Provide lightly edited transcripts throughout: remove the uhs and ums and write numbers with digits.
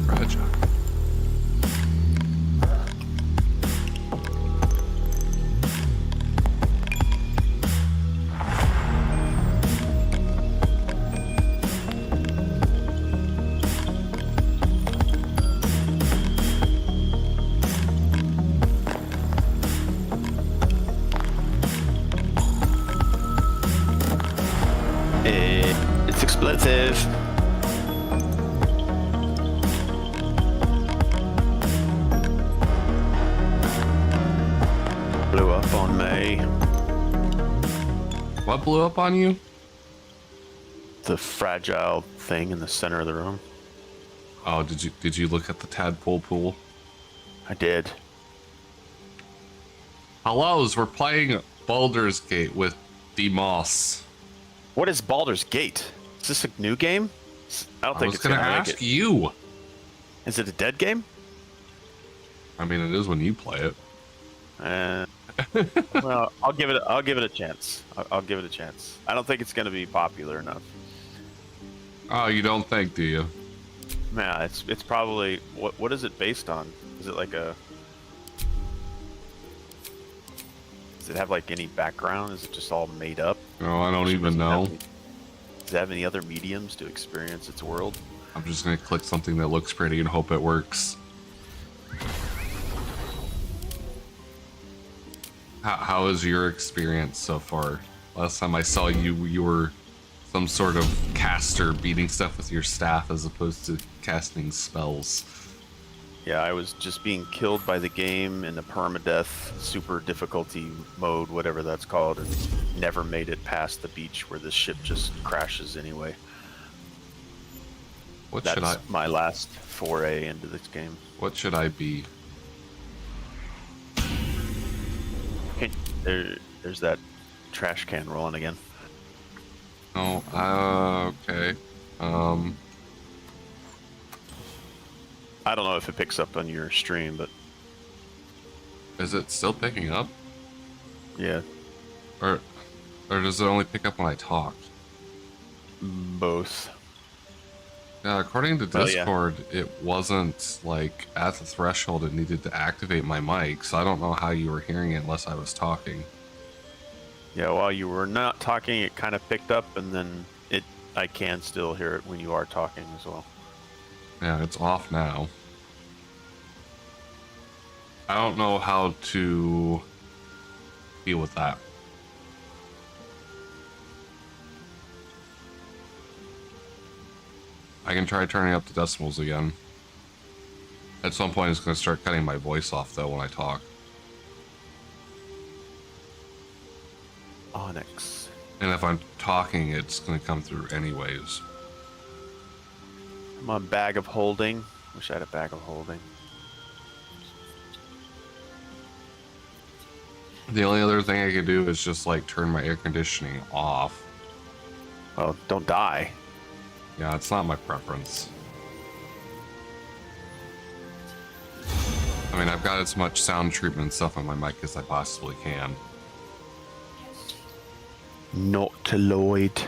Fragile. It's explosive. Blew up on me. What blew up on you? The fragile thing in the center of the room. Oh, did you look at the tadpole pool? I did. Hellos, we're playing Baldur's Gate with D-Moss. What is Baldur's Gate? Is this a new game? I don't think it's gonna make ask it. you. Is it a dead game? I mean, it is when you play it. Well, I'll give it a chance. I'll give it a chance. I don't think it's going to be popular enough. Oh, you don't think, do you? Nah, it's probably what is it based on? Is it like a? Does it have like any background? Is it just all made up? No, I don't even know. Does it have any other mediums to experience its world? I'm just gonna click something that looks pretty and hope it works. How is your experience so far? Last time I saw you, you were some sort of caster beating stuff with your staff as opposed to casting spells. Yeah, I was just being killed by the game in a permadeath super difficulty mode, whatever that's called, and never made it past the beach where the ship just crashes anyway. That's my last foray into this game. What should I be? There's that trash can rolling again. Oh, okay. I don't know if it picks up on your stream, but is it still picking up? Yeah. Or does it only pick up when I talk? Both. Yeah, according to Discord, yeah. It wasn't like at the threshold it needed to activate my mic, so I don't know how you were hearing it unless I was talking. Yeah, while you were not talking, it kind of picked up, and then I can still hear it when you are talking as well. Yeah, it's off now. I don't know how to deal with that. I can try turning up the decibels again. At some point, it's going to start cutting my voice off, though, when I talk. Onyx. And if I'm talking, it's going to come through anyways. I'm on bag of holding. Wish I had a bag of holding. The only other thing I could do is just, like, turn my air conditioning off. Well, don't die. Yeah, it's not my preference. I mean, I've got as much sound treatment and stuff on my mic as I possibly can. Not to Lloyd.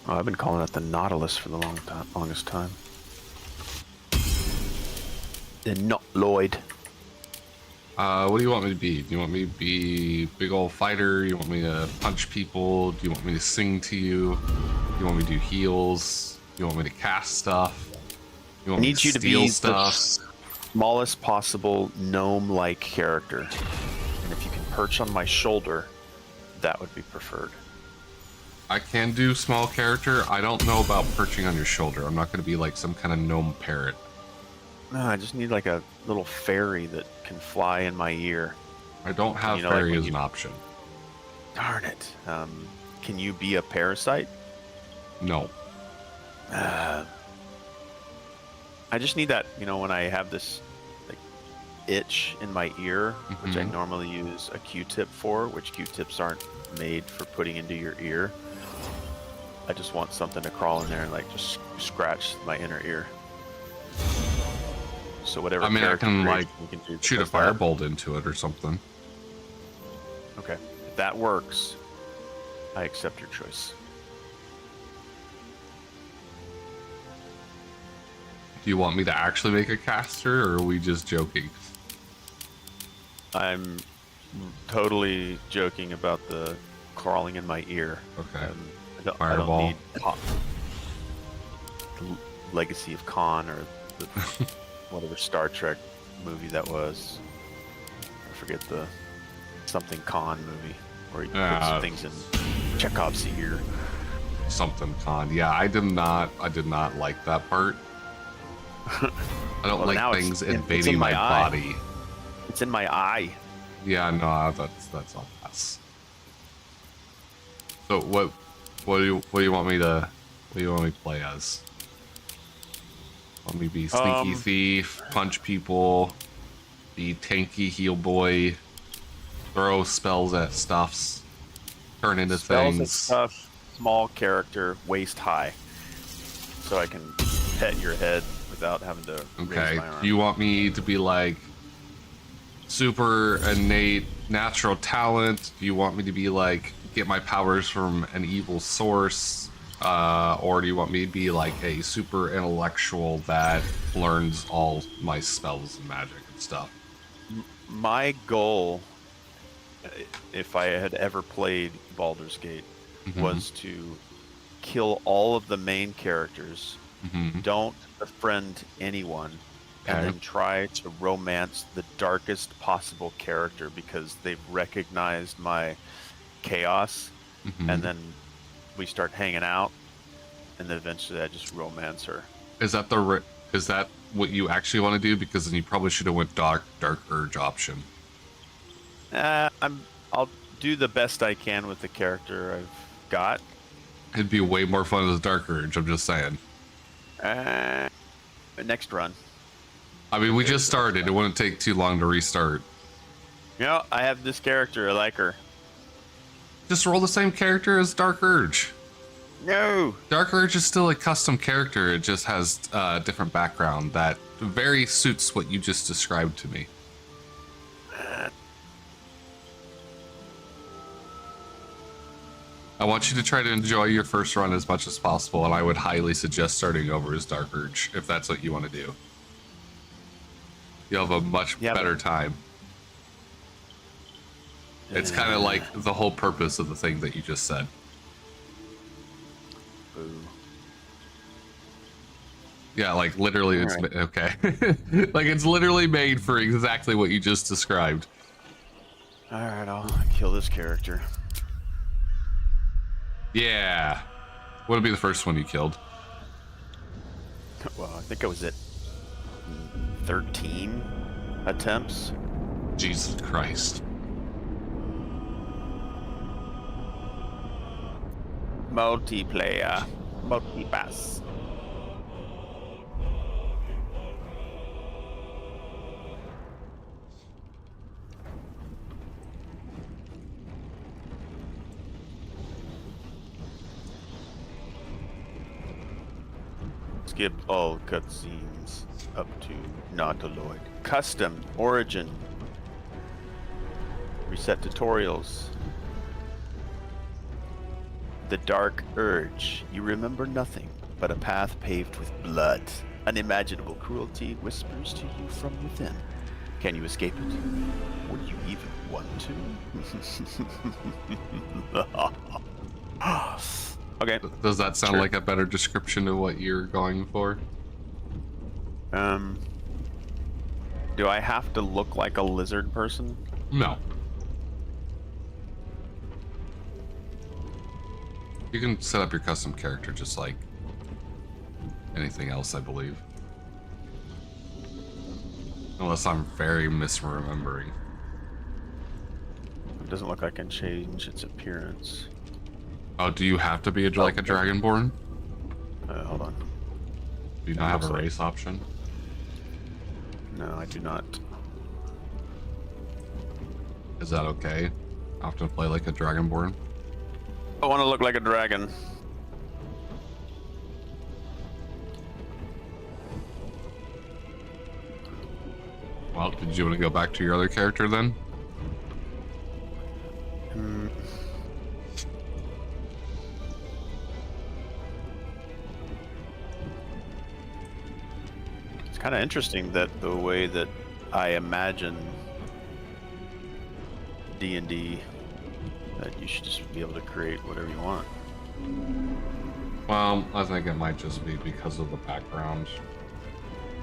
Oh, I've been calling it the Nautilus for the longest time. The not Lloyd. What do you want me to be? Do you want me to be big old fighter? You want me to punch people? Do you want me to sing to you? Do you want me to do heals? Do you want me to cast stuff? You want I need me to you to steal be stuff? the smallest possible gnome-like character. And if you can perch on my shoulder, that would be preferred. I can do small character. I don't know about perching on your shoulder. I'm not going to be like some kind of gnome parrot. No, I just need like a little fairy that can fly in my ear. I don't have fairy as an option. Darn it. Can you be a parasite? No. I just need that, when I have this like itch in my ear, which I normally use a Q-tip for, which Q-tips aren't made for putting into your ear. I just want something to crawl in there and like just scratch my inner ear. So whatever. I mean, I can like shoot a firebolt that. into it or something. Okay, if that works, I accept your choice. Do you want me to actually make a caster, or are we just joking? I'm totally joking about the crawling in my ear. Okay. I don't Fireball. need the Legacy of Khan or the whatever Star Trek movie that was. I forget the something Khan movie where he puts things in Chekhov's ear. Something Khan. Yeah, I did not like that part. I don't like things invading my body. It's in my eye. Yeah, no, that's all mess. So what do you want me to play as? Want me to be sneaky thief, punch people, be tanky heal boy, throw spells at stuffs, turn into spells things. At stuff, small character, waist high, so I can pet your head without having to raise my arm. Do you want me to be like super innate natural talent? Do you want me to be like get my powers from an evil source? Or do you want me to be like a super intellectual that learns all my spells and magic and stuff? My goal, if I had ever played Baldur's Gate, was to kill all of the main characters, don't befriend anyone, and then try to romance the darkest possible character because they've recognized my chaos, and then we start hanging out, and then eventually I just romance her. Is that what you actually want to do? Because then you probably should have went dark urge option. I'll do the best I can with the character I've got. It'd be way more fun as dark urge. I'm just saying. Next run. I mean, we just started. It wouldn't take too long to restart. I have this character. I like her. Just roll the same character as Dark Urge. No. Dark Urge is still a custom character. It just has a different background that very suits what you just described to me. I want you to try to enjoy your first run as much as possible, and I would highly suggest starting over as Dark Urge if that's what you want to do. You'll have a much better time. It's kind of like the whole purpose of the thing that you just said. Boo. Yeah, like literally it's okay. Like it's literally made for exactly what you just described. All right, I'll kill this character. Yeah. What would be the first one you killed? Well, I think I was at 13 attempts. Jesus Christ. Multiplayer. Multipass. Skip all cutscenes up to Nautiloid. Custom origin. Reset tutorials. The Dark Urge. You remember nothing but a path paved with blood. Unimaginable cruelty whispers to you from within. Can you escape it? Would you even want to? Okay. Does that sound like a better description of what you're going for? Do I have to look like a lizard person? No. You can set up your custom character just like anything else, I believe. Unless I'm very misremembering. It doesn't look like I can change its appearance. Oh, do you have to be like a Dragonborn? Hold on. Do you not have a race option? No, I do not. Is that okay? I have to play like a Dragonborn? I want to look like a dragon. Well, did you want to go back to your other character then? Kind of interesting that the way that I imagine D&D, that you should just be able to create whatever you want. Well, I think it might just be because of the background.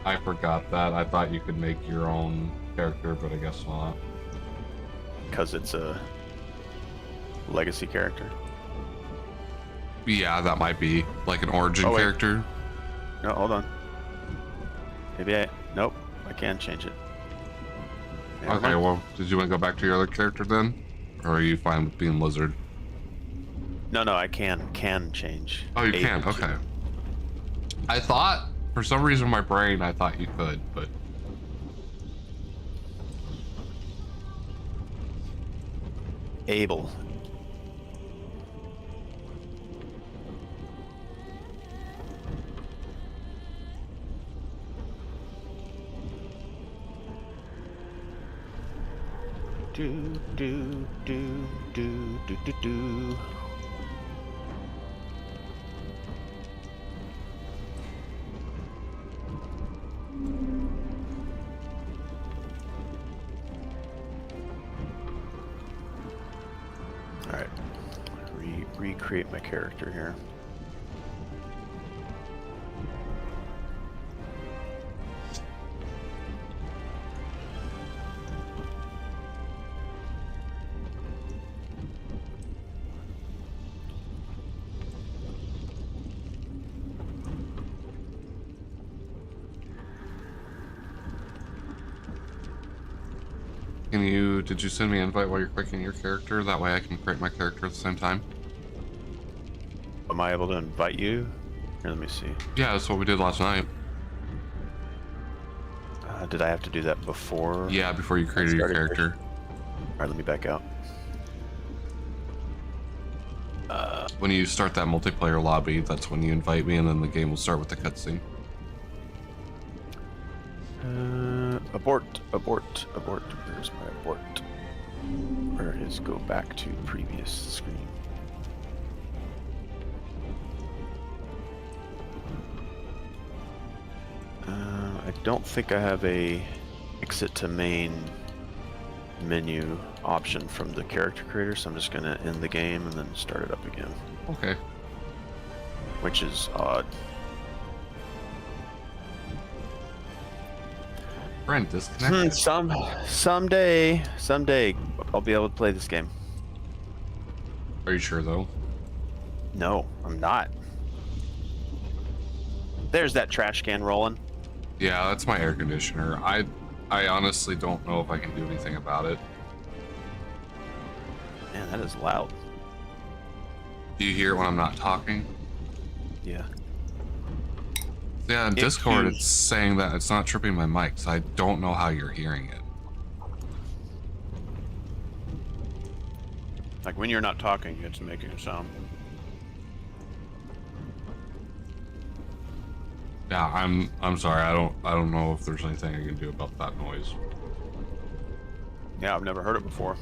I forgot that. I thought you could make your own character, but I guess not. Because it's a legacy character. Yeah, that might be like an origin character. No, hold on. Nope, I can change it. Okay, well, did you want to go back to your other character then? Or are you fine with being Lizard? No, I can change. Oh, you can? Okay. I thought, for some reason in my brain, I thought you could, but... Able. Do. All right, recreate my character here. Did you send me an invite while you're clicking your character? That way I can create my character at the same time. Am I able to invite you? Here, let me see. Yeah, that's what we did last night. Did I have to do that before? Yeah, before you created your character. All right, let me back out. When you start that multiplayer lobby, that's when you invite me, and then the game will start with the cutscene. Abort. Where's my abort? Where is go back to previous screen? I don't think I have a exit to main menu option from the character creator, so I'm just gonna end the game and then start it up again. Okay. Which is odd. Friend disconnected. Someday I'll be able to play this game. Are you sure though? No, I'm not. There's that trash can rolling. Yeah, that's my air conditioner. I honestly don't know if I can do anything about it. Man, that is loud. Do you hear it when I'm not talking? Yeah. Yeah, in Discord it's saying that it's not tripping my mic, so I don't know how you're hearing it. Like when you're not talking, it's making a sound. Yeah, I'm sorry. I don't know if there's anything I can do about that noise. Yeah, I've never heard it before.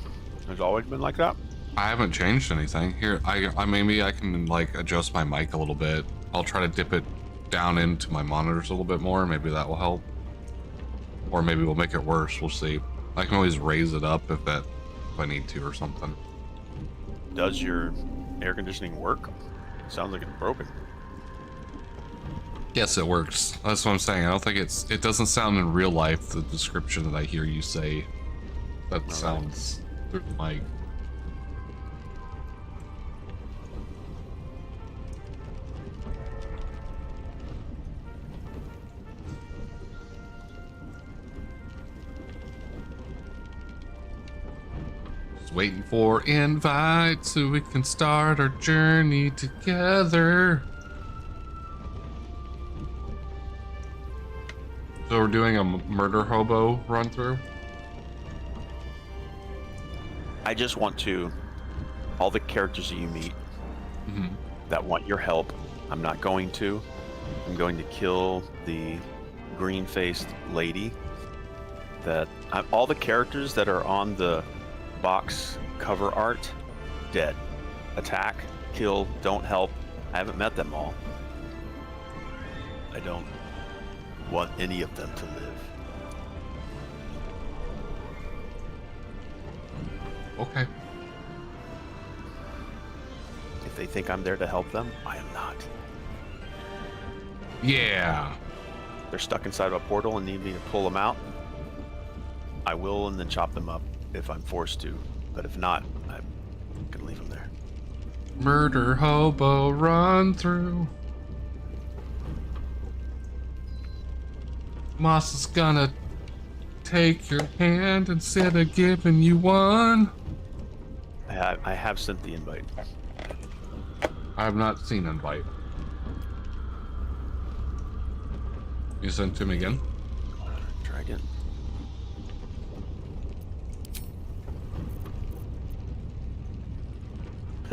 It's always been like that. I haven't changed anything. Here, I maybe I can like adjust my mic a little bit. I'll try to dip it down into my monitors a little bit more. Maybe that will help. Or maybe we'll make it worse. We'll see. I can always raise it up if I need to or something. Does your air conditioning work? It sounds like it's broken. Yes, it works. That's what I'm saying. I don't think it doesn't sound in real life the description that I hear you say. That sounds through the mic. Just waiting for invite so we can start our journey together. So we're doing a murder hobo run through? I just want to, all the characters that you meet that want your help, I'm not going to. I'm going to kill the green-faced lady. All the characters that are on the box cover art, dead. Attack, kill, don't help. I haven't met them all. I don't want any of them to live. Okay. If they think I'm there to help them, I am not. Yeah. They're stuck inside of a portal and need me to pull them out. I will, and then chop them up if I'm forced to. But if not, I'm gonna leave them there. Murder hobo, run through. Moss is gonna take your hand instead of giving you one. I have sent the invite. I have not seen invite. You sent to him again? Try again.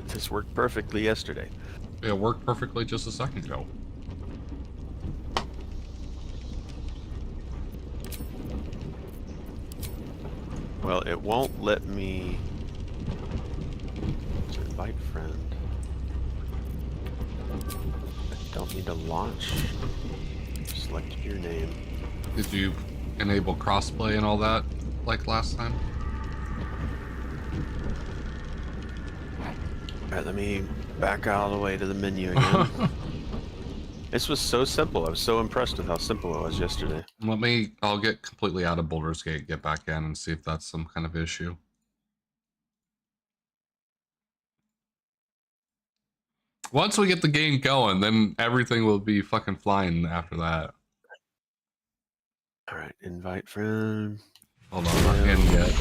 This worked perfectly yesterday. It worked perfectly just a second ago. Well, it won't let me invite friend. I don't need to launch. Select your name. Did you enable crossplay and all that like last time? Alright, let me back all the way to the menu again. This was so simple. I was so impressed with how simple it was yesterday. I'll get completely out of Baldur's Gate, get back in and see if that's some kind of issue. Once we get the game going, then everything will be fucking flying after that. Alright, invite friend. Hold on, not in yet.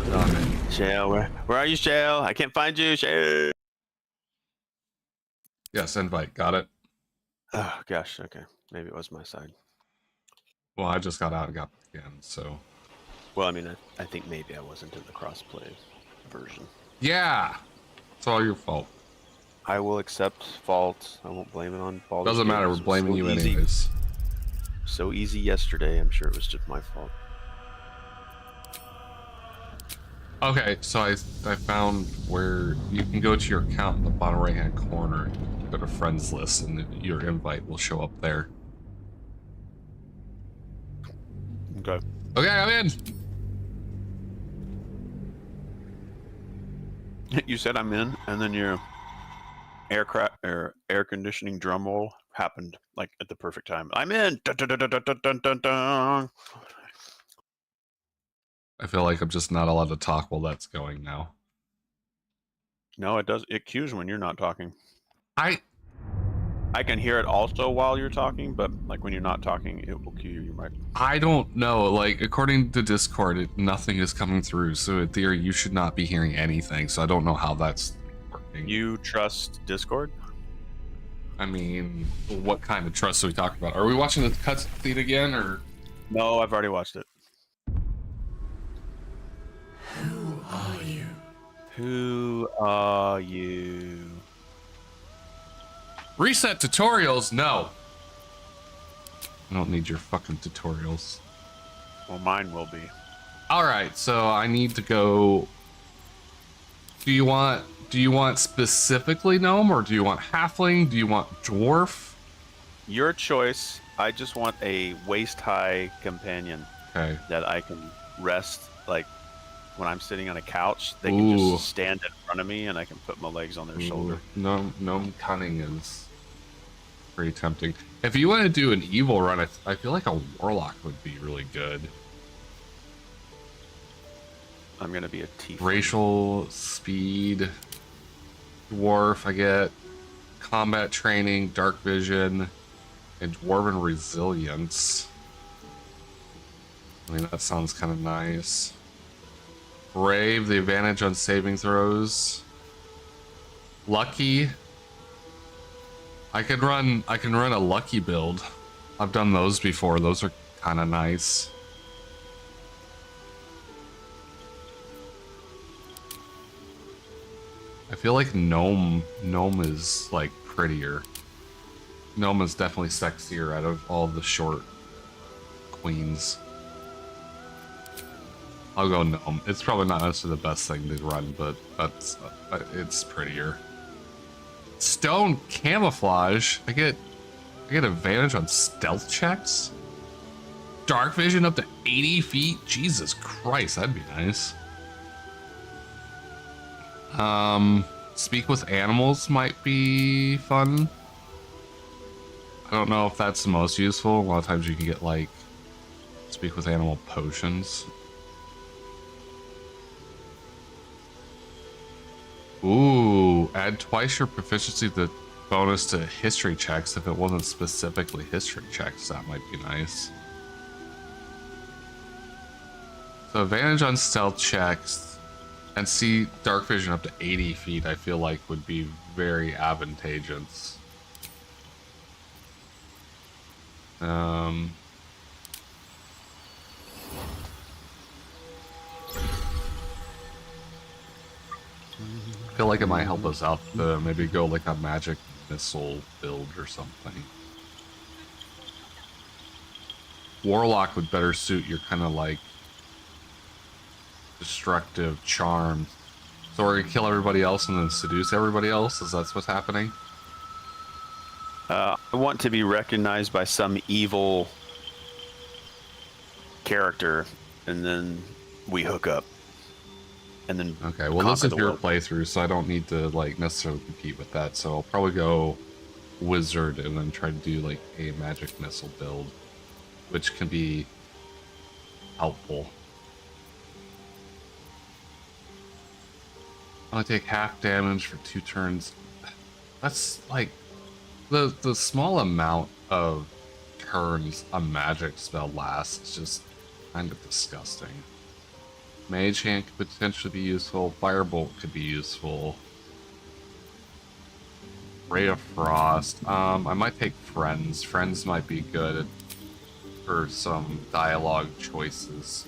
Not in. Shale, where are you, Shale? I can't find you, Shale. Yes, invite. Got it. Oh gosh, okay. Maybe it was my side. Well, I just got out and got back in, so. Well, I mean, I think maybe I wasn't in the crossplay version. Yeah! It's all your fault. I will accept fault. I won't blame it on Baldur. Doesn't matter, we're blaming you anyways. So easy yesterday, I'm sure it was just my fault. Okay, so I found where you can go to your account in the bottom right hand corner, go to friends list, and your invite will show up there. Okay. Okay, I'm in. You said I'm in, and then your air conditioning drum roll happened like at the perfect time. I'm in. Dun, dun, dun, dun, dun, dun, dun, dun. I feel like I'm just not allowed to talk while that's going now. No, it does. It cues when you're not talking. I can hear it also while you're talking, but like when you're not talking, it will cue you right. I don't know. Like, according to Discord, nothing is coming through. So in theory, you should not be hearing anything. So I don't know how that's working. You trust Discord? I mean, what kind of trust are we talking about? Are we watching the cutscene again, or? No, I've already watched it. Who are you? Who are you? Reset tutorials? No. I don't need your fucking tutorials. Well, mine will be. All right, so I need to go. Do you want specifically gnome, or do you want halfling? Do you want dwarf? Your choice. I just want a waist-high companion. Okay. That I can rest, like when I'm sitting on a couch, they can just stand in front of me and I can put my legs on their shoulder. Gnome cunning is pretty tempting. If you want to do an evil run, I feel like a warlock would be really good. I'm gonna be a tiefling. Racial speed, dwarf. I get combat training, dark vision, and dwarven resilience. I mean, that sounds kind of nice. Brave, the advantage on saving throws. Lucky. I can run a lucky build. I've done those before. Those are kind of nice. I feel like gnome is like prettier. Gnome is definitely sexier out of all the short queens. I'll go gnome. It's probably not necessarily the best thing to run, but it's prettier. Stone camouflage. I get advantage on stealth checks. dark vision up to 80 feet? Jesus Christ, that'd be nice. Speak with animals might be fun. I don't know if that's the most useful. A lot of times you can get like speak with animal potions. Ooh, add twice your proficiency to bonus to history checks if it wasn't specifically history checks. That might be nice. So advantage on stealth checks and see dark vision up to 80 feet I feel like would be very advantageous. I feel like it might help us out to maybe go like a magic missile build or something. Warlock would better suit your kind of like destructive charm. So we're gonna kill everybody else and then seduce everybody else? Is that what's happening? I want to be recognized by some evil character, and then we hook up. And then okay, well this is your playthrough, so I don't need to like necessarily compete with that. So I'll probably go wizard and then try to do like a magic missile build, which can be helpful. Only take half damage for 2 turns. That's like the small amount of turns a magic spell lasts is just kind of disgusting. Mage Hand could potentially be useful. Firebolt could be useful. Ray of Frost. I might take Friends. Friends might be good for some dialogue choices.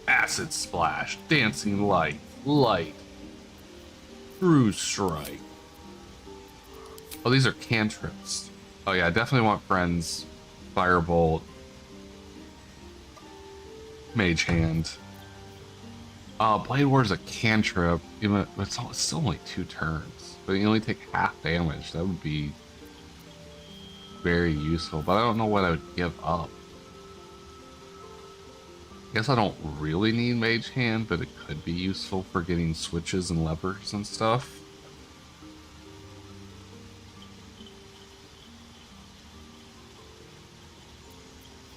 Acid Splash. Dancing Light. Light. True Strike. Oh, these are cantrips. Oh yeah, I definitely want Friends. Firebolt. Mage Hand. Blade War is a cantrip. Even it's still only 2 turns, but you only take half damage. That would be very useful. But I don't know what I would give up. I guess I don't really need Mage Hand, but it could be useful for getting switches and levers and stuff.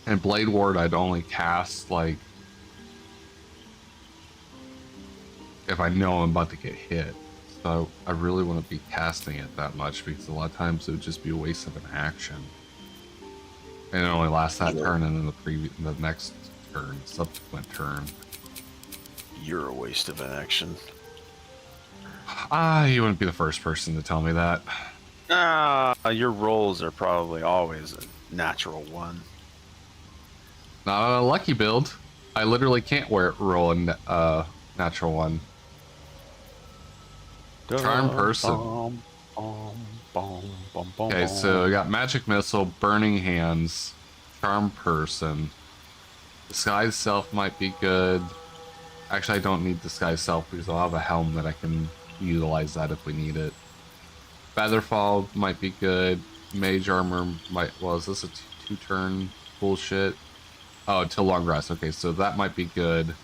And Blade Ward, I'd only cast like if I know I'm about to get hit. So I really wouldn't be casting it that much because a lot of times it would just be a waste of an action. And it only lasts that turn and then the next turn, subsequent turn. You're a waste of an action. You wouldn't be the first person to tell me that. Your rolls are probably always a natural 1. Not a lucky build. I literally can't roll a natural 1. Charm Person. Okay, so we got Magic Missile, Burning Hands, Charm Person. Disguise Self might be good. Actually, I don't need Disguise Self because I'll have a helm that I can utilize that if we need it. Featherfall might be good. Mage Armor might... Well, is this a 2-turn bullshit? Oh, until Long Rest. Okay, so that might be good.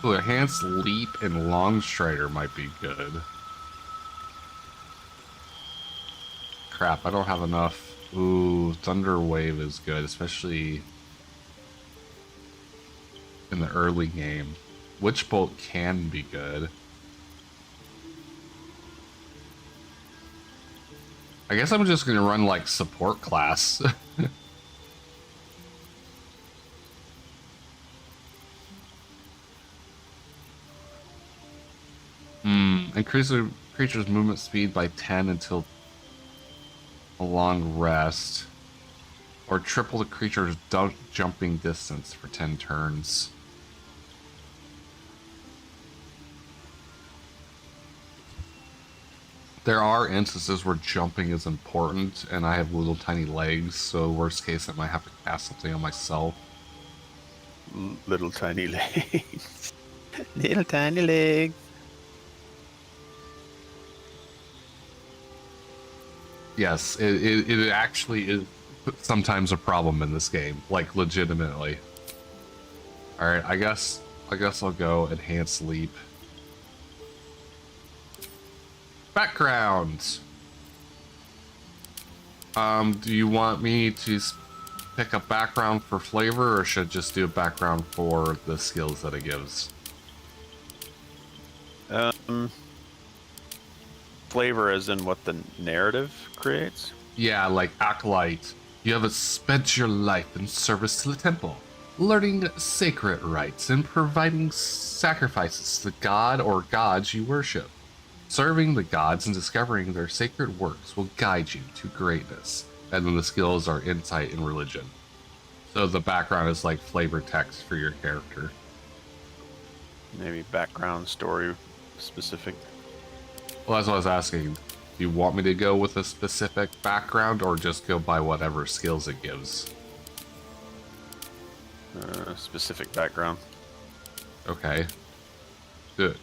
Ooh, Enhanced Leap and Long Strider might be good. Crap, I don't have enough. Ooh, Thunder Wave is good, especially in the early game. Witch Bolt can be good. I guess I'm just gonna run like support class. Increase the creature's movement speed by 10 until a long rest. Or triple the creature's jumping distance for 10 turns. There are instances where jumping is important, and I have little tiny legs, so worst case I might have to cast something on myself. Little tiny legs. Little tiny legs. Yes, it actually is sometimes a problem in this game, like legitimately. All right, I guess I'll go enhance leap. Background. Do you want me to pick a background for flavor, or should I just do a background for the skills that it gives? Flavor as in what the narrative creates. Yeah, like Acolyte. You have spent your life in service to the temple, learning sacred rites and providing sacrifices to the god or gods you worship. Serving the gods and discovering their sacred works will guide you to greatness. And then the skills are insight and religion. So the background is like flavor text for your character. Maybe background story specific. Well, that's what I was asking. Do you want me to go with a specific background or just go by whatever skills it gives? Specific background. Okay. Do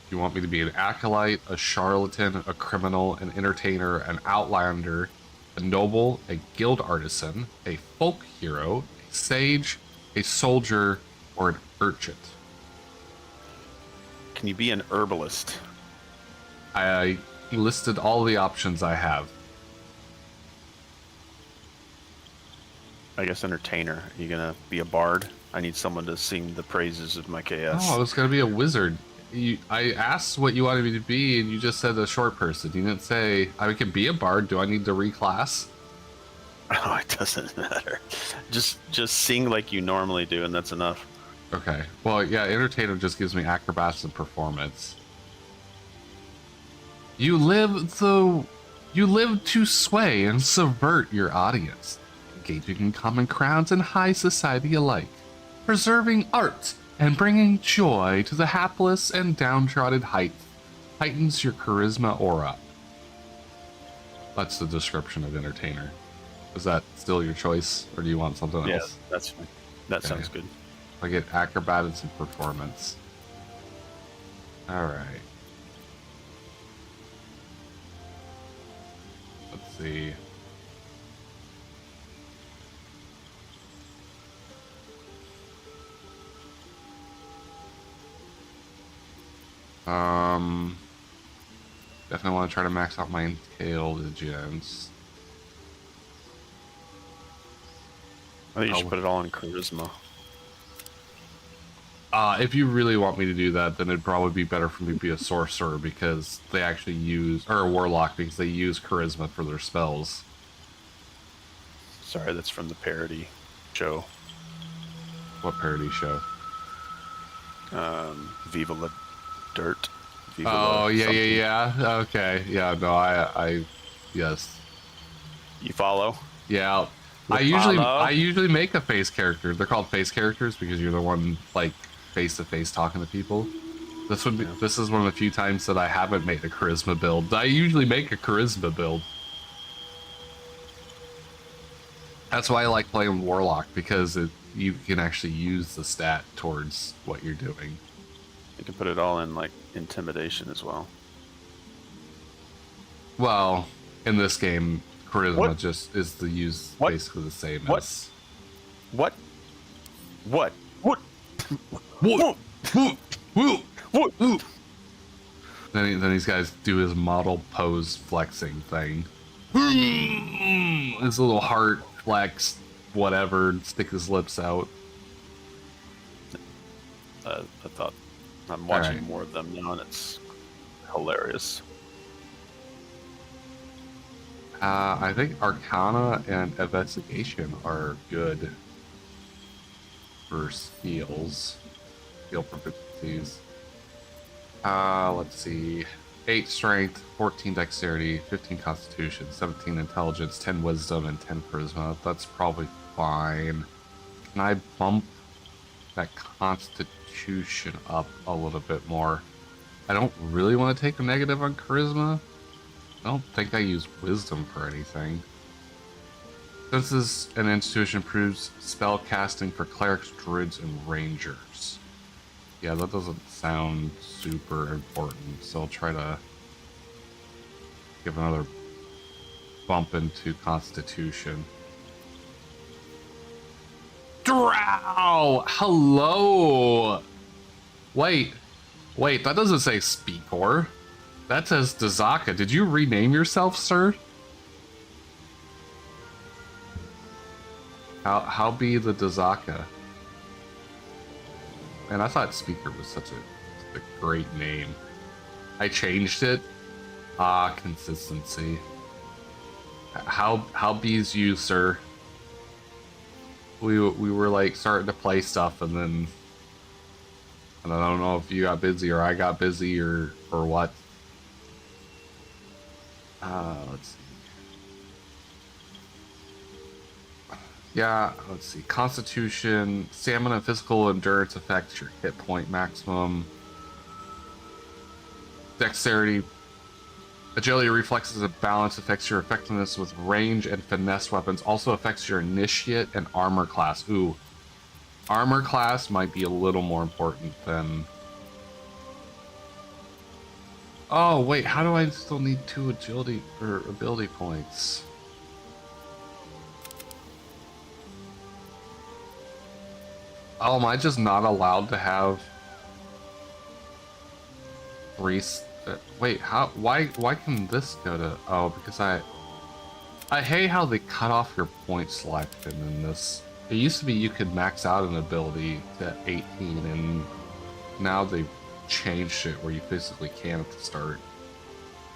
you want me to be an acolyte, a charlatan, a criminal, an entertainer, an outlander, a noble, a guild artisan, a folk hero, a sage, a soldier, or an urchin? Can you be an herbalist? I listed all the options I have. I guess entertainer. Are you gonna be a bard? I need someone to sing the praises of my KS. Oh, I was going to be a wizard. I asked what you wanted me to be, and you just said a short person. You didn't say, I could be a bard. Do I need to reclass? Oh, it doesn't matter. Just sing like you normally do, and that's enough. Okay. Well, yeah, entertainer just gives me acrobats and performance. You live to sway and subvert your audience, engaging in common crowds and high society alike, preserving art and bringing joy to the hapless and downtrodden heightens your charisma aura. That's the description of entertainer. Is that still your choice, or do you want something Yeah, else? that's fine. That sounds good. I get acrobatics and performance. All right. Let's see. Definitely want to try to max out my intelligence. I think you should put it all in charisma. If you really want me to do that, then it'd probably be better for me to be a sorcerer because they actually use, or a warlock because they use charisma for their spells. Sorry, that's from the parody show. What parody show? Viva la Dirt. Viva Oh, la yeah, something. yeah. Okay. Yeah, no, I yes. You follow? Yeah. You I usually make a face character. They're called face characters because you're the one like face to face talking to people. This is one of the few times that I haven't made a charisma build. I usually make a charisma build. That's why I like playing warlock because you can actually use the stat towards what you're doing. You can put it all in like intimidation as well. Well, in this game, charisma What? just is the use What? basically the same What? as. What? What? What? Whoa! Whoa! Whoa! What? Then these guys do his model pose flexing thing. His little heart flex, whatever, stick his lips out. I thought I'm watching Alright. more of them now, and it's hilarious. I think Arcana and Investigation are good for skills. Skill proficiencies. Let's see. 8 Strength, 14 Dexterity, 15 Constitution, 17 Intelligence, 10 Wisdom, and 10 Charisma. That's probably fine. Can I bump that Constitution up a little bit more? I don't really want to take a negative on Charisma. I don't think I use Wisdom for anything. This is an institution improves spell casting for clerics, druids, and rangers. Yeah, that doesn't sound super important, so I'll try to give another bump into Constitution. Drow! Hello! Wait, that doesn't say Speakor. That says Dazaka. Did you rename yourself, sir? How be the Dazaka? Man, I thought Speaker was such a great name. I changed it. Ah, consistency. How be's you, sir? We were like starting to play stuff, and then I don't know if you got busy or I got busy or what. Let's see. Yeah, let's see. Constitution, stamina, and physical endurance affects your hit point maximum. Dexterity, agility, reflexes, and balance affects your effectiveness with range and finesse weapons. Also affects your initiate and armor class. Ooh, armor class might be a little more important than... Oh, wait, how do I still need 2 agility or ability points? Oh, am I just not allowed to have 3... wait, how? Why can this go to... Oh, because I hate how they cut off your point selection in this. It used to be you could max out an ability to 18, and now they've changed it where you physically can at the start.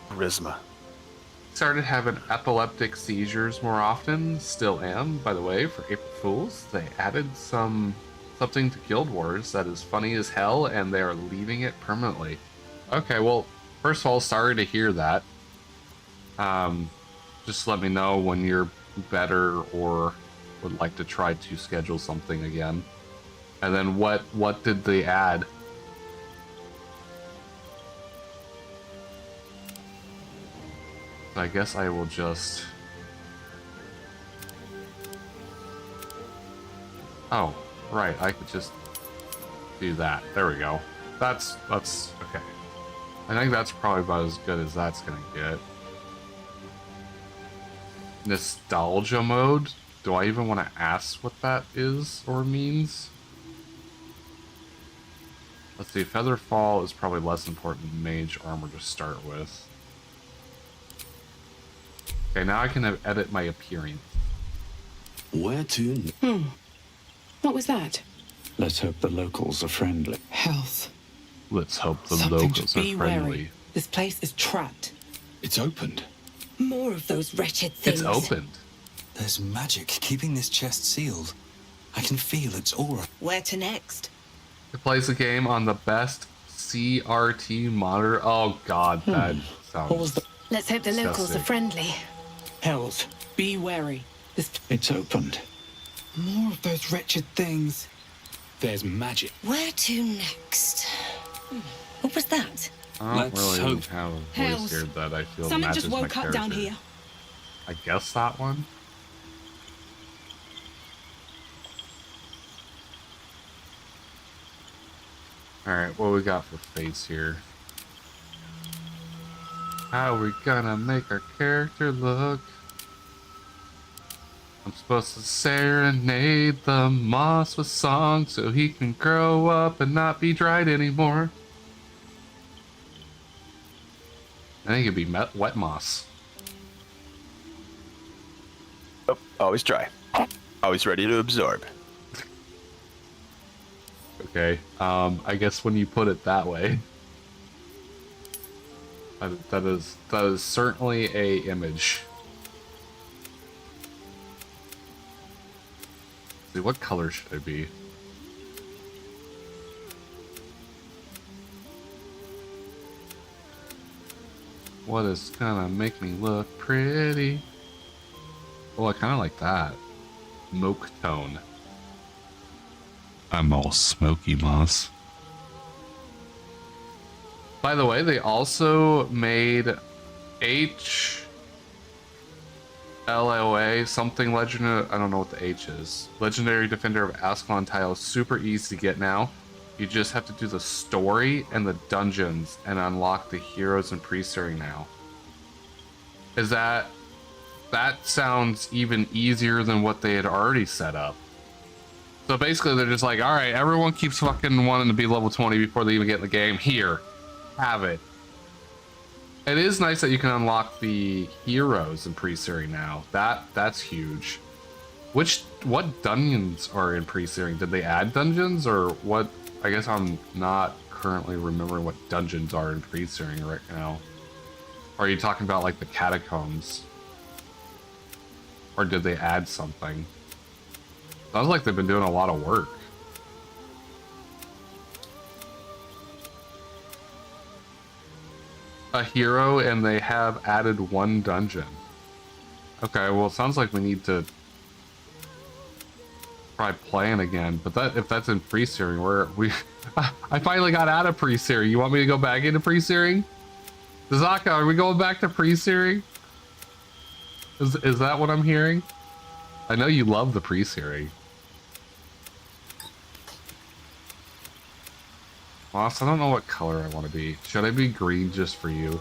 Charisma. Started having epileptic seizures more often. Still am, by the way, for April Fools. They added something to Guild Wars that is funny as hell, and they are leaving it permanently. Okay, well, first of all, sorry to hear that. Just let me know when you're better or would like to try to schedule something again. And then what did they add? I guess I will just... Oh, right, I could just do that. There we go. That's okay. I think that's probably about as good as that's gonna get. Nostalgia mode? Do I even want to ask what that is or means? Let's see, Featherfall is probably less important than Mage Armor to start with. Okay, now I can edit my appearance. Where to? What was that? Let's hope the locals are friendly. Health. Let's hope the Something locals to are be friendly. wary. This place is trapped. It's opened. More of those wretched things. It's opened. There's magic keeping this chest sealed. I can feel its aura. Where to next? It plays the game on the best CRT monitor. Oh god, that sounds... What was the... Let's hope the locals are disgusting. friendly. Hells. Be wary. This It's opened. more of those wretched things. There's magic. Where to next? What was that? I don't Let's really hope. have a voice Hells. here that I feel Something matches just my woke up character. down here. I guess that one? Alright, what we got for face here? How are we gonna make our character look? I'm supposed to serenade the moss with songs so he can grow up and not be dried anymore. I think it'd be wet moss. Oh, always dry. Always ready to absorb. Okay, I guess when you put it that way, that is certainly a image. Let's see, what color should I be? What is gonna make me look pretty? Oh, I kind of like that. Smoke tone. I'm all smoky moss. By the way, they also made HLOA something legendary. I don't know what the H is. Legendary Defender of Ascalon tile. Super easy to get now. You just have to do the story and the dungeons and unlock the heroes and priests during now. Is that that sounds even easier than what they had already set up. So basically, they're just like, all right, everyone keeps fucking wanting to be level 20 before they even get in the game. Here, have it. It is nice that you can unlock the heroes in pre-series now. That's huge. What dungeons are in pre-series? Did they add dungeons or what? I guess I'm not currently remembering what dungeons are in pre-series right now. Are you talking about like the catacombs? Or did they add something? Sounds like they've been doing a lot of work. A hero, and they have added one dungeon. Okay, well, it sounds like we need to try playing again. But that if that's in pre-series, I finally got out of pre-series. You want me to go back into pre-series? Zaka, are we going back to pre-series? Is that what I'm hearing? I know you love the pre-series. Boss, I don't know what color I want to be. Should I be green just for you?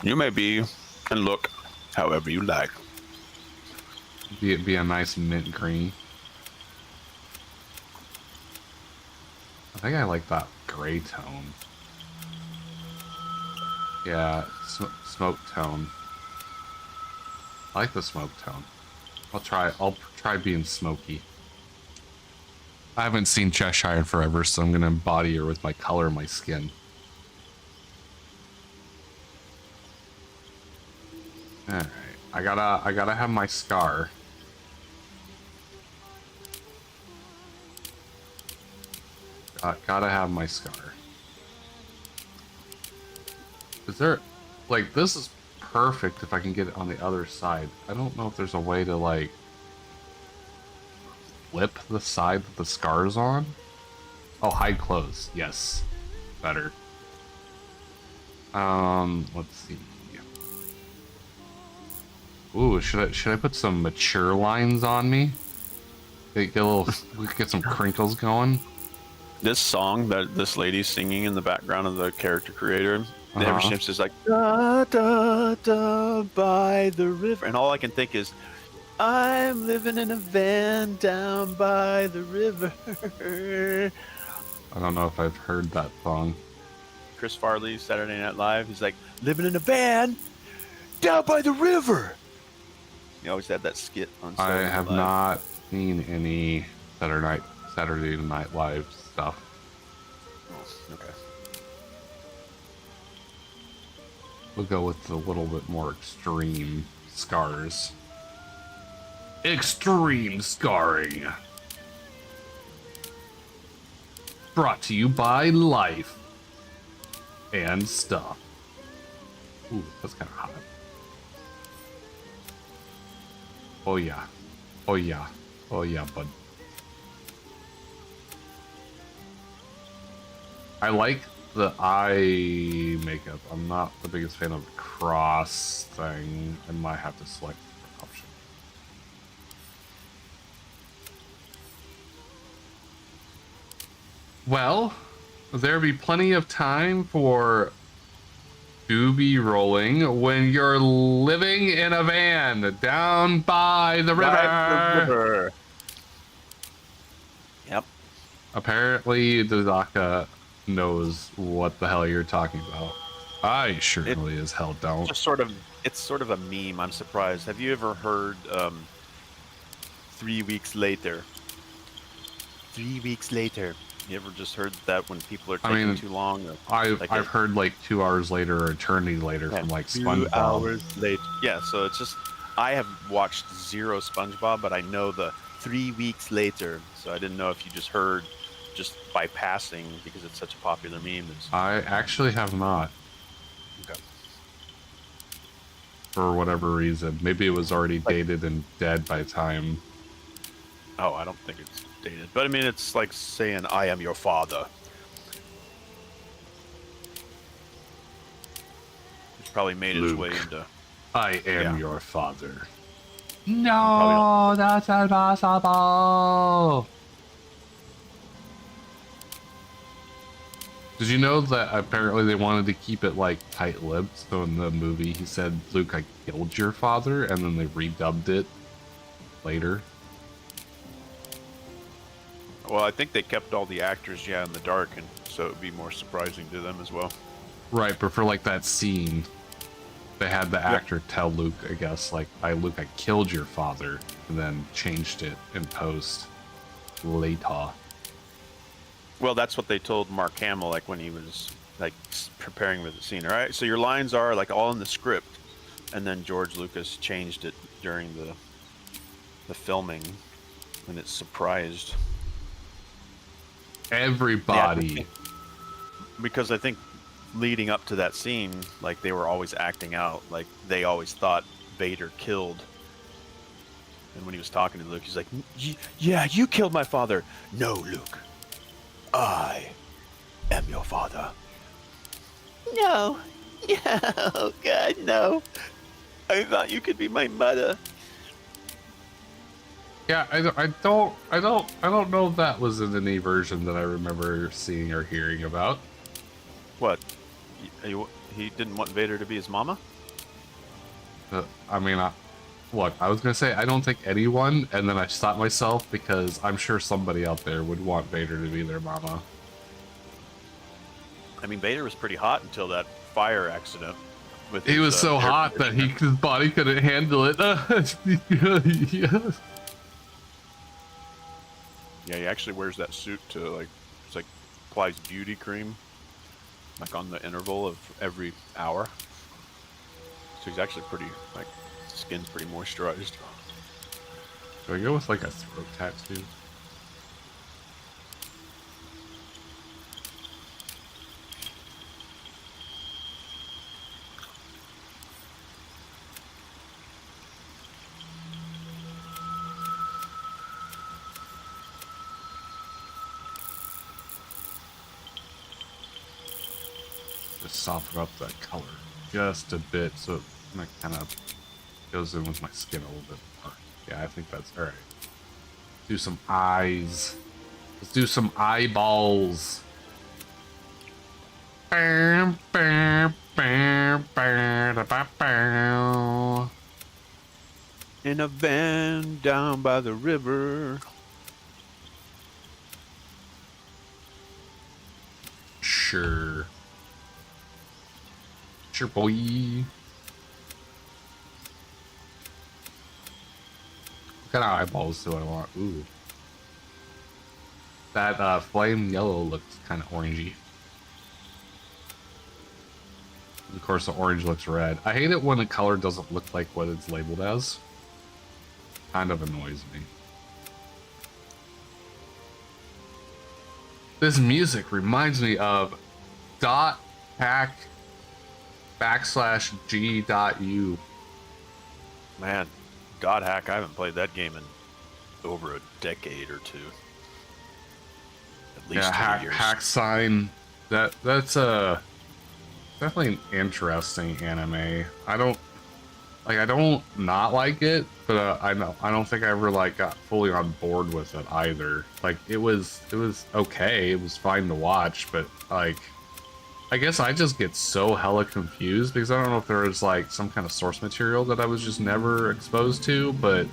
You may be and look however you like. Be a nice mint green. I think I like that gray tone. Yeah, smoke tone. I like the smoke tone. I'll try being smoky. I haven't seen Cheshire in forever, so I'm gonna embody her with my color and my skin. Alright. I gotta have my scar. Gotta have my scar. Is there, like, this is perfect if I can get it on the other side. I don't know if there's a way to, like, flip the side that the scar's on. Oh, hide clothes. Yes. Better. Let's see. Ooh, should I put some mature lines on me? Get a little, get some crinkles going. This song that this lady's singing in the background of the character creator, ever since she's like da da da by the river, and all I can think is, I'm living in a van down by the river. I don't know if I've heard that song. Chris Farley, Saturday Night Live, he's like, living in a van down by the river. He always had that skit on Saturday I have Night Live. not seen any Saturday Night Live stuff. Oh, okay. We'll go with a little bit more extreme scars. Extreme scarring. Brought to you by Life and Stuff. Ooh, that's kind of hot. Oh yeah. Oh yeah. Oh yeah, bud. I like the eye makeup. I'm not the biggest fan of the cross thing. I might have to select the option. Well, there'll be plenty of time for doobie rolling when you're living in a van down by the river. Yep. Apparently, Dazaka knows what the hell you're talking about. I surely as hell don't. It's sort of a meme. I'm surprised. Have you ever heard 3 weeks later? 3 weeks later. You ever just heard that when people are taking too long? Or, I've heard like 2 hours later or eternity later from like SpongeBob. 2 hours later. Yeah, so it's just, I have watched zero SpongeBob, but I know the 3 weeks later. So I didn't know if you just heard just by passing because it's such a popular meme. I actually have not. Okay. For whatever reason. Maybe it was already dated and dead by the time. Oh, I don't think it's dated. But I mean, it's like saying, I am your father. It's probably made its Luke, way into... I am your father. Probably No, that's impossible. Did you know that apparently they wanted to keep it like tight-lipped? So in the movie, he said, "Luke, I killed your father," and then they redubbed it later. Well, I think they kept all the actors, in the dark, and so it would be more surprising to them as well. Right, but for like that scene, they had the actor tell Luke, I guess, like, Luke, I killed your father," and then changed it in post later. Well, that's what they told Mark Hamill, like when he was like preparing for the scene. All right, so your lines are like all in the script, and then George Lucas changed it during the filming, and it surprised Everybody. because I think leading up to that scene, like they were always acting out, like they always thought Vader killed. And when he was talking to Luke, he's like, "Yeah, you killed my father." "No, Luke. I am your father." "No. No, God, no. I thought you could be my mother." Yeah, I don't know if that was in any version that I remember seeing or hearing about. What? He didn't want Vader to be his mama? I mean, look, I was gonna say I don't think anyone, and then I stopped myself because I'm sure somebody out there would want Vader to be their mama. I mean, Vader was pretty hot until that fire accident. With He was so hot that his body couldn't handle it. Yeah. Yeah, he actually wears that suit to like, it's like applies beauty cream, like on the interval of every hour. So he's actually pretty, like, skin's pretty moisturized. Do I go with like a throat tattoo? Just soften up that color just a bit so it kind of goes in with my skin a little bit more. Yeah, I think that's all right. Do some eyes. Let's do some eyeballs. Bam, bam, bam, bam, da, ba, bam. In a van down by the river. Sure. Sure, boy. What kind of eyeballs do I want? Ooh. That flame yellow looks kind of orangey. Of course, the orange looks red. I hate it when a color doesn't look like what it's labeled as. Kind of annoys me. This music reminds me of .hack /G.U. Man, God Hack, I haven't played that game in over a decade or two. At least 2 years. Hack sign. That's definitely an interesting anime. I don't not like it, but I don't think I ever like got fully on board with it either. Like it was okay. It was fine to watch, but like I guess I just get so hella confused because I don't know if there was like some kind of source material that I was just never exposed to, but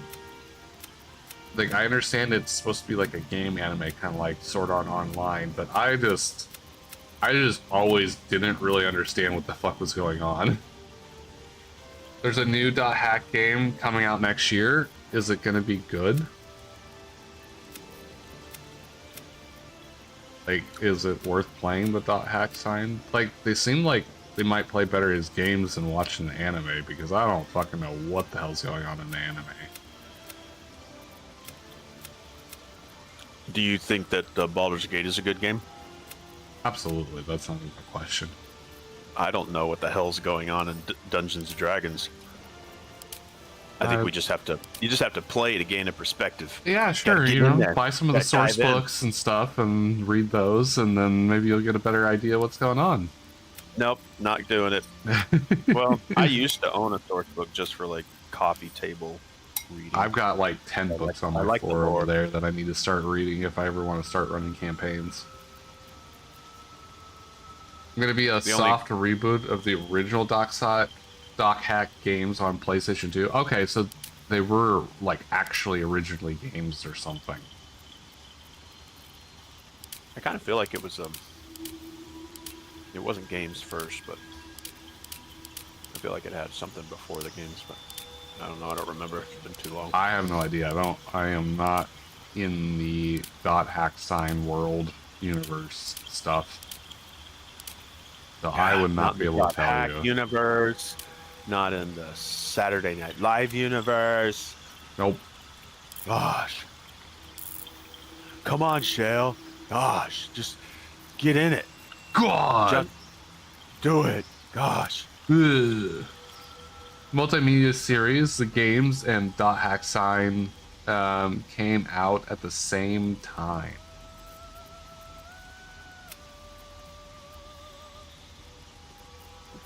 like I understand it's supposed to be like a game anime, kind of like Sword Art Online, but I just always didn't really understand what the fuck was going on. There's a new .hack game coming out next year. Is it going to be good? Like, is it worth playing the .hack sign? Like, they seem like they might play better as games than watching the anime, because I don't fucking know what the hell's going on in the anime. Do you think that Baldur's Gate is a good game? Absolutely, that's not even a question. I don't know what the hell's going on in Dungeons and Dragons. I think you just have to play to gain a perspective. Yeah, sure. You know, buy some of the source books and stuff and read those, and then maybe you'll get a better idea what's going on. Nope, not doing it. Well, I used to own a source book just for like coffee table reading. I've got like 10 books on my floor over there that I need to start reading if I ever want to start running campaigns. gonna be a The only- soft reboot of the original Doc Hack games on PlayStation 2. Okay, so they were like actually originally games or something. I kind of feel like it was it wasn't games first, but I feel like it had something before the games, but I don't know. I don't remember. It's been too long. I have no idea. I am not in the Dot Hack Sign world universe stuff. So I would not be able to tell Hack you. universe, not in the Saturday Night Live universe. Nope. Gosh. Come on, Shale. Gosh, just get in it. God. Just do it. Gosh. Ugh. Multimedia series, the games, and Dot Hack Sign came out at the same time.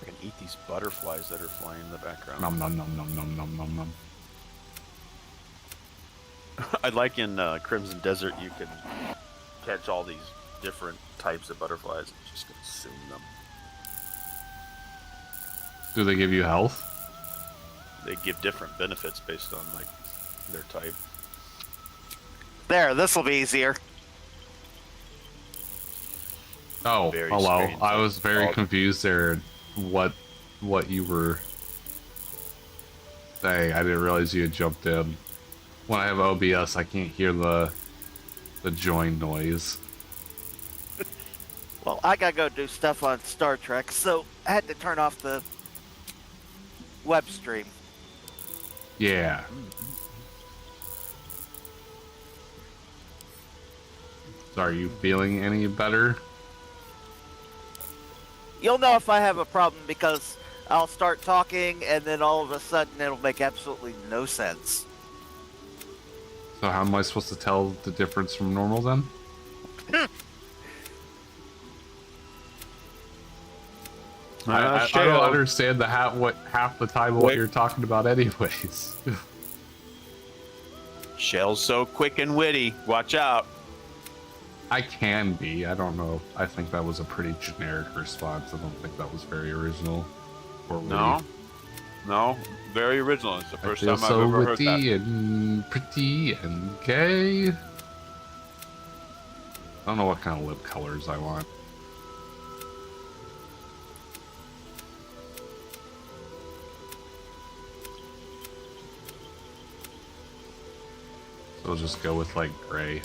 I can eat these butterflies that are flying in the background. Nom nom nom nom nom nom nom nom. I like in Crimson Desert, you can catch all these different types of butterflies and just consume them. Do they give you health? They give different benefits based on like their type. There, this'll be easier. Oh, Very hello. strange. I was very Oh. confused there. What you were saying? I didn't realize you had jumped in. When I have OBS, I can't hear the join noise. Well, I gotta go do stuff on Star Trek, so I had to turn off the web stream. Yeah. So are you feeling any better? You'll know if I have a problem because I'll start talking and then all of a sudden it'll make absolutely no sense. So how am I supposed to tell the difference from normal then? I don't understand half the time what you're talking about anyways. Shell's so quick and witty. Watch out. I can be. I don't know. I think that was a pretty generic response. I don't think that was very original. Or No. No. Very original. It's the I first feel time I've so ever heard witty that. and pretty and gay. I don't know what kind of lip colors I want. So we'll just go with like gray.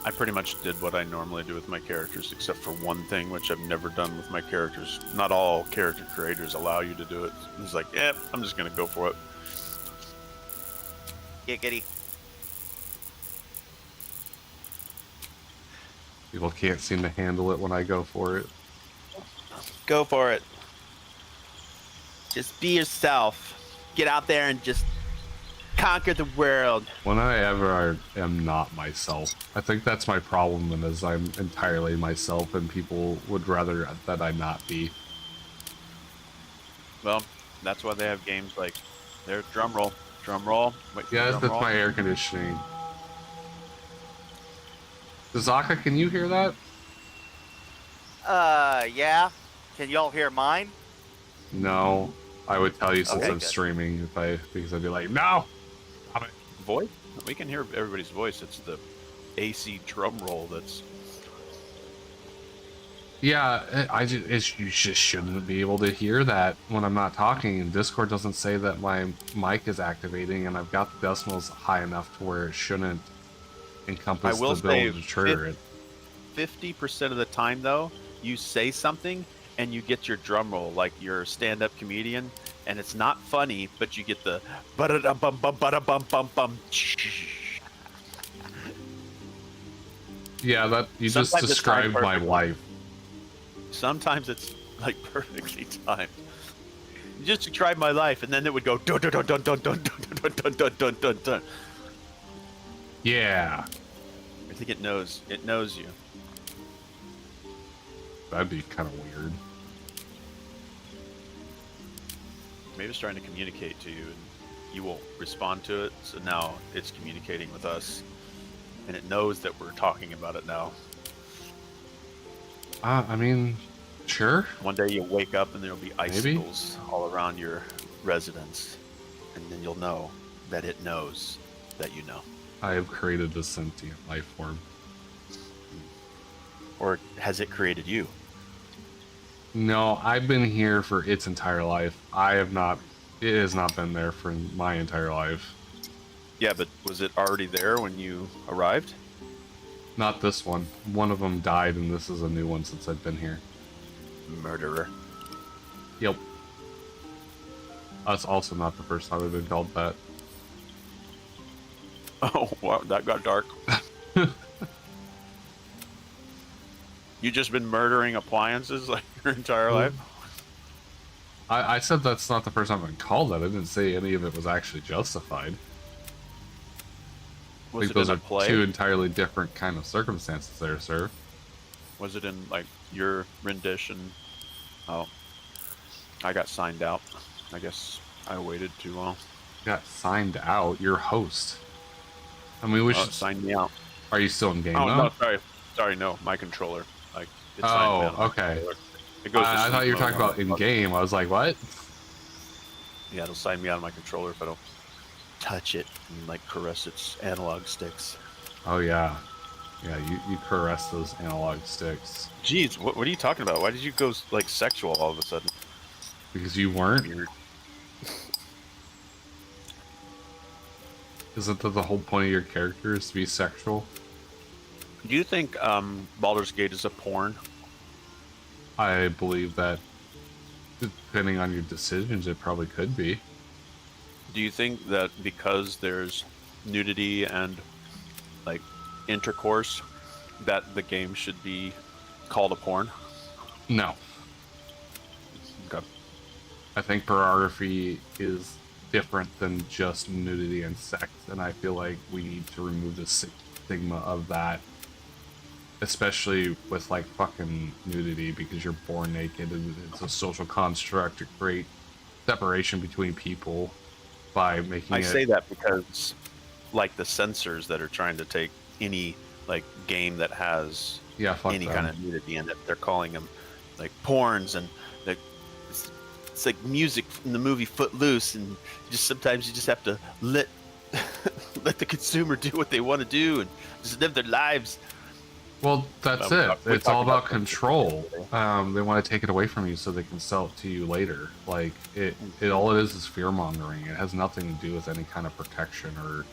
I pretty much did what I normally do with my characters, except for one thing, which I've never done with my characters. Not all character creators allow you to do it. It's like, yeah, I'm just gonna go for it. Giggity. People can't seem to handle it when I go for it. Go for it. Just be yourself. Get out there and just conquer the world. When I ever am not myself, I think that's my problem, and is I'm entirely myself, and people would rather that I not be. Well, that's why they have games like there's drum roll. Drum roll. Wait for Yes, drum that's roll. my air conditioning. Zaka, can you hear that? Yeah. Can y'all hear mine? No, I would tell you since Okay, I'm good. streaming because I'd be like, no. Stop it. Voice? We can hear everybody's voice. It's the AC drum roll that's. Yeah, you just shouldn't be able to hear that when I'm not talking. And Discord doesn't say that my mic is activating, and I've got the decimals high enough to where it shouldn't encompass I will the ability say to trigger it. 50% of the time, though, you say something and you get your drum roll like you're a stand-up comedian, and it's not funny, but you get the ba-da-dum-bum bum ba-da-bum bum bum. Yeah, that you just Sometimes it's timed described my perfectly. life. Sometimes it's like perfectly timed. You just described my life, and then it would go dun dun dun dun dun dun dun dun dun dun dun dun. Yeah, I think it knows you. that'd be kind of weird. Maybe it's trying to communicate to you, and you won't respond to it. So now it's communicating with us, and it knows that we're talking about it now. I mean, sure, One day you'll wake up and there'll be maybe. icicles all around your residence, and then you'll know that it knows that you know. I have created a sentient life form. Or has it created you? No, I've been here for its entire life. I have not. It has not been there for my entire life. Yeah, but was it already there when you arrived? Not this one. One of them died, and this is a new one since I've been here. Murderer. Yep. That's also not the first time I've been called that. Oh, wow, that got dark. You just been murdering appliances like your entire life? I said that's not the first time I've been called that. I didn't say any of it was actually justified. I Was think it those in are a play? two entirely different kind of circumstances there, sir. Was it in like your rendition? Oh, I got signed out. I guess I waited too long. Got signed out. You're host. I mean, we should. Sign me out. Are you still in game Oh though? no, sorry, no, my controller. Like it signed me out. Oh, okay. It goes to I thought sleep you were mode talking on about my- in game. I was like, what? Yeah, it'll sign me out of my controller if I don't touch it and like caress its analog sticks. Oh yeah, yeah. You caress those analog sticks Jeez, what are you talking about? Why did you go like sexual all of a sudden? because you weren't. Weird. Isn't that the whole point of your character is to be sexual? Do you think Baldur's Gate is a porn? I believe that, depending on your decisions, it probably could be. Do you think that because there's nudity and like intercourse, that the game should be called a porn? No. Okay. I think pornography is different than just nudity and sex, and I feel like we need to remove the stigma of that, especially with like fucking nudity, because you're born naked and it's a social construct to create separation between people by making I it. say that because like the censors that are trying to take any like game that has Yeah, fuck any them. kind of nudity in it, they're calling them like porns, and like it's like music from the movie Footloose, and sometimes you just have to let let the consumer do what they want to do and just live their lives. Well, that's We it. talked It's all about about control. They want to take it away from you so they can sell it to you later. Like it all it is fear mongering. It has nothing to do with any kind of protection or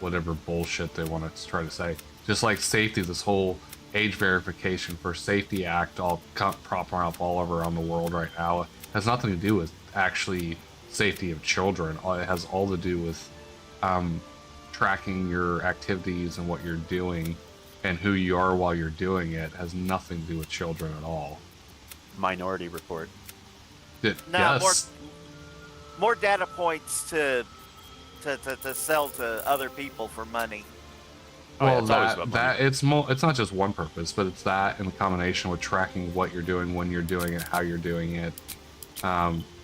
whatever bullshit they want to try to say. Just like safety, this whole age verification for safety act all propping up all over around the world right now has nothing to do with actually safety of children. It has all to do with tracking your activities and what you're doing and who you are while you're doing it. Has nothing to do with children at all. Minority Report. Now, Yes. more data points to sell to other people for money. Oh, yeah, Well, it's always about money. it's not just one purpose, but it's that in combination with tracking what you're doing, when you're doing it, how you're doing it.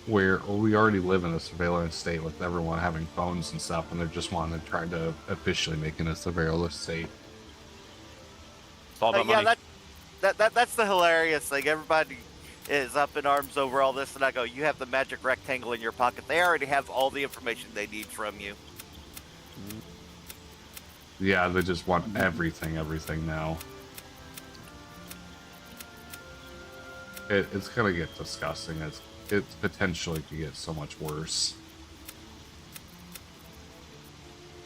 Where we already live in a surveillance state with everyone having phones and stuff, and they're just wanting to try to officially make it a surveillance state. It's all about Yeah, money. that's the hilarious thing. Everybody is up in arms over all this, and I go, you have the magic rectangle in your pocket. They already have all the information they need from you. Yeah, they just want everything now. It's gonna get disgusting. It potentially could get so much worse.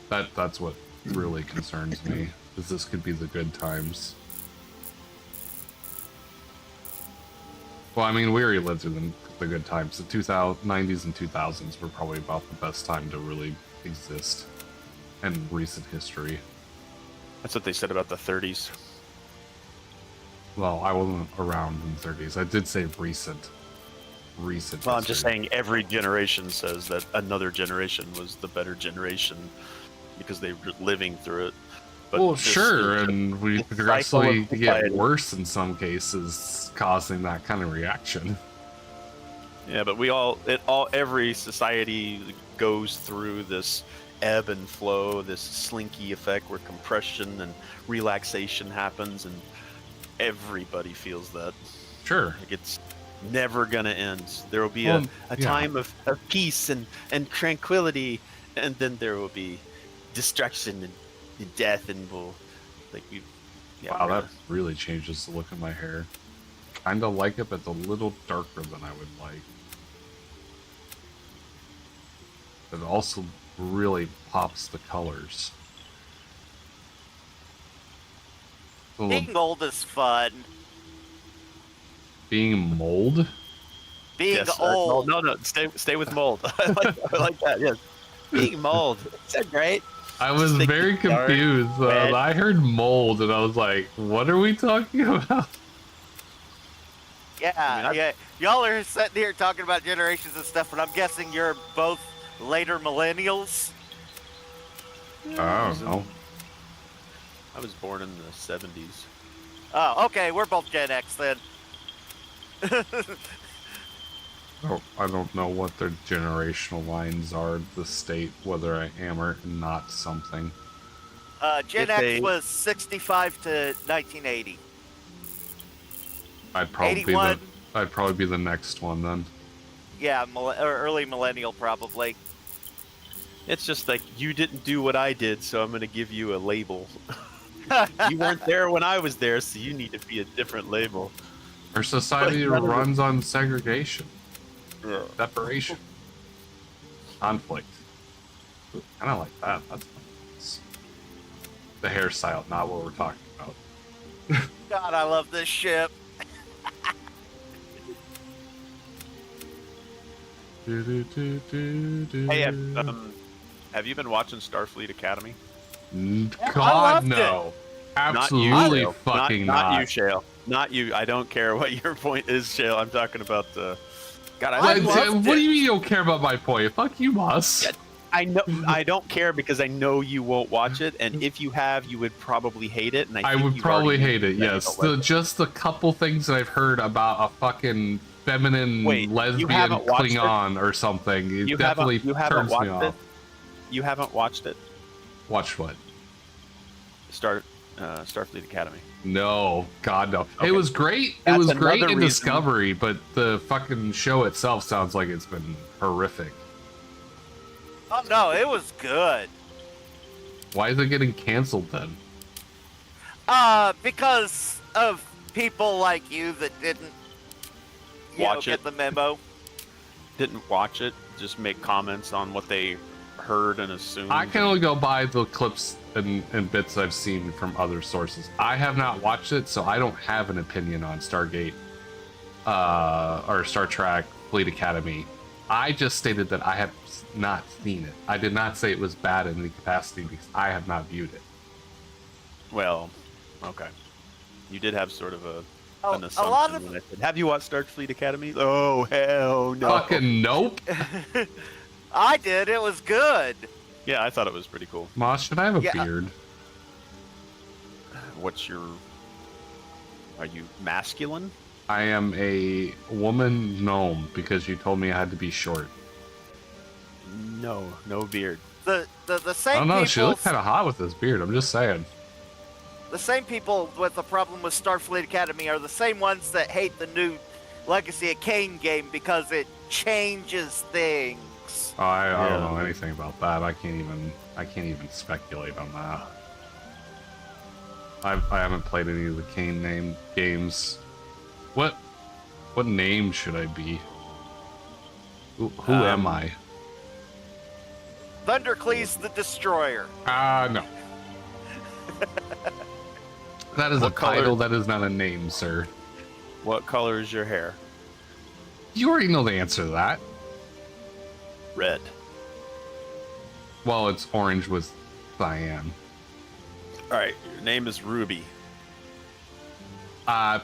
That's what really concerns me, is this could be the good times. Well, I mean, we already lived through the good times. The 90s and 2000s were probably about the best time to really exist in recent history. That's what they said about the 30s. Well, I wasn't around in the 30s. I did say recent. Well, I'm just history. saying every generation says that another generation was the better generation because they were living through it. But Well, this sure, is and we the cycle progressively of get society. worse in some cases, causing that kind of reaction. Yeah, but every society goes through this ebb and flow, this slinky effect where compression and relaxation happens, and everybody feels that. Sure. Like it's never gonna end. There will be Well, a yeah. time of peace and tranquility, and then there will be destruction and death, and we'll like we. Yeah, Wow, we're that gonna- really changes the look of my hair. Kind of like it, but it's a little darker than I would like. It also really pops the colors. A little- Being old is fun. being mold? Being yes, old. no, stay with mold. I like that. Yes, being mold. Is that great? I was Just think very dark, confused. red. I heard mold and I was like, what are we talking about? Yeah, I mean, yeah. Y'all are sitting here talking about generations and stuff, and I'm guessing you're both later millennials. I don't know. I was born in the 70s. Oh, okay. We're both Gen X then. Oh, I don't know what their generational lines are, the state, whether I am or not something. Gen If X they- was 65 to 1980. I'd probably 81. I'd probably be the next one then. Yeah, or early millennial probably. It's just like you didn't do what I did, so I'm going to give you a label. You weren't there when I was there, so you need to be a different label. Our society Like, none of runs on segregation, Yeah. separation, conflict. Kind of like that. That's nice. The hairstyle, not what we're talking about. God, I love this ship. Hey, have you been watching Starfleet Academy? I God, loved no. Not you, Absolutely Shale. fucking not you, Shale. Not you. I don't care what your point is, Shale. I'm talking about the. God, I I What, loved what do it. you mean you don't care about my point? Fuck you, Moss. Yeah. I know. I don't care because I know you won't watch it, and if you have, you would probably hate it. And I, I think would you've probably already hate it, mentioned that you yes. don't like it. Just the couple things that I've heard about a fucking feminine Wait, you lesbian haven't watched it? Klingon or something. It You definitely haven't turns me watched off. it. You haven't watched it. Watch what? Starfleet Academy. No, God no. Okay. It was great. It That's was great another in reason- Discovery, but the fucking show itself sounds like it's been horrific. Oh no, it was good. Why is it getting canceled then? Because of people like you that didn't Watch get it. the memo. Didn't watch it. Just make comments on what they heard and assumed. I can only go by the clips and bits I've seen from other sources. I have not watched it, so I don't have an opinion on Stargate or Star Trek Fleet Academy. I just stated that I have not seen it. I did not say it was bad in any capacity because I have not viewed it. Well, okay. You did have sort of an A assumption lot of when I said, "Have you watched Starfleet Academy?" Oh hell no! Fucking nope. I did. It was good. Yeah, I thought it was pretty cool. Moss, should I have a Yeah. beard? What's your? Are you masculine? I am a woman gnome because you told me I had to be short. No, no beard. The I same don't know. She people. looked kind of hot with this beard. I'm just saying. The same people with the problem with Starfleet Academy are the same ones that hate the new Legacy of Kain game because it changes things. Oh, I don't Yeah. know anything about that. I can't even speculate on that. I haven't played any of the Kane name games. What name should I be? Who am I? Thundercleese the Destroyer. No. That is What a title. color- That is not a name, sir. What color is your hair? You already know the answer to that. Red. Well, it's orange with cyan. All right. Your name is Ruby.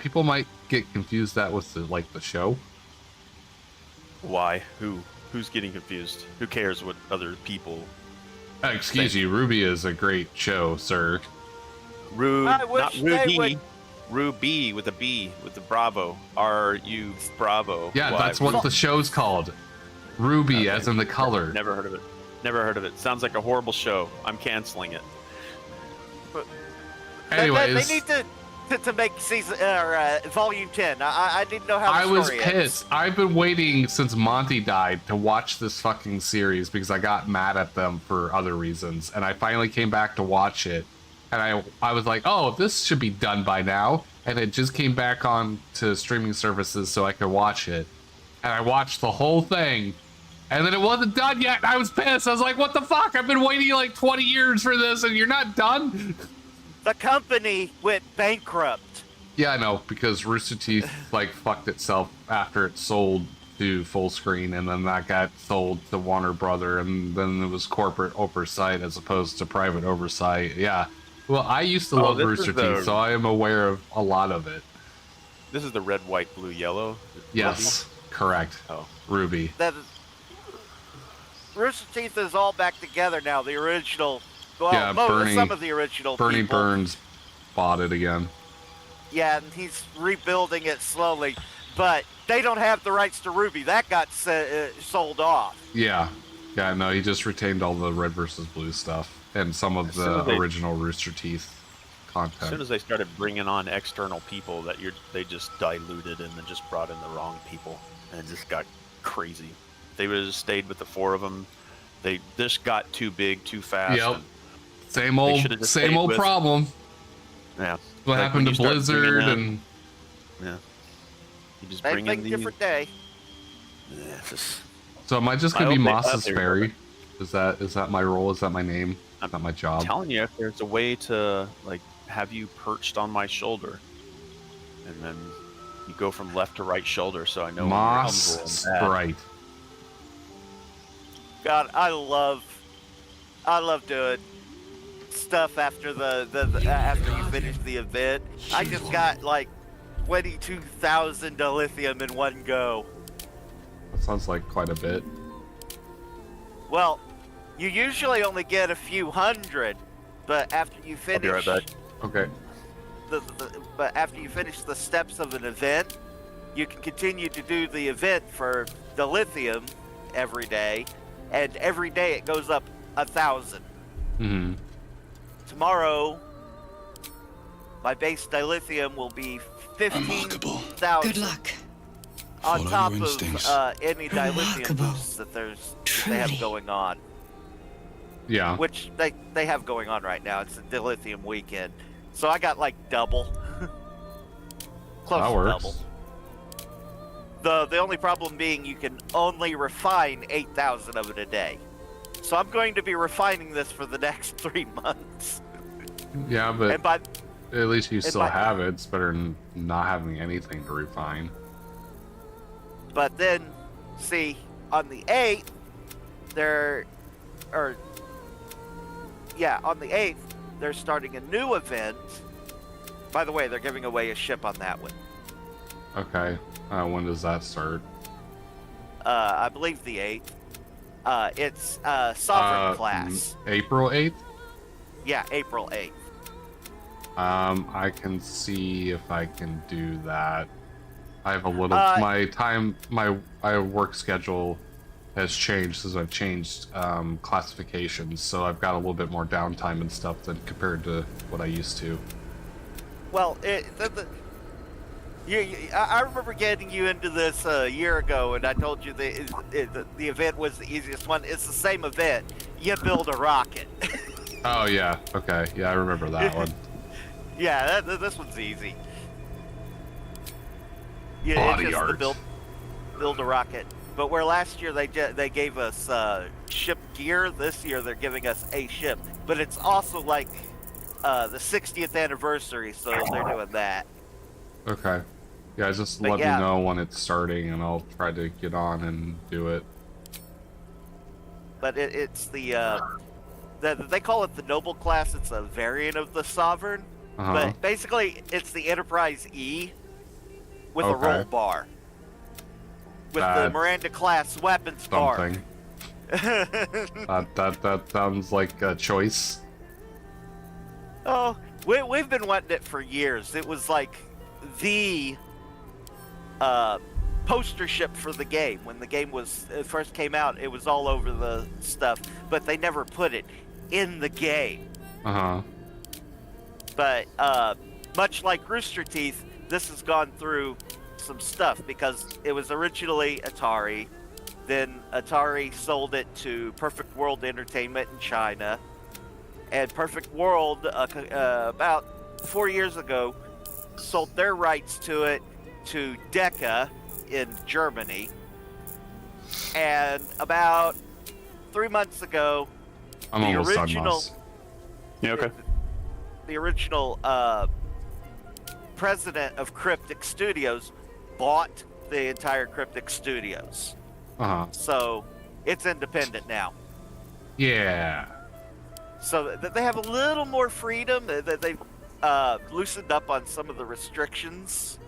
People might get confused that with the show. Why? Who's getting confused? Who cares what other people? Excuse you, Ruby is a great show, sir. I wish Not they Ruby. would- Ruby with a B with the Bravo. R-U Bravo. Yeah, Y. that's what the show's called. Ruby, Okay. as in the color. Never heard of it. Never heard of it. Sounds like a horrible show. I'm canceling it. Anyways, to make season or volume 10. I didn't know how. I was story ends. pissed. I've been waiting since Monty died to watch this fucking series because I got mad at them for other reasons, and I finally came back to watch it, and I was like, oh, this should be done by now, and it just came back on to streaming services so I could watch it, and I watched the whole thing, and then it wasn't done yet. And I was pissed. I was like, what the fuck? I've been waiting like 20 years for this, and you're not done. The company went bankrupt. Yeah, I know, because Rooster Teeth like fucked itself after it sold to Full Screen, and then that got sold to Warner Brother, and then it was corporate oversight as opposed to private oversight. Yeah. Well, I used to love this Rooster is the- Teeth, so I am aware of a lot of it. This is the red, white, blue, yellow. Yes, correct. Oh. Ruby. That is, Rooster Teeth is all back together now. The original, well, Yeah, Bernie- some of the original Bernie people. Burns bought it again. Yeah, and he's rebuilding it slowly, but they don't have the rights to Ruby. That got sold off. Yeah. Yeah, no, he just retained all the red versus blue stuff and some of As soon the as they- original Rooster Teeth As content. soon as they started bringing on external people, they just diluted and then just brought in the wrong people, and it just got crazy. They would have just stayed with the four of them. They just got too big too fast. Yep. and- Same should've just same stayed old with- problem. yeah. What Like, happened when to you start bringing Blizzard in- and Yeah. You just Same bring thing, in the different day. Yeah, it's just- so am I just gonna I be hope they Moss's update fairy? Is that my role? Is that my name? I'm Is that my I'm job? telling you, if there's a way to like have you perched on my shoulder, and then you go from left to right shoulder, so I know when you're Moss humble and bad. Sprite. God, I love doing stuff after after you finish the event. I just got like 22,000 dilithium in one go. That sounds like quite a bit. Well, you usually only get a few hundred, but after you I'll finish be right back. Okay. but after you finish the steps of an event, you can continue to do the event for dilithium every day, and every day it goes up 1,000. Mm-hmm. Tomorrow, my base dilithium will be Remarkable. 15,000 Good luck. on Follow top your of instincts. any dilithium Remarkable. boosts that they have Truly. going on, Yeah. which they have going on right now. It's a dilithium weekend, so I got like double, close That to works. double. The only problem being you can only refine 8,000 of it a day. So I'm going to be refining this for the next 3 months. Yeah, but And by at least you still by- have it. It's better than not having anything to refine. but then see on the 8th on the 8th they're starting a new event. By the way, they're giving away a ship on that one. Okay. When does that start? I believe the 8th. It's Sovereign class. April 8th? Yeah, April 8th. I can see if I can do that. I have a little my work schedule has changed since I've changed classifications, so I've got a little bit more downtime and stuff than compared to what I used to. Well, I remember getting you into this a year ago, and I told you the event was the easiest one. It's the same event. You build a rocket. Oh yeah, okay, yeah, I remember that one. Yeah, this one's easy. Yeah, Body it's just the art. build a rocket. But where last year they gave us ship gear, this year they're giving us a ship. But it's also like the 60th anniversary, so they're doing that. Okay. Yeah, just But let yeah. me know when it's starting, and I'll try to get on and do it. But it's they call it the Noble class. It's a variant of the Sovereign. Uh-huh. But basically, it's the Enterprise E with a Okay. roll bar. With the That's Miranda class weapons bar. Something. That sounds like a choice. Oh, we've been wanting it for years. It was like the poster ship for the game. When the game it first came out, it was all over the stuff, but they never put it in the game. Uh-huh. But much like Rooster Teeth, this has gone through some stuff because it was originally Atari. Then Atari sold it to Perfect World Entertainment in China. And Perfect World, about 4 years ago, sold their rights to it to Decca in Germany. And about 3 months ago, I'm the almost done, original, Moss. Yeah, okay. the original president of Cryptic Studios bought the entire Cryptic Studios. Uh-huh. So it's independent now. Yeah. So they have a little more freedom. They've loosened up on some of the restrictions.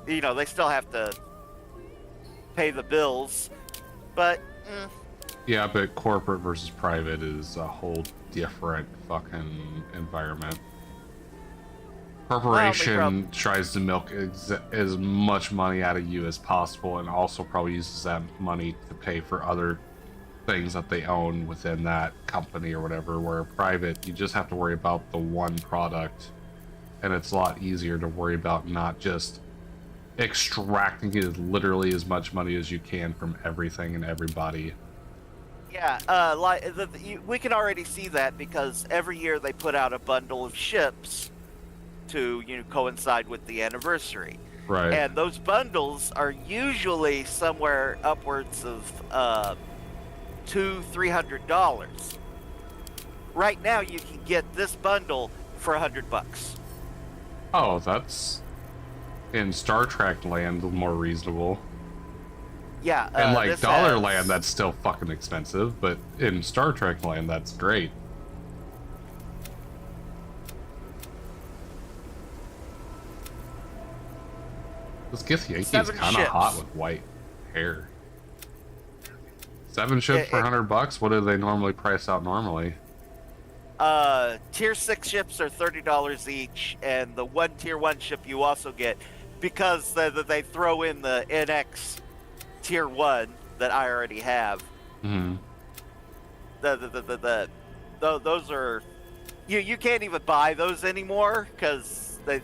You know, they still have to pay the bills, but Yeah, but corporate versus private is a whole different fucking environment. Corporation tries to milk as much money out of you as possible, and also probably uses that money to pay for other things that they own within that company or whatever. Where private, you just have to worry about the one product, and it's a lot easier to worry about not just extracting literally as much money as you can from everything and everybody. yeah, we can already see that because every year they put out a bundle of ships to coincide with the anniversary. Right. And those bundles are usually somewhere upwards of $200-300. Right now, you can get this bundle for $100. Oh, that's in Star Trek land more reasonable. Yeah, And like this Dollar has- Land, that's still fucking expensive, but in Star Trek land, that's great. This Gith Yankee's 7 kind of ships. hot with white hair. 7 ships for $100? What do they normally price out normally? Tier 6 ships are $30 each, and the one Tier 1 ship you also get, because they throw in the NX Tier 1 that I already have. Hmm. Those are... You can't even buy those anymore, because they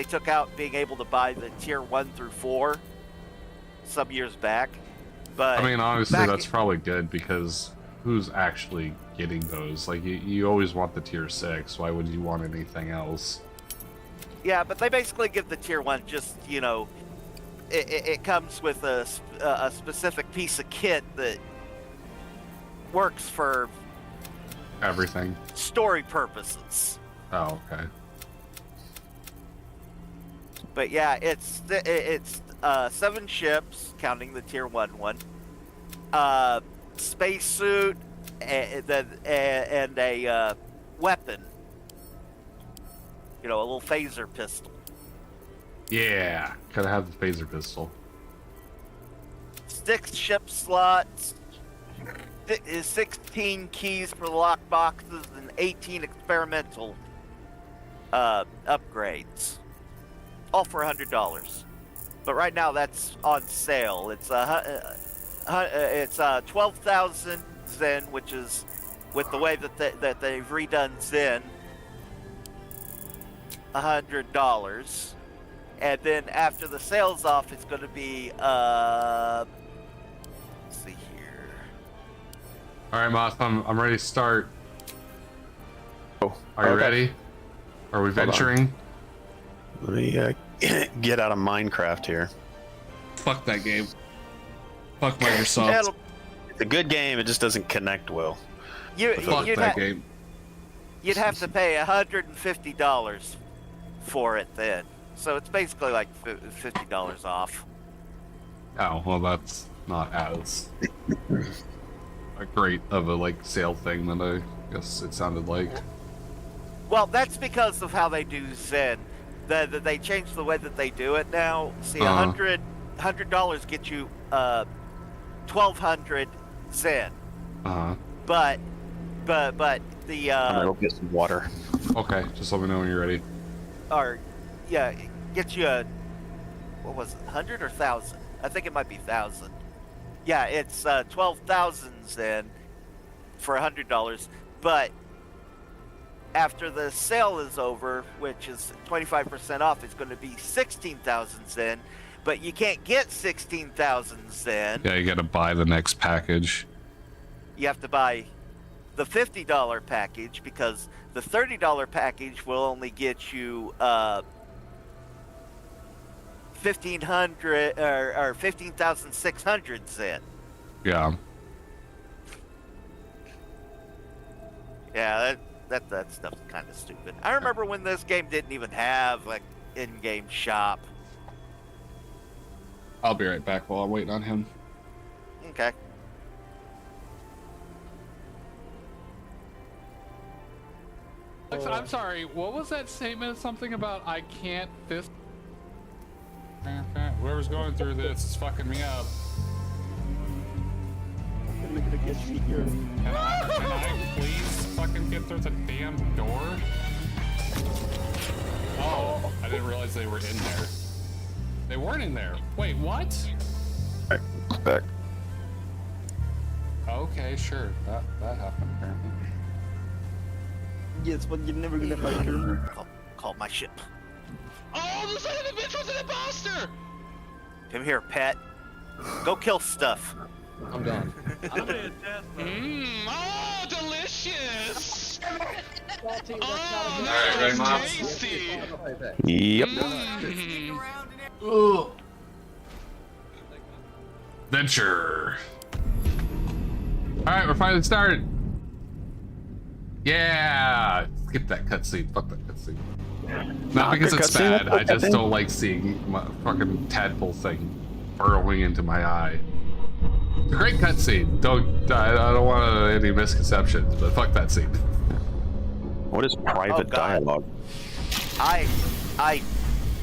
took out being able to buy the Tier 1 through 4 some years back. But I mean, honestly, back that's probably good, because who's actually getting those? Like, you always want the Tier 6. Why would you want anything else? Yeah, but they basically give the Tier 1 just, it comes with a specific piece of kit that works for Everything. story purposes. Oh, okay. But yeah, it's 7 ships, counting the Tier 1 one. Spacesuit, and a weapon. A little phaser pistol. Yeah, gotta have the phaser pistol. 6 ship slots, 16 keys for the lock boxes, and 18 experimental upgrades. All for $100. But right now that's on sale. It's 12,000 Zen, which is with the way that they've redone Zen, $100. And then after the sales off, it's going to be let's see here. All right, Moth, I'm ready to start. Oh, Are you okay. ready? Are we venturing? Let me get out of Minecraft here. Fuck that game. Fuck Microsoft. It's a good game. It just doesn't connect well. Fuck that game. You'd have to pay $150 for it then. So it's basically like $50 off. Oh, well, that's not as a great of a sale thing that I guess it sounded like. Well, that's because of how they do Zen. They changed the way that they do it now. See, $100 gets you 1,200 Zen. Uh-huh. But the I'm gonna go get some water. Okay, just let me know when you're ready. it gets you what was it, 100 or 1,000? I think it might be 1,000. Yeah, it's 12,000 Zen for $100. But after the sale is over, which is 25% off, it's going to be 16,000 Zen. But you can't get 16,000 Zen. Yeah, you gotta buy the next package. You have to buy the $50 package because the $30 package will only get you 1,500 or 15,600 Zen. Yeah. Yeah, that stuff's kind of stupid. I remember when this game didn't even have like in-game shop. I'll be right back while I'm waiting on him. Okay. Alexa, I'm sorry, what was that statement? Something about I can't fist? Whoever's going through this is fucking me up. Can I please fucking get through the damn door? Oh, I didn't realize they were in there. They weren't in there. Wait, what? Back. Okay, sure. That happened apparently. Yes, but you're never gonna find her. Call my ship. Oh, the son of a bitch was an imposter! Come here, pet. Go kill stuff. I'm done. Oh, delicious! Alright, ready, Mom? Tasty! Yep. Ugh. Venture. Alright, we're finally started. Yeah! Skip that cutscene. Fuck that cutscene. Not because it's bad, I just don't like seeing my fucking tadpole thing burrowing into my eye. It's a great cutscene. I don't want any misconceptions, but fuck that scene. What is private dialogue?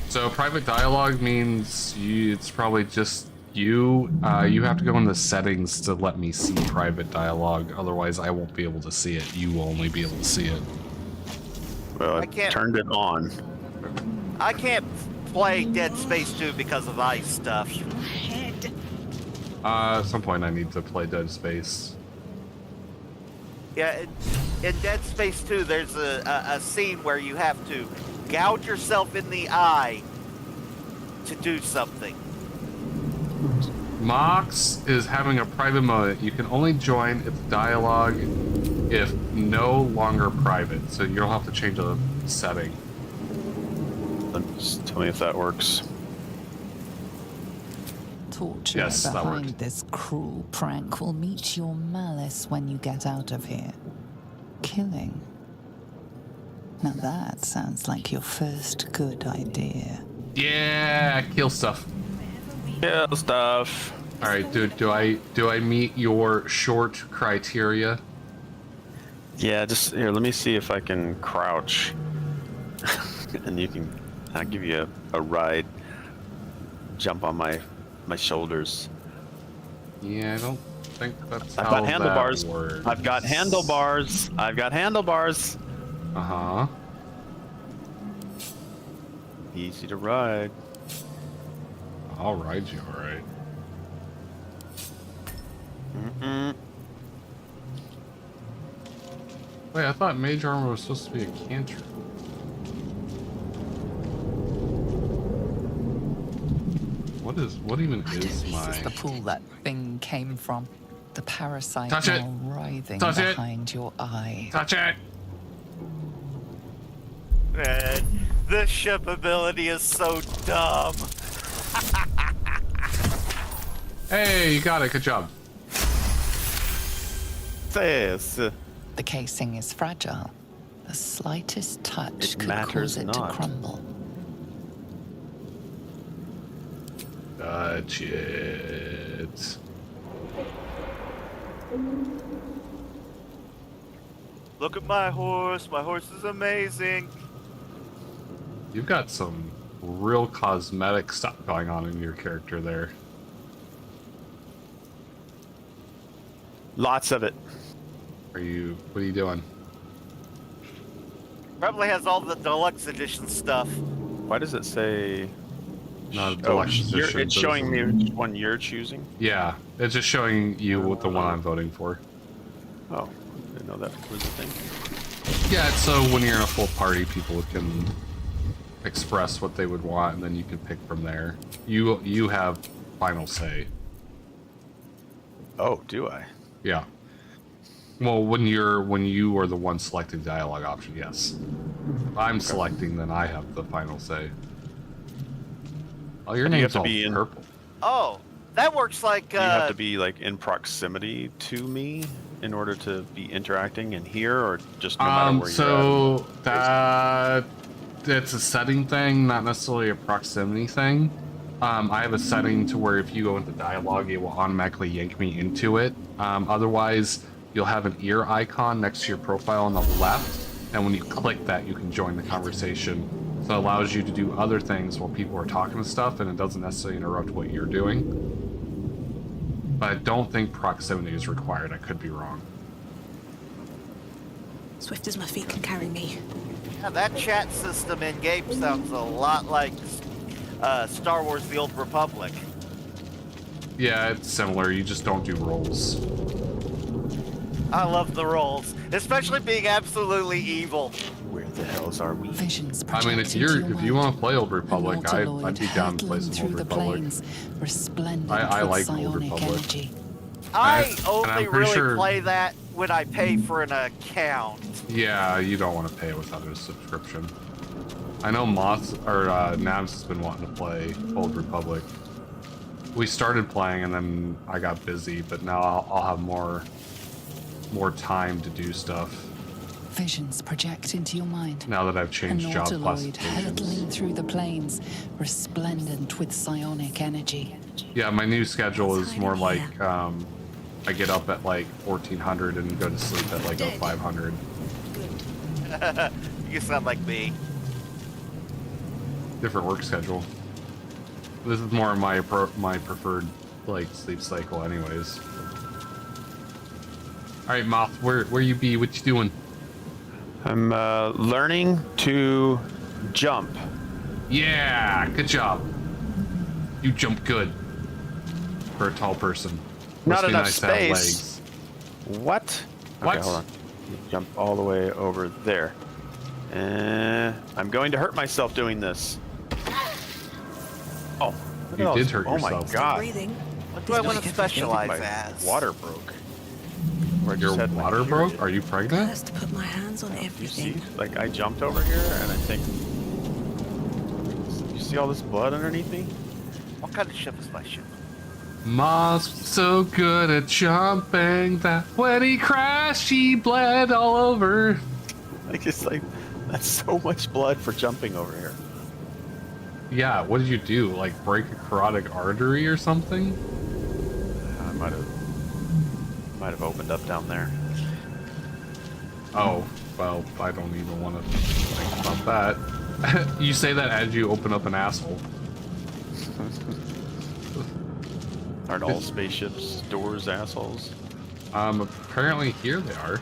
So private dialogue means it's probably just you. You have to go in the settings to let me see private dialogue. Otherwise, I won't be able to see it. You will only be able to see it. Well, I can't- turned it on. I can't play Dead Space 2 because of ice stuff. Head. At some point, I need to play Dead Space. Yeah, in Dead Space 2, there's a scene where you have to gouge yourself in the eye to do something. Mox is having a private mode. You can only join its dialogue if no longer private, so you don't have to change a setting. Just tell me if that works. Torture Yes, that behind worked. this cruel prank will meet your malice when you get out of here. Killing. Now that sounds like your first good idea. Yeah, kill stuff. Yeah, stuff. All right, dude. Do I meet your short criteria? Yeah, just here. Let me see if I can crouch, and you can. I'll give you a ride. Jump on my shoulders. Yeah, I don't think that's I've how got handlebars. that works. I've got handlebars. I've got handlebars. Uh-huh. Easy to ride. I'll ride you, all right. Mm-mm. Wait, I thought mage armor was supposed to be a cantrip. What even is This is my... the pool that thing came from. The parasite Touch it. now writhing Touch it. behind your eye. Touch it! Man, this ship ability is so dumb. Hey, you got it. Good job. This. The casing is fragile. The slightest touch It could matters cause it not. to crumble. Touch it. Look at my horse. My horse is amazing. You've got some real cosmetic stuff going on in your character there. Lots of it. What are you doing? Probably has all the deluxe edition stuff. Why does it say? Not a Oh, deluxe edition, it's but showing me which one you're choosing. Yeah, it's just showing you what the one I'm voting for. Oh, I didn't know that was a thing. Yeah, so when you're in a full party, people can express what they would want, and then you can pick from there. You have final say. Oh, do I? Yeah. Well, when you are the one selecting dialogue option, yes. If I'm selecting, then I have the final say. Oh, your And you name's have all to be in- purple. Oh, that works like. Do you have to be like in proximity to me in order to be interacting and hear, or just no matter where So that's a setting thing, not necessarily a proximity thing. I have a setting to where if you go into dialogue, it will automatically yank me into it. Otherwise, you'll have an ear icon next to your profile on the left, and when you click that, you can join the conversation. So it allows you to do other things while people are talking and stuff, and it doesn't necessarily interrupt what you're doing. But I don't think proximity is required. I could be wrong. Swift as my feet can carry me. Yeah, that chat system in game sounds a lot like Star Wars: The Old Republic. Yeah, it's similar. You just don't do rolls. I love the roles, especially being absolutely evil. Where the hells are we? Visions I mean, if you want to play Old Republic, I'd be down to play some Old Republic. I like Old Republic. Energy. I and only I'm pretty really sure- play that when I pay for an account. Yeah, you don't want to pay without a subscription. I know Nabs has been wanting to play Old Republic. We started playing and then I got busy, but now I'll have more time to do stuff. Visions project into your mind. Now that I've changed job Nautiloid classifications. hurtling through the plains, resplendent with psionic energy. Yeah, my new schedule is more like I get up at like 1400 and go to sleep at like 0500. You sound like me. Different work schedule. This is more my preferred like sleep cycle, anyways. All right, Moth, where you be? What you doing? I'm learning to jump. Yeah, good job. You jump good for a tall person. Not Must be enough nice to have space. What? What? Okay, hold on. Jump all the way over there. I'm going to hurt myself doing this. Oh, look You at all did this- hurt Oh my yourself. god. Breathing. What do I want to specialize My as? water broke. Where I Your just had my water period. broke? Are you pregnant? First, put my hands on You see? everything. Like, I jumped over here, and I think... You see all this blood underneath me? What kind of ship is my ship? Moth's so good at jumping that when he crashed, he bled all over. Like, it's like... That's so much blood for jumping over here. Yeah, what did you do? Like break a carotid artery or something? I might have opened up down there. Oh, well, I don't even want to think about that. You say that as you open up an asshole. Aren't all spaceships doors assholes? Apparently here they are.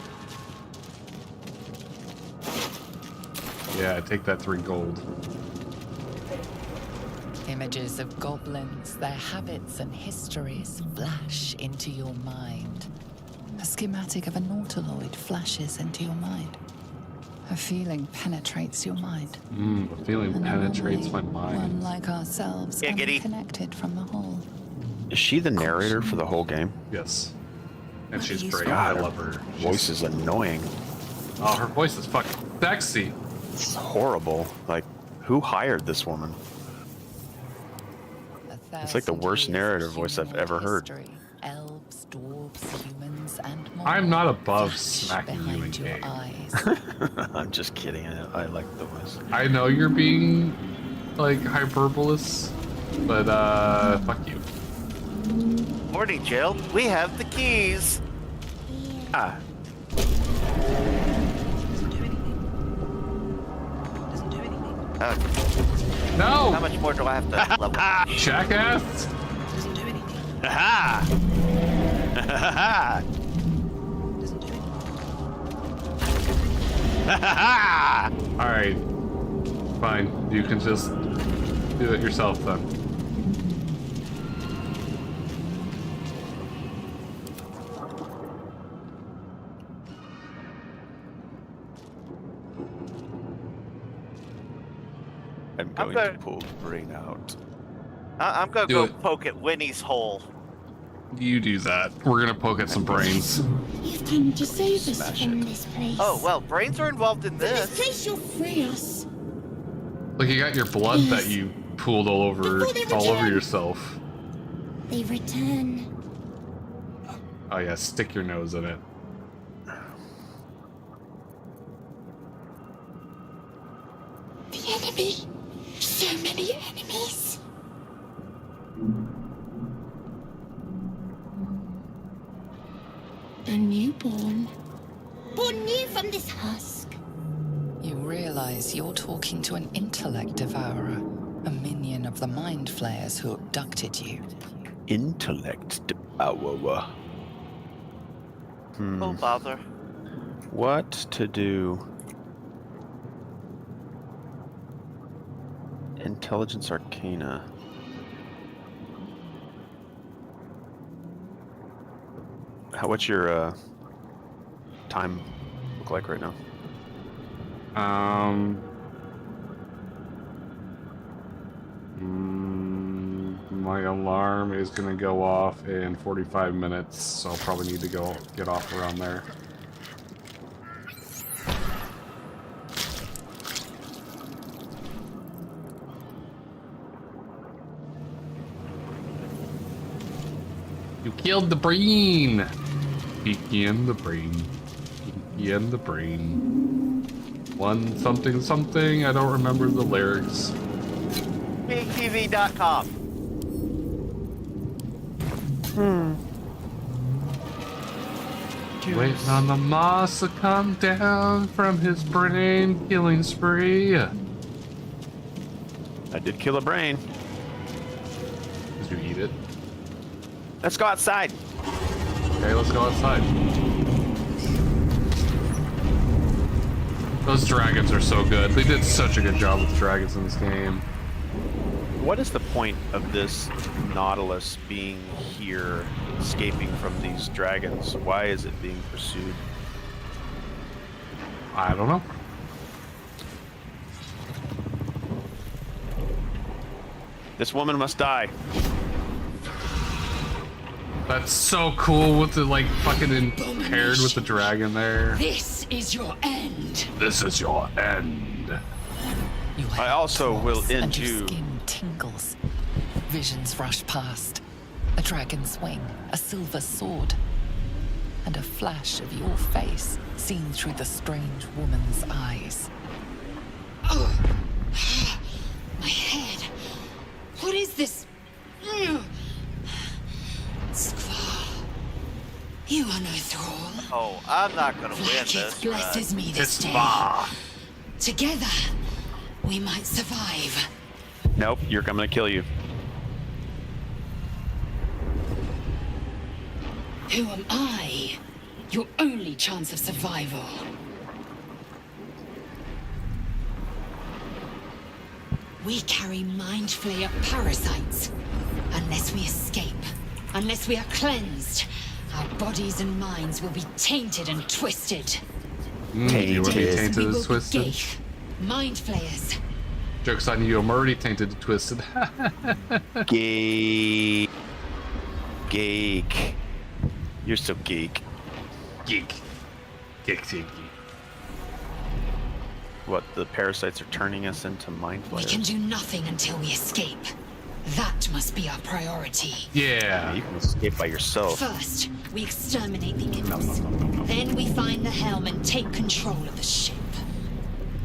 Yeah, take that 3 gold. Images of goblins, their habits and histories flash into your mind. A schematic of a nautiloid flashes into your mind. A feeling penetrates your mind. The feeling Another penetrates way, my One mind. like ourselves, Giggity. unconnected from the whole. Is she the narrator for the whole game? Yes. And she's Useful. great. I love her. Voice is annoying. Oh, her voice is fucking sexy. It's horrible. Like, who hired this woman? It's like the worst narrator voice I've ever heard. Elves, dwarves, humans, and more. I'm not above flash smacking you in behind your game. eyes. I'm just kidding. I like the voice. I know you're being, like, hyperbolous, but, fuck you. Morning, Jill. We have the keys. Ah, Doesn't do anything. Doesn't do anything. How No! much more do I have to level? Jackass! Doesn't do anything. ha ha! Doesn't do anything. Ha Alright. Fine. You can just do it yourself then. I'm going to pull the brain out. I'm gonna Do go it. poke at Winnie's hole. You do that. We're gonna poke at some brains. You've come to save us Smash from it. this place. Oh well, brains are involved in From this this. place you'll free us. Look, you got your blood that you pooled all over return. yourself. They return. Oh yeah, stick your nose in it. The enemy. So many enemies. A newborn. Born new from this husk. You realize you're talking to an intellect devourer, a minion of the mind flayers who abducted you. Intellect devourer. Oh bother. What to do? Intelligence Arcana. What's your time look like right now? My alarm is gonna go off in 45 minutes, so I'll probably need to get off around there. You killed the brain! Peeky in the brain. Peeky in the brain. One something something, I don't remember the lyrics. BigTV.com. Waiting on the moss to come down from his brain killing spree. I did kill a brain. Did you eat it? Let's go outside. Okay, let's go outside. Those dragons are so good. They did such a good job with dragons in this game. What is the point of this Nautilus being here, escaping from these dragons? Why is it being pursued? I don't know. This woman must die. That's so cool with the like fucking paired with the dragon there. This is your end. This is your end. You I also will pause end and your you. skin tingles. Visions rush past. A dragon's wing, a silver sword, and a flash of your face seen through the strange woman's eyes. Oh, my head. What is this? Skvar, you are no thrall. Oh, I'm not gonna win Magic this. blesses me this day. Bah. Together, we might survive. Nope, I'm gonna kill you. Who am I? Your only chance of survival. We carry mind flayer parasites. Unless we escape, unless we are cleansed, our bodies and minds will be tainted and twisted. You want to be tainted We and will be twisted? Gaith, mind flayers. Joke's on you, I'm already tainted and twisted. Geek. Geek. You're so geek. Geek. Geek, geek. What, the parasites are turning us into mind We flayers? can do nothing until we escape. That must be our priority. Yeah. You can escape by yourself. First, we exterminate the imps. Then we find the helm and take control of the ship.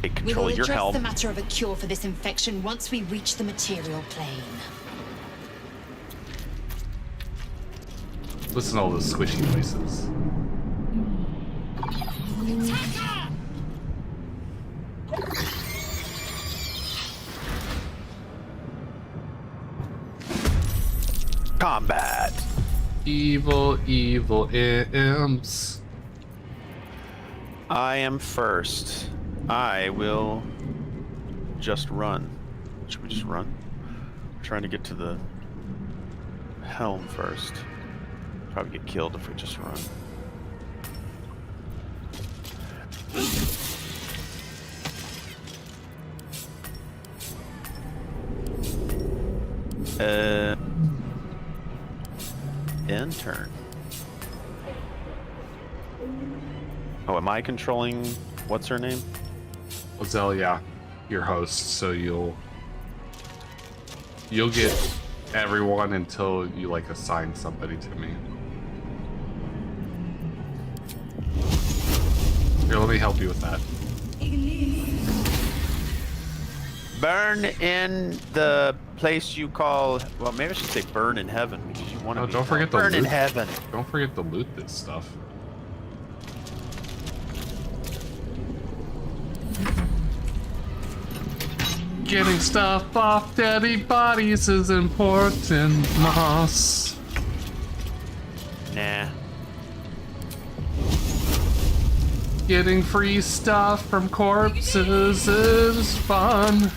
Take We control will of your address helm. the matter of a cure for this infection once we reach the material plane. Listen to all those squishy voices. Combat. Evil, evil imps. I am first. I will just run. Should we just run? I'm trying to get to the helm first. Probably get killed if we just run. Intern. Oh, am I controlling what's her name? Lizelle, yeah, your host, so you'll get everyone until you like assign somebody to me. Here, let me help you with that. Burn in the place you call. Well, maybe I should say burn in heaven because you want to. Oh, don't forget to burn in loot. heaven. Don't forget to loot this stuff. Getting stuff off dead bodies is important, Moss. Nah. Getting free stuff from corpses is fun.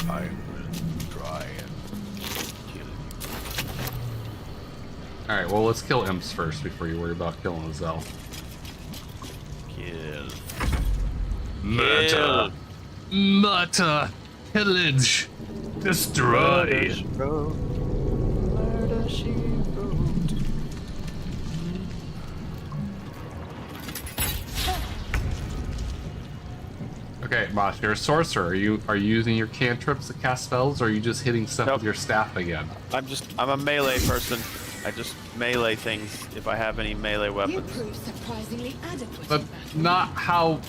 I will try and kill you. Alright, well, let's kill imps first before you worry about killing Lizelle. Kill. Murder! Murder! Pillage! Destroy! Murder, she wrote. Okay, Mosh, you're a sorcerer. Are you using your cantrips to cast spells, or are you just hitting stuff Nope. with your staff again? I'm a melee person. I just melee things if I have any melee You weapons. prove surprisingly adequate. But in battle. not how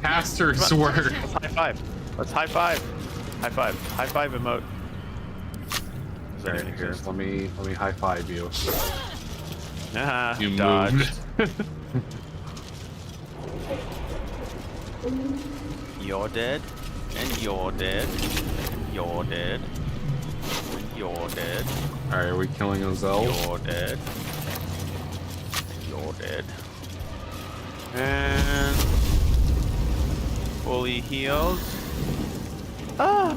casters work. Let's high five. Let's high five. High five. High five emote. Does that Alright, even here, exist? let me high five you. You dodged. moved. You're dead. And you're dead. You're dead. And you're dead. Alright, are we killing Lizelle? You're dead. You're dead. And fully healed. Ah!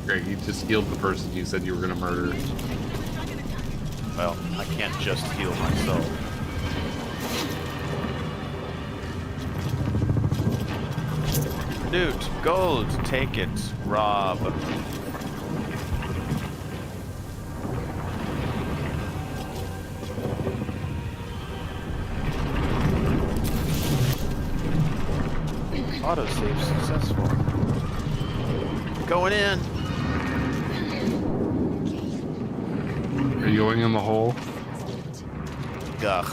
Great, you just healed the person you said you were gonna murder. Well, I can't just heal myself. Loot, gold, take it, rob. Autosave successful. Going in. Are you going in the hole? Gugh.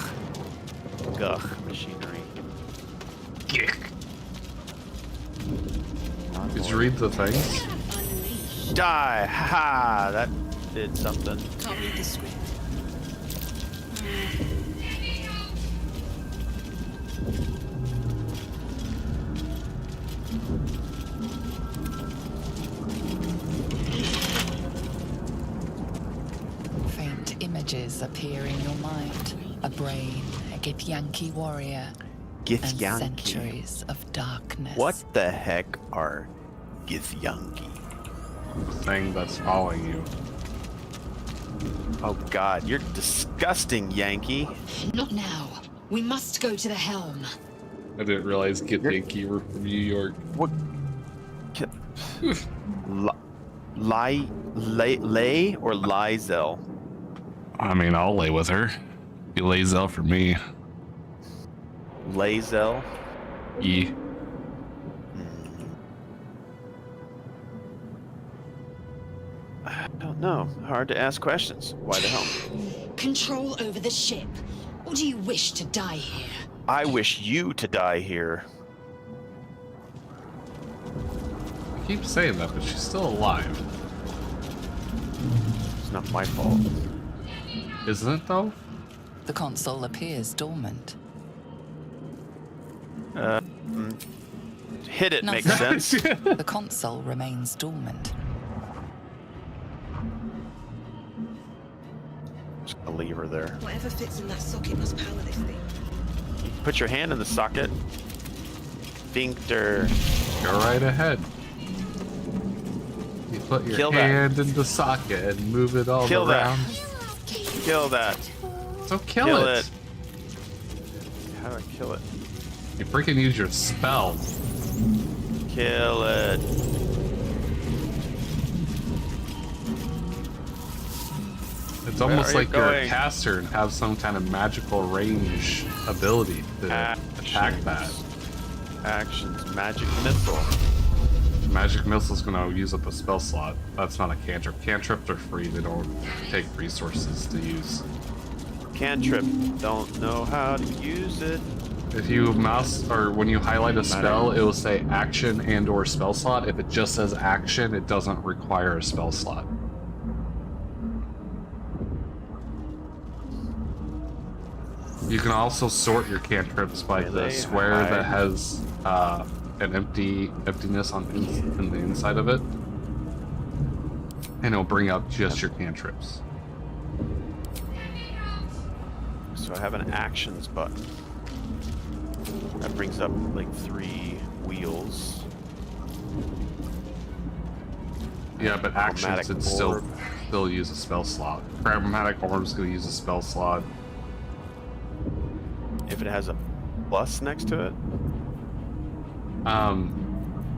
Gugh machinery. Did you read the things? Die! Ha! That did something. Can't read the script. Faint images appear in your mind. A brain, a Githyanki warrior, and Githyanki. centuries of darkness. What the heck are Githyanki? Thing that's following you. Oh god, you're disgusting, Yankee. Not now. We must go to the helm. I didn't realize Githyanki were from New York. What? Lay or Lizel? I mean, I'll lay with her. He lays out for me. Lazel? E. I don't know. Hard to ask questions. Why the hell? Control over the ship. Or do you wish to die here? I wish you to die here. I keep saying that, but she's still alive. It's not my fault. Isn't it, though? The console appears dormant. Hit it makes Nothing. sense. The console remains dormant. Just gonna leave her there. Whatever fits in that socket must power this thing. Put your hand in the socket. Finkter. Go right ahead. You put your Kill that. hand in the socket and move it all Kill that. around. Kill that. So kill, Kill it. it. How do I kill it? You freaking use your spell. Kill it. It's Where almost are you like you're a going? caster and have some kind of magical range ability to attack that. Actions. Magic missile. Magic missile's gonna use up a spell slot. That's not a cantrip. Cantrips are free. They don't take resources to use. Cantrip. Don't know how to use it. If you mouse or when you highlight a spell, it will say action and or spell slot. If it just says action, it doesn't require a spell slot. You can also sort your cantrips by the square that has an emptiness on in the inside of it, and it'll bring up just your cantrips. So I have an actions button. That brings up like 3 wheels. Yeah, but actions would still use a spell slot. Pragmatic Orb's gonna use a spell slot. If it has a plus next to it?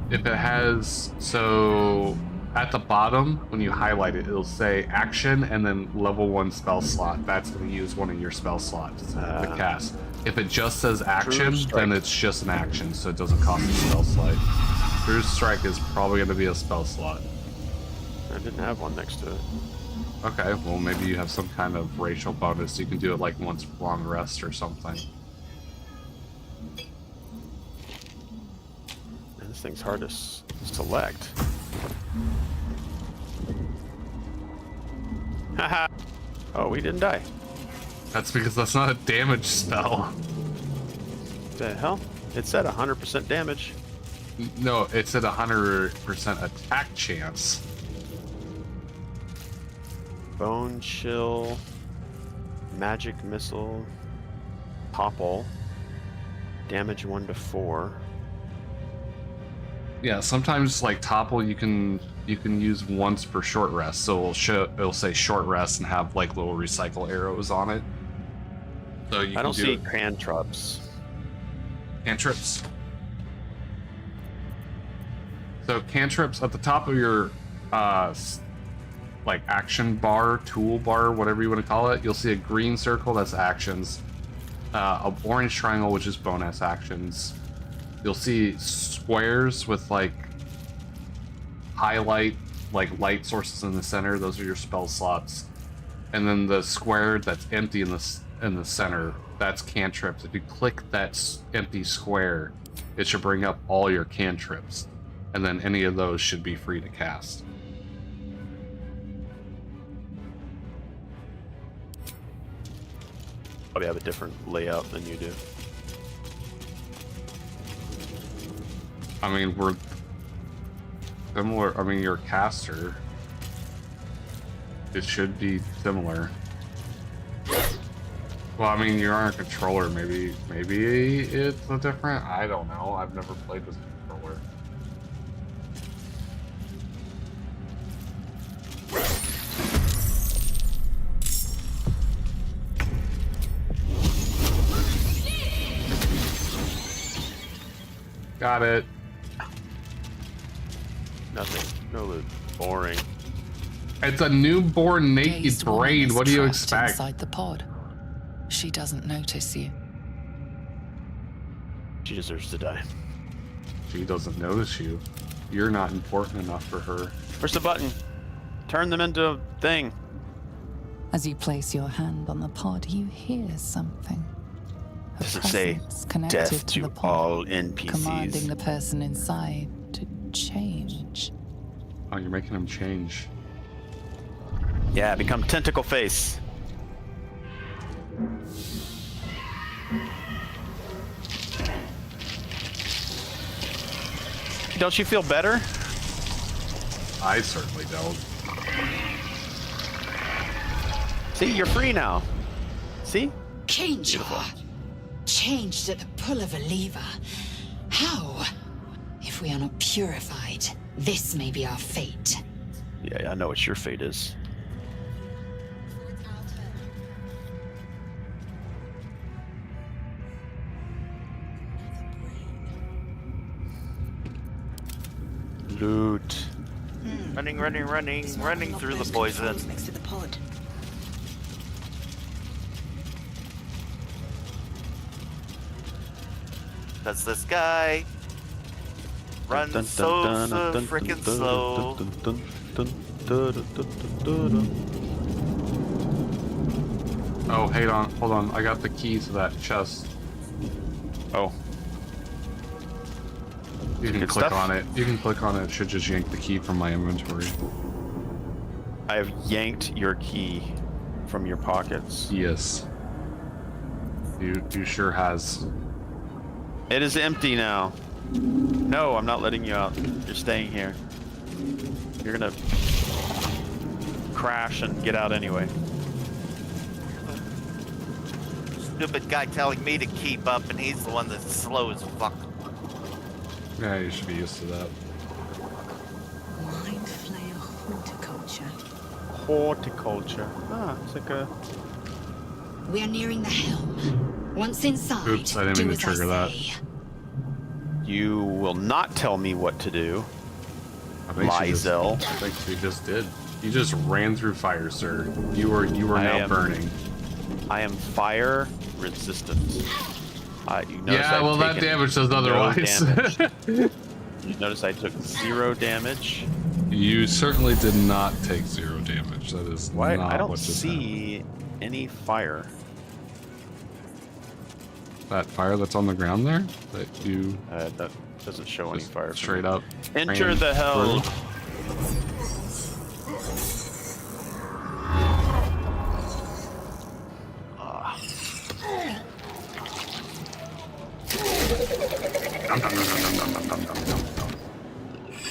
If it has, so at the bottom, when you highlight it, it'll say action and then level 1 spell slot. That's going to use one of your spell slots to cast. If it just says action, then it's just an action, so it doesn't cost a spell slot. True Strike is probably going to be a spell slot. I didn't have one next to it. Okay, well maybe you have some kind of racial bonus. You can do it like once long rest or something. Man, this thing's hard to select. Haha! Oh, we didn't die. That's because that's not a damage spell. The hell? It said 100% damage. No, it's at 100% attack chance. Bone chill, magic missile, topple, damage 1 to 4. Yeah, sometimes like topple you can use once per short rest, so it'll say short rest and have like little recycle arrows on it. So you I don't can see do cantrips. cantrips. So cantrips at the top of your like action bar, tool bar, whatever you want to call it, you'll see a green circle that's actions, a orange triangle which is bonus actions. You'll see squares with like highlight, like light sources in the center. Those are your spell slots, and then the square that's empty in the center, that's cantrips. If you click that empty square, it should bring up all your cantrips, and then any of those should be free to cast. Probably have a different layout than you do. I mean, we're similar. I mean, you're a caster. It should be similar. Well, I mean, you're on a controller. Maybe it's a different. I don't know. I've never played with a controller. Got it. Nothing. No loot. Boring. It's a newborn naked Dazed woman brain. is What do you trapped expect? Inside the pod. She doesn't notice you. She deserves to die. She doesn't notice you. You're not important enough for her. Where's the button? Turn them into a thing. As you place your hand on the pod, you hear something. A Does it say, presence connected "Death to to the pod, all NPCs"? commanding the person inside to change. Oh, you're making him change. Yeah, become tentacle face. Don't you feel better? I certainly don't. See, you're free now. See? Change her. Changed at the pull of a lever. How? If we are not purified, this may be our fate. Yeah, I know what your fate is. Loot. Running through the poison. Next to the pod. Cause this guy runs so freaking slow. Oh, hold on. I got the key to that chest. Oh. You can Good click stuff. on it. You can click on it. It should just yank the key from my inventory. I have yanked your key from your pockets. Yes. You sure has. It is empty now. No, I'm not letting you out. You're staying here. You're gonna crash and get out anyway. Stupid guy telling me to keep up, and he's the one that's slow as fuck. Yeah, you should be used to that. Mind flayer horticulture. Horticulture. Ah, it's like a... We are nearing the helm. Once inside, Oops, I didn't do mean to as trigger I that. say. You will not tell me what to do. I think Lizel. I think she just did. You just ran through fire, sir. You were now burning. I am fire resistant. You notice Yeah, well, that damage does otherwise. You notice I took 0 damage. You certainly did not take 0 damage. That is Why? not I don't what just see any fire. happened. That fire that's on the ground there? That you That doesn't show any just fire. straight up Enter ran the hell. through?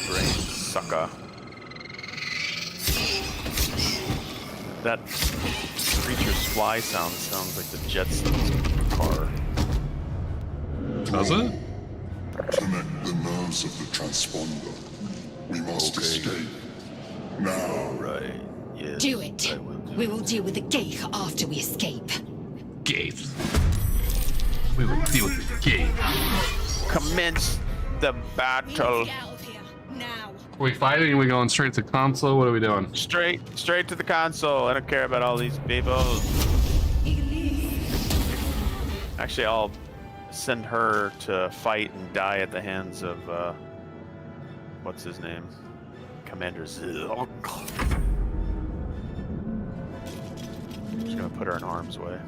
Brain sucker. That creature's fly sounds like the Jetsons car. Does it? Connect the nerves of the transponder. We must escape. Now. Right. Yes. Do it. We will deal with the gate after we escape. Gates. We will deal with the gate. Commence the battle. Get out of here now. Are we fighting? Are we going straight to console? What are we doing? Straight to the console. I don't care about all these people. Actually, I'll send her to fight and die at the hands of what's his name? Commander Zilg. Just gonna put her in harm's way.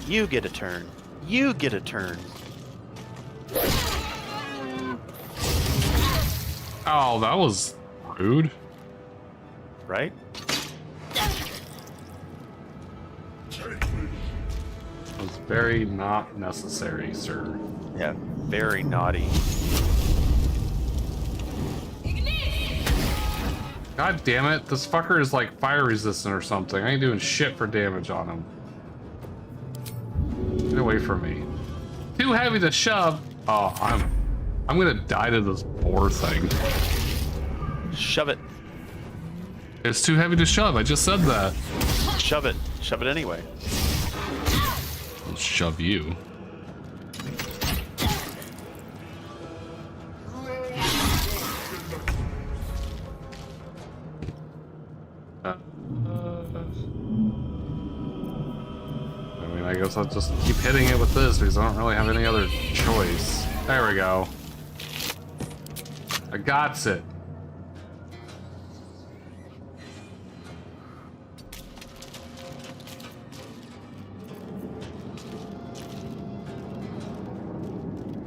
You get a turn. You get a turn. Oh, that was rude. Right? It was very not necessary, sir. Yeah, very naughty. God damn it, this fucker is like fire resistant or something. I ain't doing shit for damage on him. Get away from me. Too heavy to shove. Oh, I'm gonna die to this boar thing. Shove it. It's too heavy to shove. I just said that. Shove it. Shove it anyway. I'll shove you. I mean, I guess I'll just keep hitting it with this because I don't really have any other choice. There we go. I got it.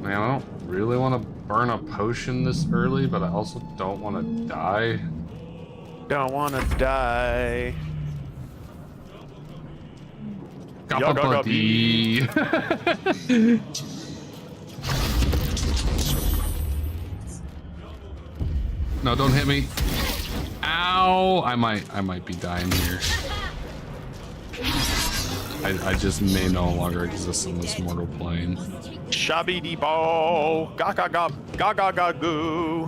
Man, I don't really want to burn a potion this early, but I also don't want to die. Don't wanna die. Buddy. No, don't hit me. Ow! I might be dying here. I just may no longer exist on this mortal plane. Shabby dee bo. Ga ga ga ga ga ga goo.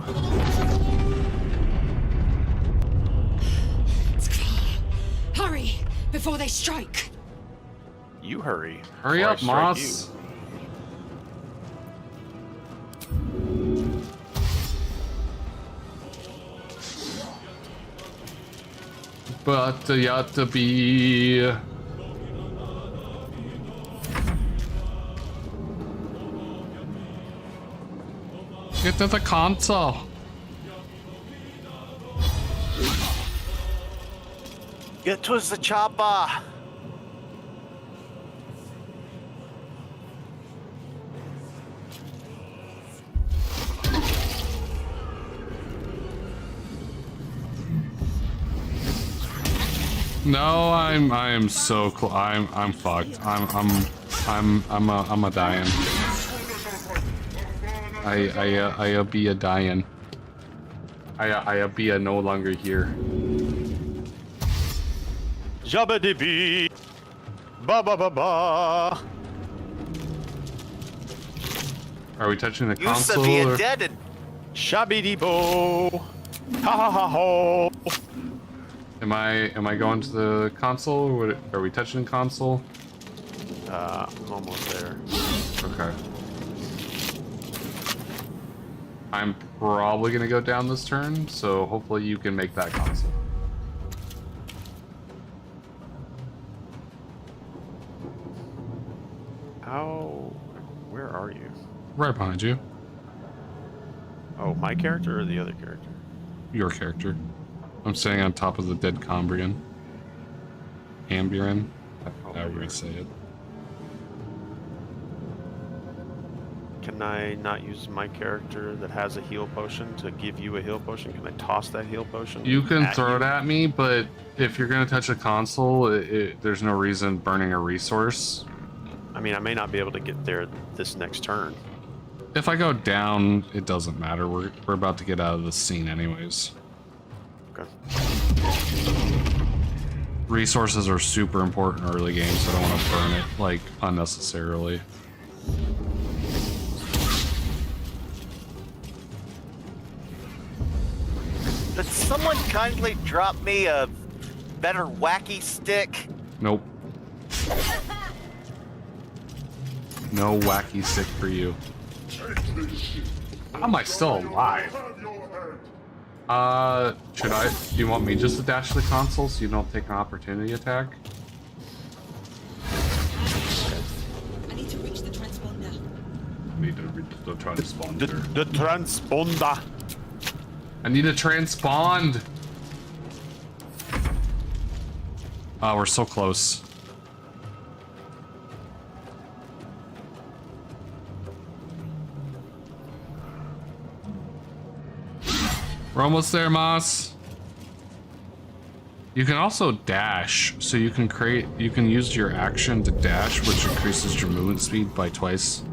Hurry! before they strike. You hurry. Hurry before I up, strike Moss. But yatta be. Get to the console. Get to the chopper. No, I am so close. I'm fucked. I'm a dying. I be a dying. I be a no longer here. Jabba-dee-bee. Ba-ba-ba-ba. Are we touching the Used to console? be Or? indebted. Shabby-dee-bo. Ha-ha-ha-ho. Am I going to the console? Or are we touching console? I'm almost there. Okay. I'm probably gonna go down this turn, so hopefully you can make that console. How? Where are you? Right behind you. Oh, my character or the other character? Your character. I'm standing on top of the dead Combrian. Amburan. However you say it. Can I not use my character that has a heal potion to give you a heal potion? Can I toss that heal potion? You can at throw you? it at me, but if you're gonna touch a console, there's no reason burning a resource. I mean, I may not be able to get there this next turn. If I go down, it doesn't matter. We're about to get out of the scene anyways. Okay. Resources are super important early game, so I don't want to burn it like unnecessarily. Did someone kindly drop me a better wacky stick? Nope. No wacky stick for you. How am I still alive? Should I? Do you want me just to dash to the console so you don't take an opportunity attack? I need to reach the transponder. Need to reach the transponder. The transponder. I need a transpond. Oh, we're so close. We're almost there, Moss. You can also dash, so you can use your action to dash, which increases your movement speed by twice.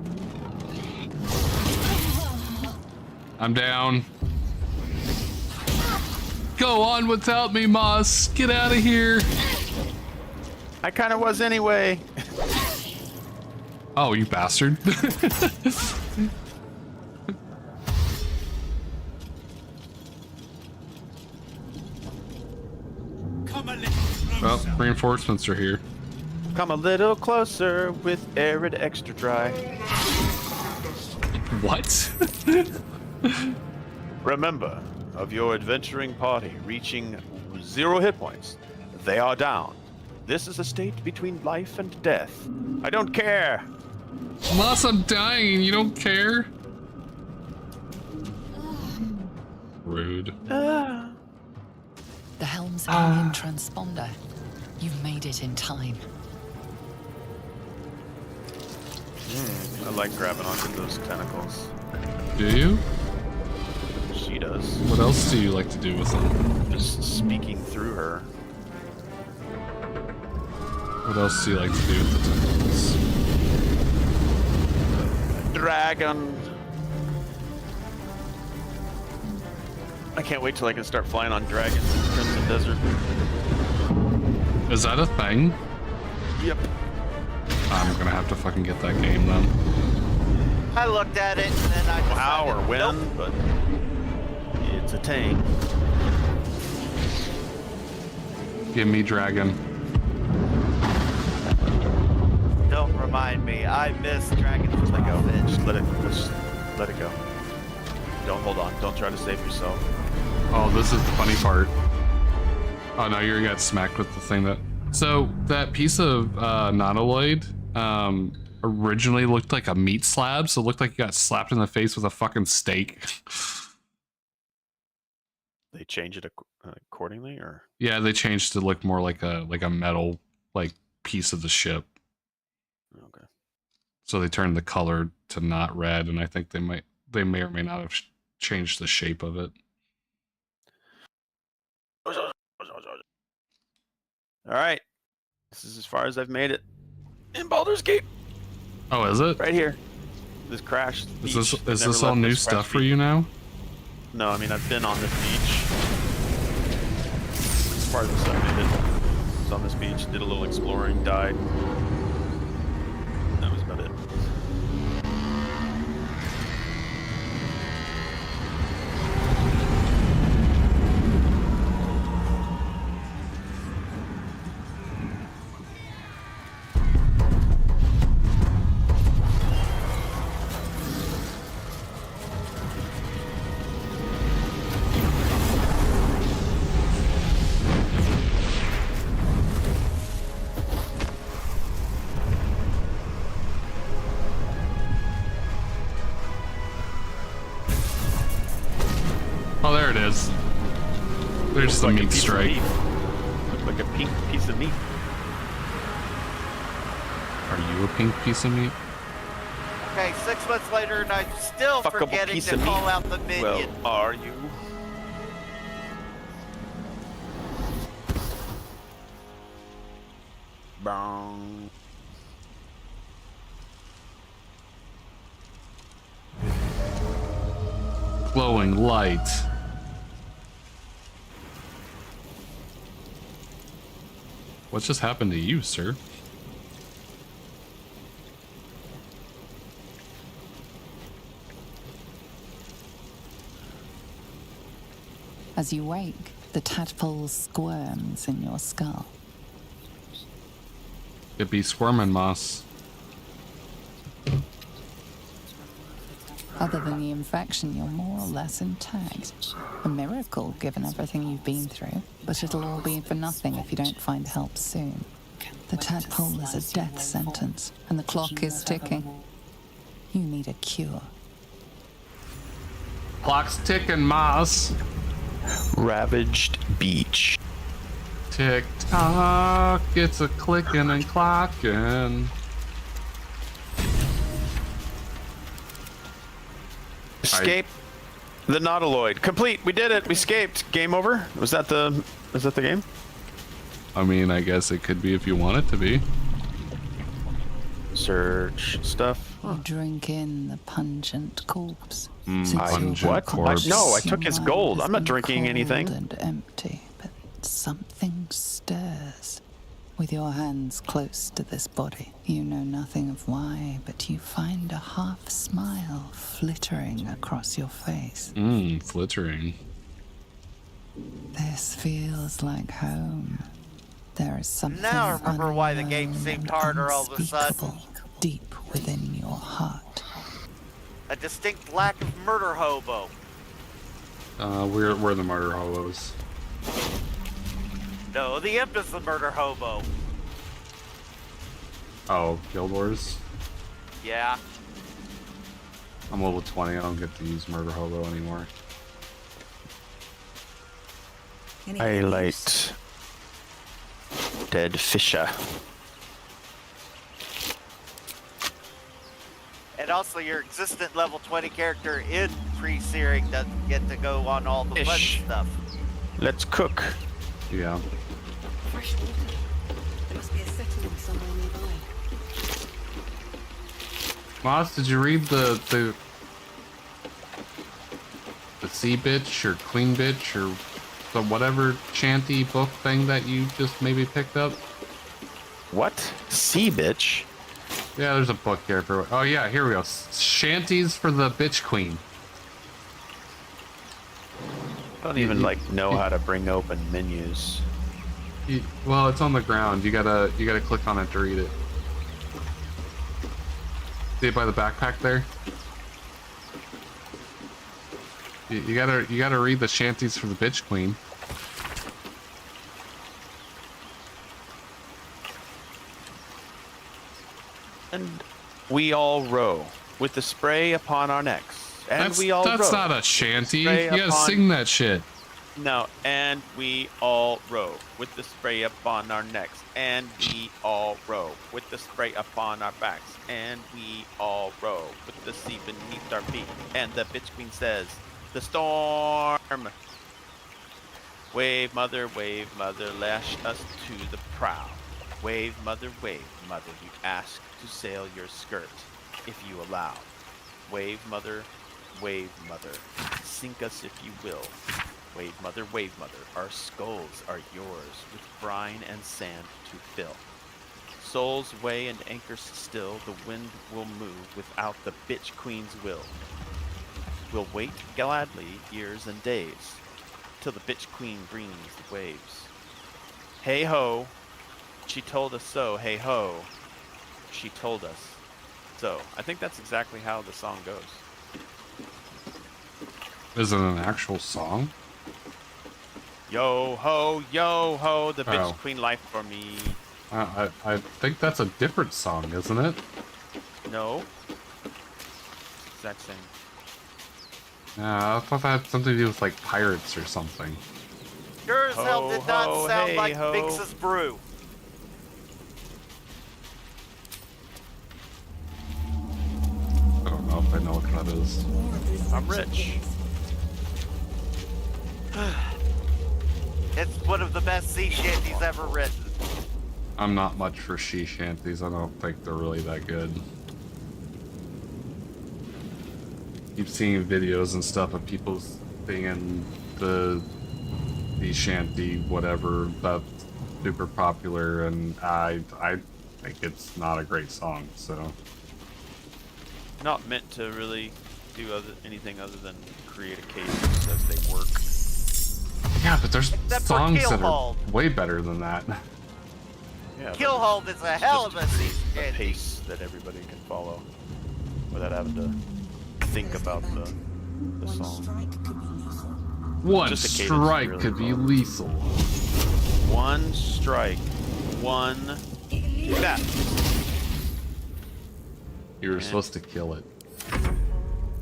I'm down. Go on without me, Moss. Get out of here. I kind of was anyway. Oh, you bastard. Well, reinforcements are here. Come a little closer with arid extra dry. What? Remember, of your adventuring party reaching 0 hit points, they are down. This is a state between life and death. I don't care. Moss, I'm dying. You don't care? Rude. The helm's alien transponder. You've made it in time. I like grabbing onto those tentacles. Do you? She does. What else do you like to do with them? Just speaking through her. What else do you like to do with the tentacles? Dragon. I can't wait till I can start flying on dragons in the Crimson Desert. Is that a thing? Yep. I'm gonna have to fucking get that game then. I looked at it and then I decided, How or when, nope. but it's a tank. Give me dragon. remind me. I miss Dragon's Let go. Prophet. Just let it go. Don't hold on. Don't try to save yourself. Oh, this is the funny part. Oh no, you're gonna get smacked with the thing that. So that piece of nautiloid originally looked like a meat slab, so it looked like you got slapped in the face with a fucking steak. They change it accordingly, or Yeah, they changed to look more like a metal like piece of the ship. okay. So they turned the color to not red, and I think they may or may not have changed the shape of it. All right, this is as far as I've made it in Baldur's Gate. Oh, is it? Right here. This crashed. Is this all new stuff for you now? No, I mean I've been on this beach. As far as I made it, was on this beach, did a little exploring, died. That was about it. Oh, there it is. There's the meat strike. Looks like a pink piece of meat. Are you a pink piece of meat? Okay, 6 months later, and I'm still Fuckable forgetting piece to of call meat. out the minion. Well, are you? Bong. Glowing light. What just happened to you, sir? As you wake, the tadpole squirms in your skull. It be squirming, Moss. Other than the infection, you're more or less intact. A miracle, given everything you've been through, but it'll all be for nothing if you don't find help soon. The tadpole is a death sentence, and the clock is ticking. You need a cure. Clock's ticking, Moss. Ravaged beach. Tick tock, it's a clicking and clocking. Escape the nautiloid. Complete. We did it. We escaped. Game over. Was that the game? I mean, I guess it could be if you want it to be. Search stuff. You drink in the pungent corpse. What? No, I took his gold. I'm not drinking anything. And empty, but something stirs. With your hands close to this body, you know nothing of why, but you find a half smile flittering across your face. Flittering. This feels like home. There is something Now I remember why the game unknown seemed and harder all of a sudden. unspeakable deep within your heart. A distinct lack of murder hobo. We're the murder hobos. No, the imp is the murder hobo. Oh, Guild Wars? Yeah. I'm level 20, I don't get to use murder hobo anymore. Highlight. Dead fisher. And also, your existent level 20 character in pre-searing doesn't get to go on all the fun stuff. Let's cook. Yeah. Fresh water. There must be a settlement somewhere nearby. Moss, did you read the sea bitch or queen bitch or the whatever chanty book thing that you just maybe picked up? What? Sea bitch? Yeah, there's a book here for. Oh yeah, here we go. Shanties for the bitch queen. I don't even know how to bring open menus. Well, it's on the ground. You gotta click on it to read it. See it by the backpack there? You gotta read the shanties for the bitch queen. And we all row with the spray upon our necks. And That's row. not a shanty. You Spray gotta upon- sing that shit. No, and we all row with the spray upon our necks, and we all row with the spray upon our backs, and we all row with the sea beneath our feet. And the bitch queen says, "The storm! Wave, mother, lash us to the prow. Wave, mother, you ask to sail your skirt, if you allow. Wave, mother, sink us if you will. Wave, mother, our skulls are yours, with brine and sand to fill. Souls weigh and anchors still, the wind will move without the bitch queen's will. We'll wait gladly years and days, till the bitch queen brings the waves. Hey ho, she told us so, hey ho, she told us so." I think that's exactly how the song goes. Is it an actual song? Yo ho, the bitch queen life for me. I think that's a different song, isn't it? No. Exact same. Yeah, I thought that had something to do with like pirates or something. Sure as hell did not Ho, sound hey, like ho. Bix's brew. I don't know if I know what that is. I'm rich. It's one of the best sea shanties ever written. I'm not much for sea shanties. I don't think they're really that good. Keep seeing videos and stuff of people singing the shanty whatever that's super popular, and I think it's not a great song. So Not meant to really do anything other than create a cadence as they work. yeah, but there's Except for songs that Keelhauled. are way better than that. Yeah, but Keelhauled is a hell of a sea a shanty. pace that everybody can follow without having to think about the song. One Just a cadence strike really could be well. lethal. One strike, one death. You were supposed to kill it.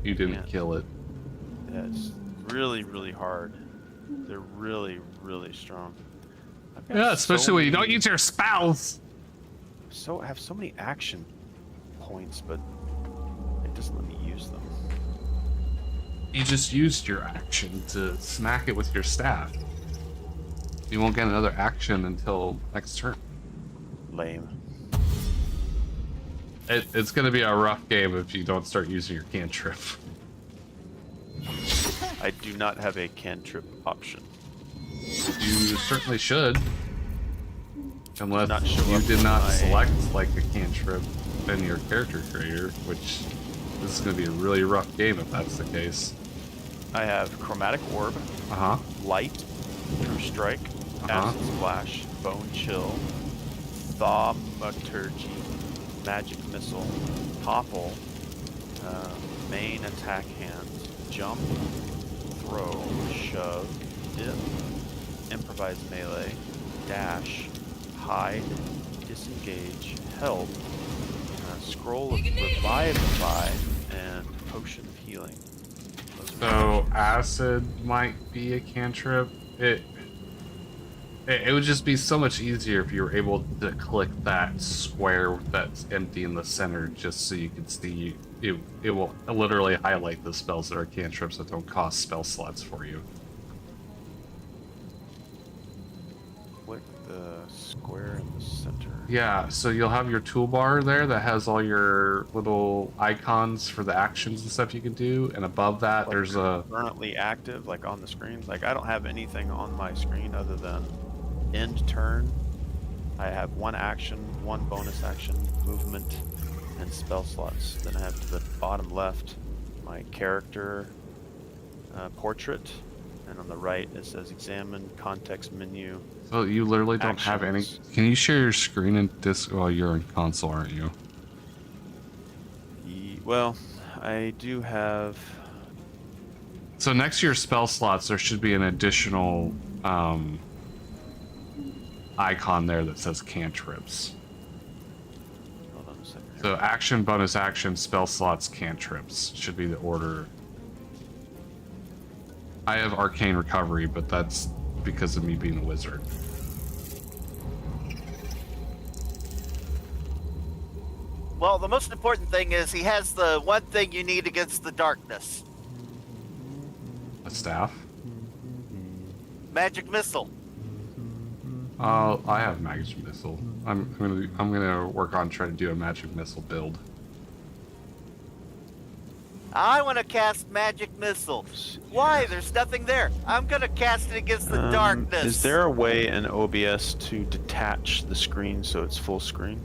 You didn't kill it. Yeah, it's really, really hard. They're really, really strong. I've got Yeah, especially so when you don't many- use your spouse. I have so many action points, but it doesn't let me use them. You just used your action to smack it with your staff. You won't get another action until next turn. Lame. It's going to be a rough game if you don't start using your cantrip. I do not have a cantrip option. You certainly should. Unless Not show you up did in not my- select like a cantrip in your character creator, which this is going to be a really rough game if that's the case. I have Chromatic Orb, Uh-huh. Light, True Strike, Acid Splash, Bone Chill, Thaumaturgy, Magic Missile, Topple, Main Attack Hand, Jump, Throw, Shove, Dip, Improvise Melee, Dash, Hide, Disengage, Help, Scroll of Revivify, and Potion of Healing. Those are So acid might be a cantrip. It would just be so much easier if you were able to click that square that's empty in the center, just so you could see. It will literally highlight the spells that are cantrips that don't cost spell slots for you. Click the square in the center. Yeah, so you'll have your toolbar there that has all your little icons for the actions and stuff you can do, and above that Like there's a currently active, like on the screen. Like I don't have anything on my screen other than end turn. I have one action, one bonus action, movement, and spell slots. Then I have to the bottom left my character portrait, and on the right it says examine context menu. So you literally don't have any. Actions. Can you share your screen and disc? Well, you're in console, aren't you? Well, I do have. So next to your spell slots, there should be an additional icon there that says cantrips. Hold on a second. So action, bonus action, spell slots, cantrips should be the order. I have arcane recovery, but that's because of me being a wizard. Well, the most important thing is he has the one thing you need against the darkness. A staff? Magic missile. I have magic missile. I'm gonna work on trying to do a magic missile build. I want to cast magic missile. Why? There's nothing there. I'm gonna cast it against the darkness. Is there a way in OBS to detach the screen so it's full screen?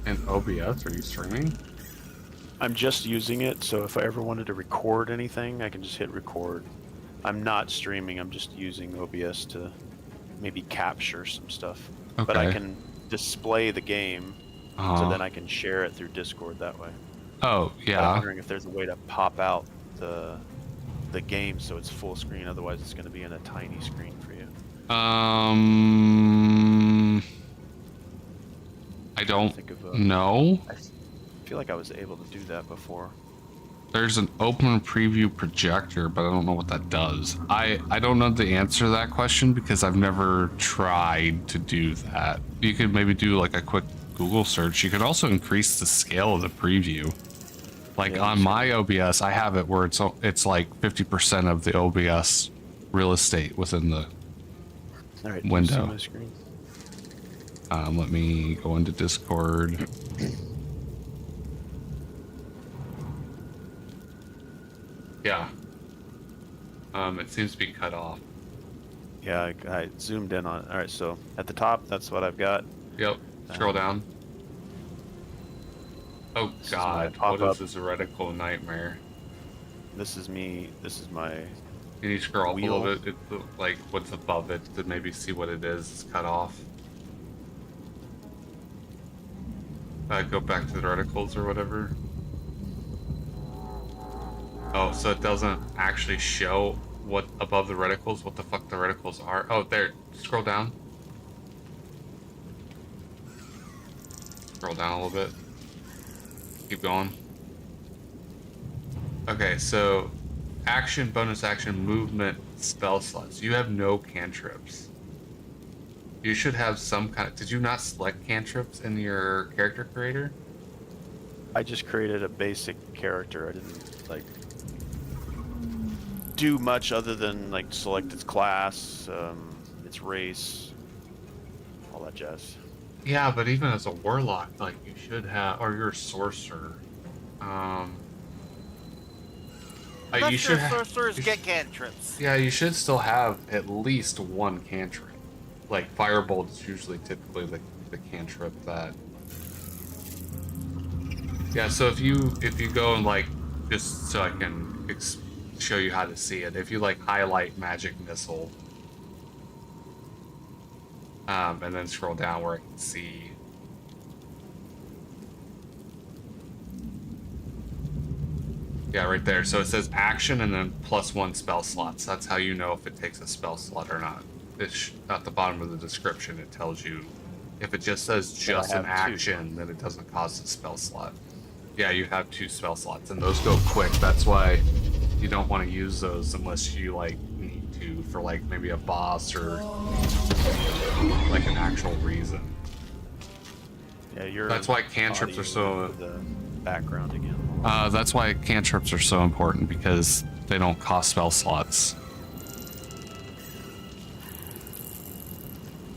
In OBS, are you streaming? I'm just using it, so if I ever wanted to record anything, I can just hit record. I'm not streaming, I'm just using OBS to maybe capture some stuff. Okay. But I can display the game, Uh-huh. so then I can share it through Discord that way. Oh, But I'm yeah. wondering if there's a way to pop out the game so it's full screen, otherwise it's going to be in a tiny screen for you. I don't Think of, know. I feel like I was able to do that before. There's an open preview projector, but I don't know what that does. I don't know the answer to that question because I've never tried to do that. You could maybe do like a quick Google search. You could also increase the scale of the preview. Like Yeah, on my OBS, I have it where it's like 50% of the OBS real estate within the All right, do you see window. my screen? Let me go into Discord. Yeah. It seems to be cut off. Yeah, I zoomed in on it. All right, so at the top, that's what I've got. Yep. Scroll down. Oh This is my God! What pop-up. is this heretical nightmare? This is me. This is my. Can you scroll up Wheel. a little bit? Like what's above it to maybe see what it is. It's cut off. Go back to the reticles or whatever. Oh, so it doesn't actually show what above the reticles, what the fuck the reticles are. Oh, there. Scroll down. Scroll down a little bit. Keep going. Okay, so action, bonus action, movement, spell slots. You have no cantrips. You should have some kind of... Did you not select cantrips in your character creator? I just created a basic character. I didn't like do much other than like select its class, its race, all that jazz. Yeah, but even as a warlock, like you should have, or you're a sorcerer. You should have. Sorcerers get cantrips. Yeah, you should still have at least one cantrip. Like firebolt is usually typically the cantrip that. Yeah, so if you go and like, just so I can show you how to see it, if you like highlight magic missile, and then scroll down where I can see. Yeah, right there. So it says action and then +1 spell slots. That's how you know if it takes a spell slot or not. It's at the bottom of the description. It tells you if it just says just an action, then it doesn't cost a spell slot. Yeah, you have 2 spell slots, and those go quick. That's why you don't want to use those unless you like need to for like maybe a boss or like an actual reason. Yeah, you're. That's why cantrips are so. The background again. That's why cantrips are so important because they don't cost spell slots.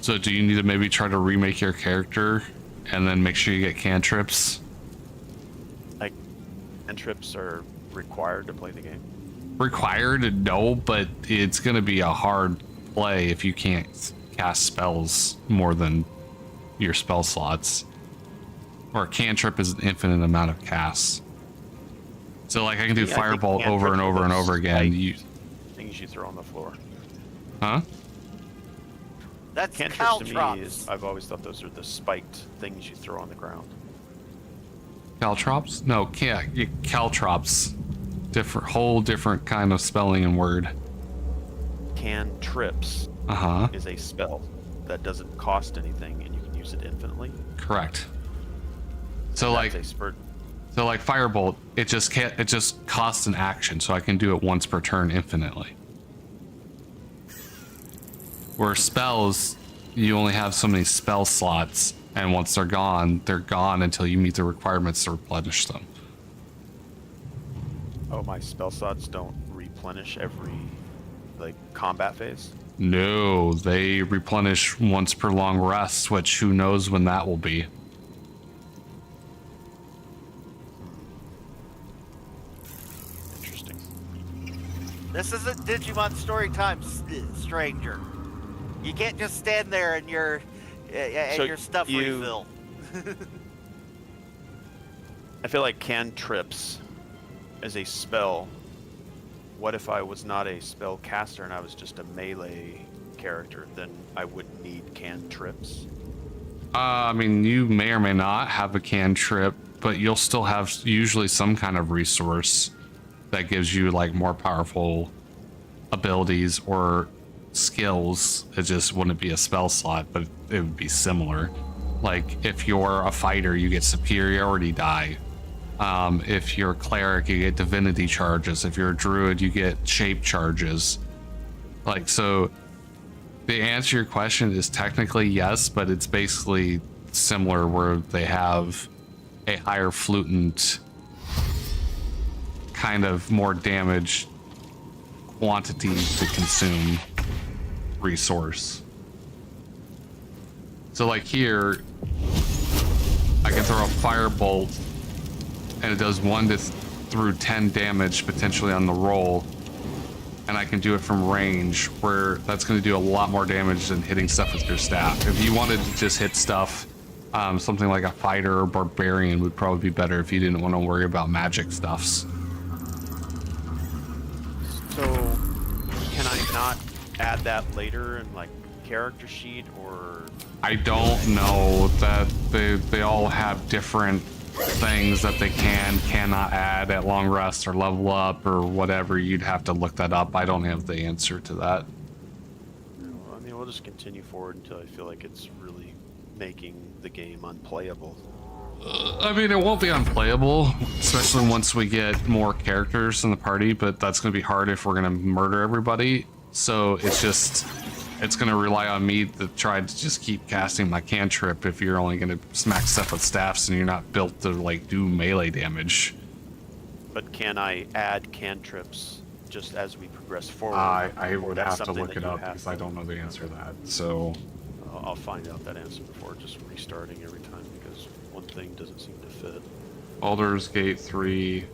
So do you need to maybe try to remake your character and then make sure you get cantrips? Like, cantrips are required to play the game. Required? No, but it's going to be a hard play if you can't cast spells more than your spell slots. Or a cantrip is an infinite amount of casts. So like I can do Yeah, I think firebolt over and cantrips over are and the over again. Things you throw on the floor. Huh? That's Cantrips to me caltrops. is, I've always thought those are the spiked things you throw on the ground. Caltrops? No, caltrops. Whole different kind of spelling and word. Cantrips Uh-huh. is a spell that doesn't cost anything, and you can use it infinitely. Correct. So And like, that's a spurt. so like Firebolt, it just costs an action, so I can do it once per turn infinitely. Where spells, you only have so many spell slots, and once they're gone until you meet the requirements to replenish them. Oh, my spell slots don't replenish every like combat phase. No, they replenish once per long rest, which who knows when that will be. Interesting. This isn't Digimon story time, stranger. You can't just stand there and your stuff refill. I feel like cantrips as a spell. What if I was not a spell caster and I was just a melee character? Then I wouldn't need cantrips. I mean, you may or may not have a cantrip, but you'll still have usually some kind of resource that gives you like more powerful abilities or skills. It just wouldn't be a spell slot, but it would be similar. Like if you're a fighter, you get superiority die. If you're a cleric, you get divinity charges. If you're a druid, you get shape charges. Like, so the answer to your question is technically yes, but it's basically similar where they have a higher flutant kind of more damage quantity to consume resource. So like here, I can throw a firebolt and it does 1 through 10 damage potentially on the roll, and I can do it from range, where that's going to do a lot more damage than hitting stuff with your staff. If you wanted to just hit stuff, something like a fighter or barbarian would probably be better if you didn't want to worry about magic stuffs. So can I not add that later in like character sheet, or? I don't know. That they all have different things that they cannot add at long rest or level up or whatever. You'd have to look that up. I don't have the answer to that. I mean, we'll just continue forward until I feel like it's really making the game unplayable. I mean, it won't be unplayable, especially once we get more characters in the party, but that's going to be hard if we're going to murder everybody. So it's going to rely on me to try to just keep casting my cantrip if you're only going to smack stuff with staffs and you're not built to like do melee damage. But can I add cantrips just as we progress forward? I would That's have to something look that it you up have because to- I don't know the answer to that. So I'll find out that answer before just restarting every time, because one thing doesn't seem to fit. Baldur's Gate 3.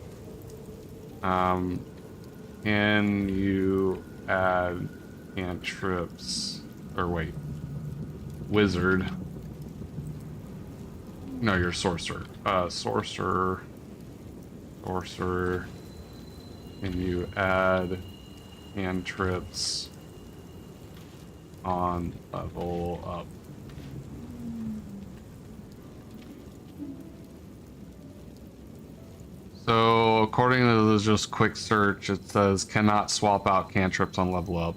Can you add cantrips? Or wait, wizard. No, you're sorcerer. Sorcerer. Can you add cantrips on level up? So according to the just quick search, it says cannot swap out cantrips on level up.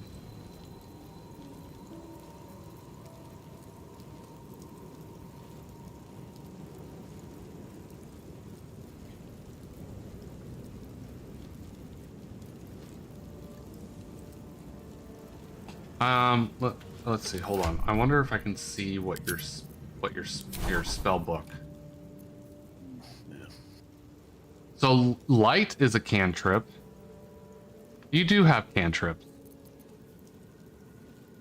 Let's see. Hold on. I wonder if I can see what your spell book. So light is a cantrip. You do have cantrips.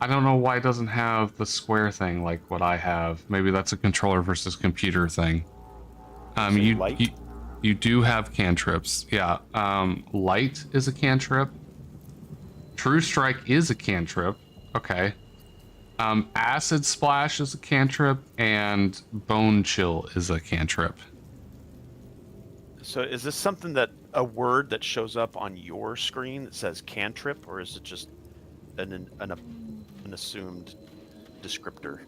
I don't know why it doesn't have the square thing like what I have. Maybe that's a controller versus computer thing. You do have cantrips. Yeah. Light is a cantrip. True Strike is a cantrip. Okay. Acid Splash is a cantrip, and Bone Chill is a cantrip. So is this something that a word that shows up on your screen that says cantrip, or is it just an assumed descriptor?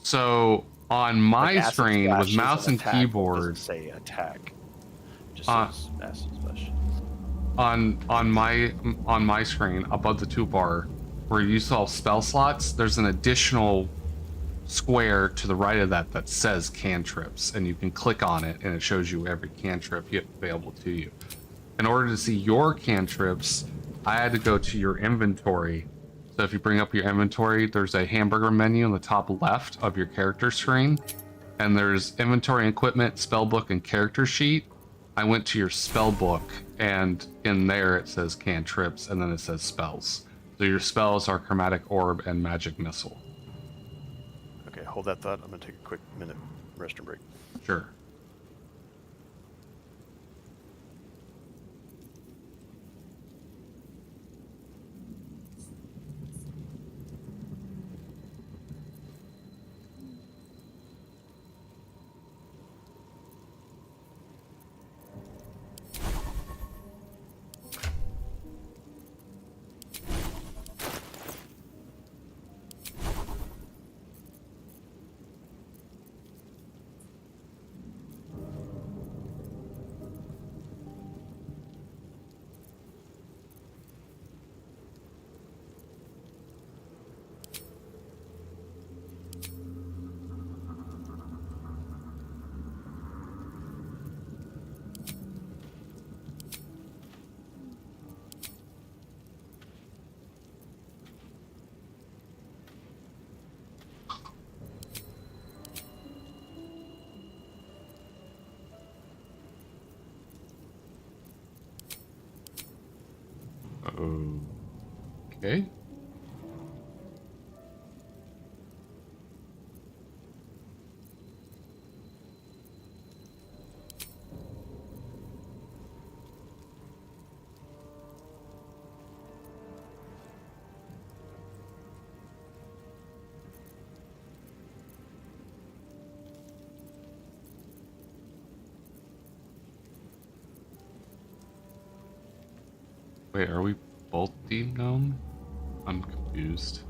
So On my Like acid screen splash with is mouse an and attack, but it keyboard, doesn't say attack. It just Uh, says acid splash. on my screen above the toolbar, where you saw spell slots, there's an additional square to the right of that that says cantrips, and you can click on it, and it shows you every cantrip you have available to you. In order to see your cantrips, I had to go to your inventory. So if you bring up your inventory, there's a hamburger menu in the top left of your character screen, and there's inventory, equipment, spellbook, and character sheet. I went to your spellbook, and in there it says cantrips, and then it says spells. So your spells are chromatic orb and magic missile. Okay, hold that thought. I'm gonna take a quick minute restroom break. Sure. Okay. Wait, are we both Deep Gnome? I'm confused.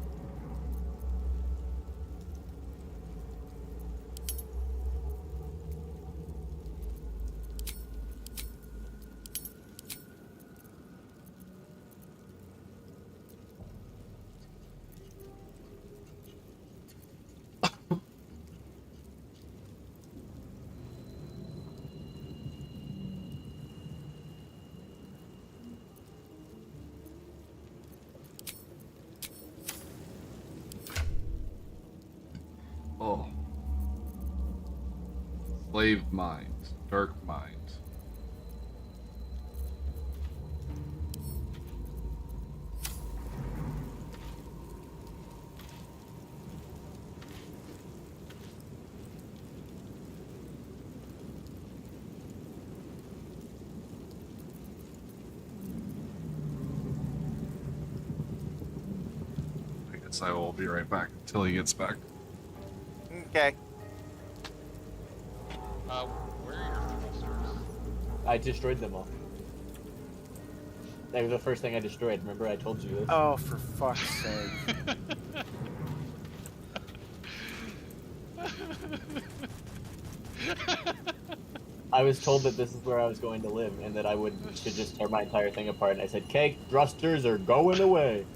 Oh. Slave mind. Dark mind. I guess I will be right back until he gets back. Okay. Where are your holsters? I destroyed them all. That was the first thing I destroyed. Remember I told you this? Oh, for fuck's sake. I was told that this is where I was going to live and that I should just tear my entire thing apart. And I said, "Cake thrusters are going away."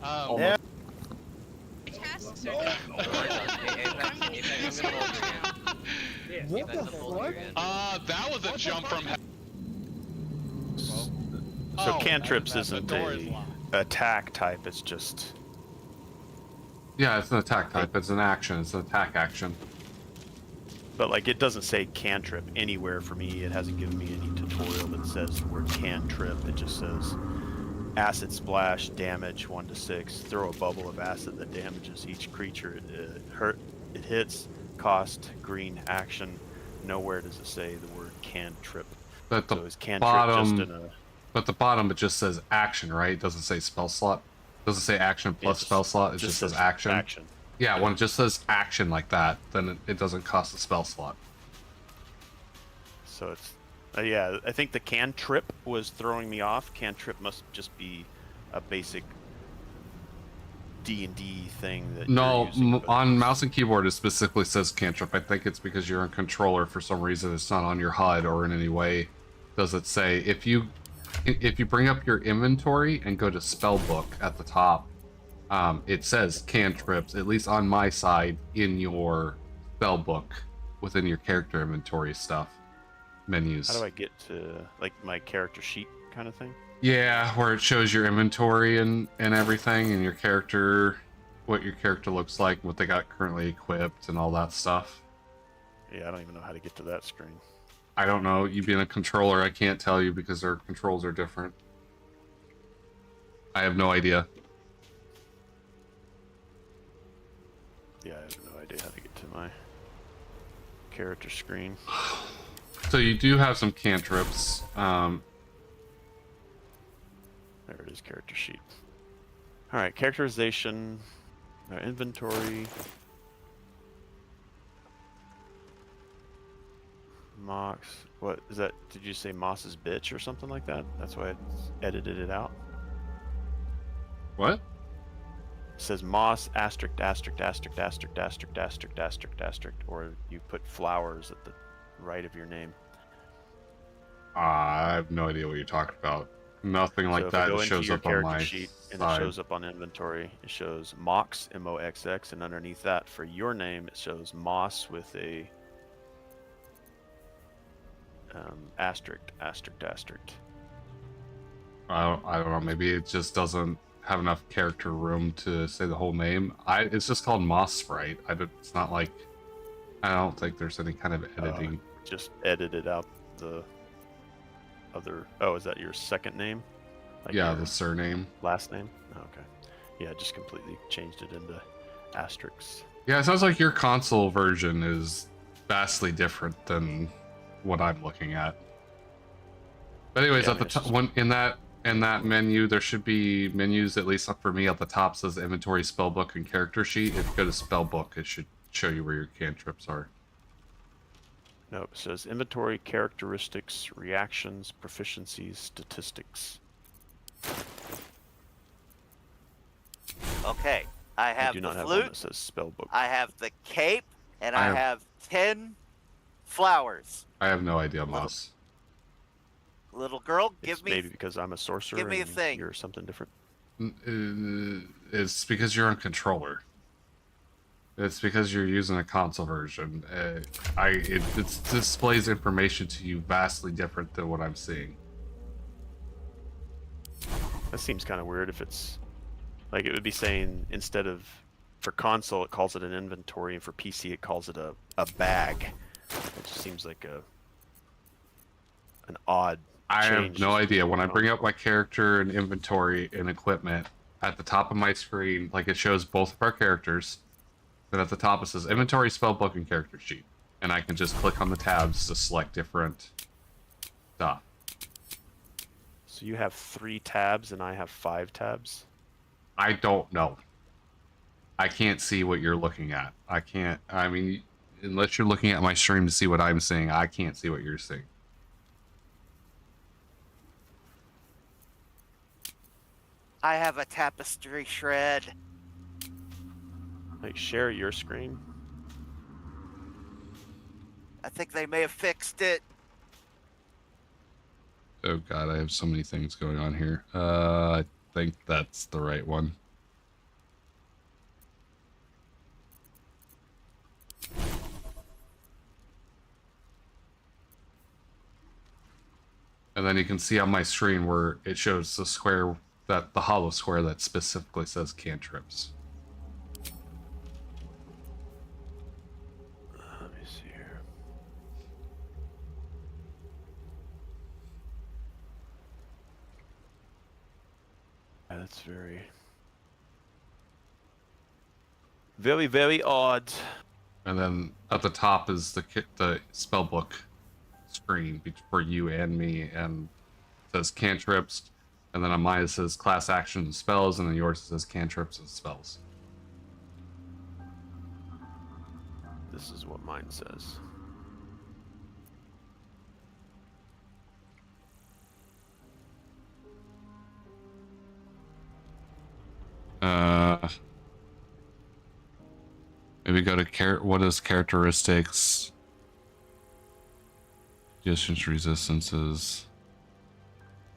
Yeah. Tasks are done. What the fuck? That was a jump from hell. So cantrips isn't a attack type. It's just Yeah, it's an attack type. It's an action. It's an attack action. But like it doesn't say cantrip anywhere for me. It hasn't given me any tutorial that says the word cantrip. It just says acid splash, damage 1 to 6. Throw a bubble of acid that damages each creature it hits. Cost green action. Nowhere does it say the word cantrip. But the So is cantrip bottom, just in a but the bottom it just says action, right? It doesn't say spell slot. It doesn't say action plus spell slot. It just says action. Action. Yeah, when it just says action like that, then it doesn't cost a spell slot. So it's yeah. I think the cantrip was throwing me off. Cantrip must just be a basic D&D thing that No, you're using, but on mouse and keyboard it specifically says cantrip. I think it's because you're in controller for some reason. It's not on your HUD or in any way does it say. If you bring up your inventory and go to spellbook at the top, it says cantrips, at least on my side, in your spellbook within your character inventory stuff menus. how do I get to like my character sheet kind of thing? Yeah, where it shows your inventory and everything, and your character, what your character looks like, what they got currently equipped, and all that stuff. Yeah, I don't even know how to get to that screen. I don't know. You being a controller, I can't tell you because their controls are different. I have no idea. Yeah, I have no idea how to get to my character screen. So you do have some cantrips. There it is, character sheet. All right, characterization, our inventory, Mox. What is that? Did you say Moss's bitch or something like that? That's why I edited it out. What? It says Moss asterisk asterisk asterisk asterisk asterisk asterisk asterisk asterisk, or you put flowers at the right of your name. I have no idea what you're talking about. Nothing like So if that I go into shows your up on character my sheet and side. it shows up on inventory, it shows Mox, M-O-X-X, and underneath that for your name it shows Moss with a asterisk asterisk asterisk. I don't know. Maybe it just doesn't have enough character room to say the whole name. It's just called Moss Sprite. It's not like, I don't think there's any kind of editing. Just edited out the other. Oh, is that your second name? Like Yeah, your the surname. last name. Oh, okay. Yeah, just completely changed it into asterisks. Yeah, it sounds like your console version is vastly different than what I'm looking at. But anyways, Yeah, at the top, when in that menu, there should be menus, at least for me, at the top says inventory, spellbook, and character sheet. If you go to spellbook, it should show you where your cantrips are. Nope, it says inventory, characteristics, reactions, proficiencies, statistics. Okay, I have do the not have one flute. that says spellbook. I have the cape, and I I have- have 10 flowers. I have no idea, Moss. Little girl, It's give me. maybe because I'm a sorcerer give me a and thing. you're something different. It's because you're on controller. It's because you're using a console version. It displays information to you vastly different than what I'm seeing. That seems kind of weird if it's like it would be saying instead of for console it calls it an inventory and for PC it calls it a bag. It just seems like an odd I have change. no idea. When I bring up my character and inventory and equipment, at the top of my screen, like it shows both of our characters, then at the top it says inventory, spellbook, and character sheet. And I can just click on the tabs to select different stuff. So you have 3 tabs and I have 5 tabs? I don't know. I can't see what you're looking at. I mean, unless you're looking at my stream to see what I'm seeing, I can't see what you're seeing. I have a tapestry shred. Like share your screen? I think they may have fixed it. Oh god, I have so many things going on here. I think that's the right one. And then you can see on my screen where it shows the square, the hollow square that specifically says cantrips. Let me see here. Yeah, that's very, very odd. And then at the top is the spellbook screen for you and me, and it says cantrips, and then on mine it says class actions and spells, and then yours says cantrips and spells. This is what mine says. Maybe go to what is characteristics? Distance resistances.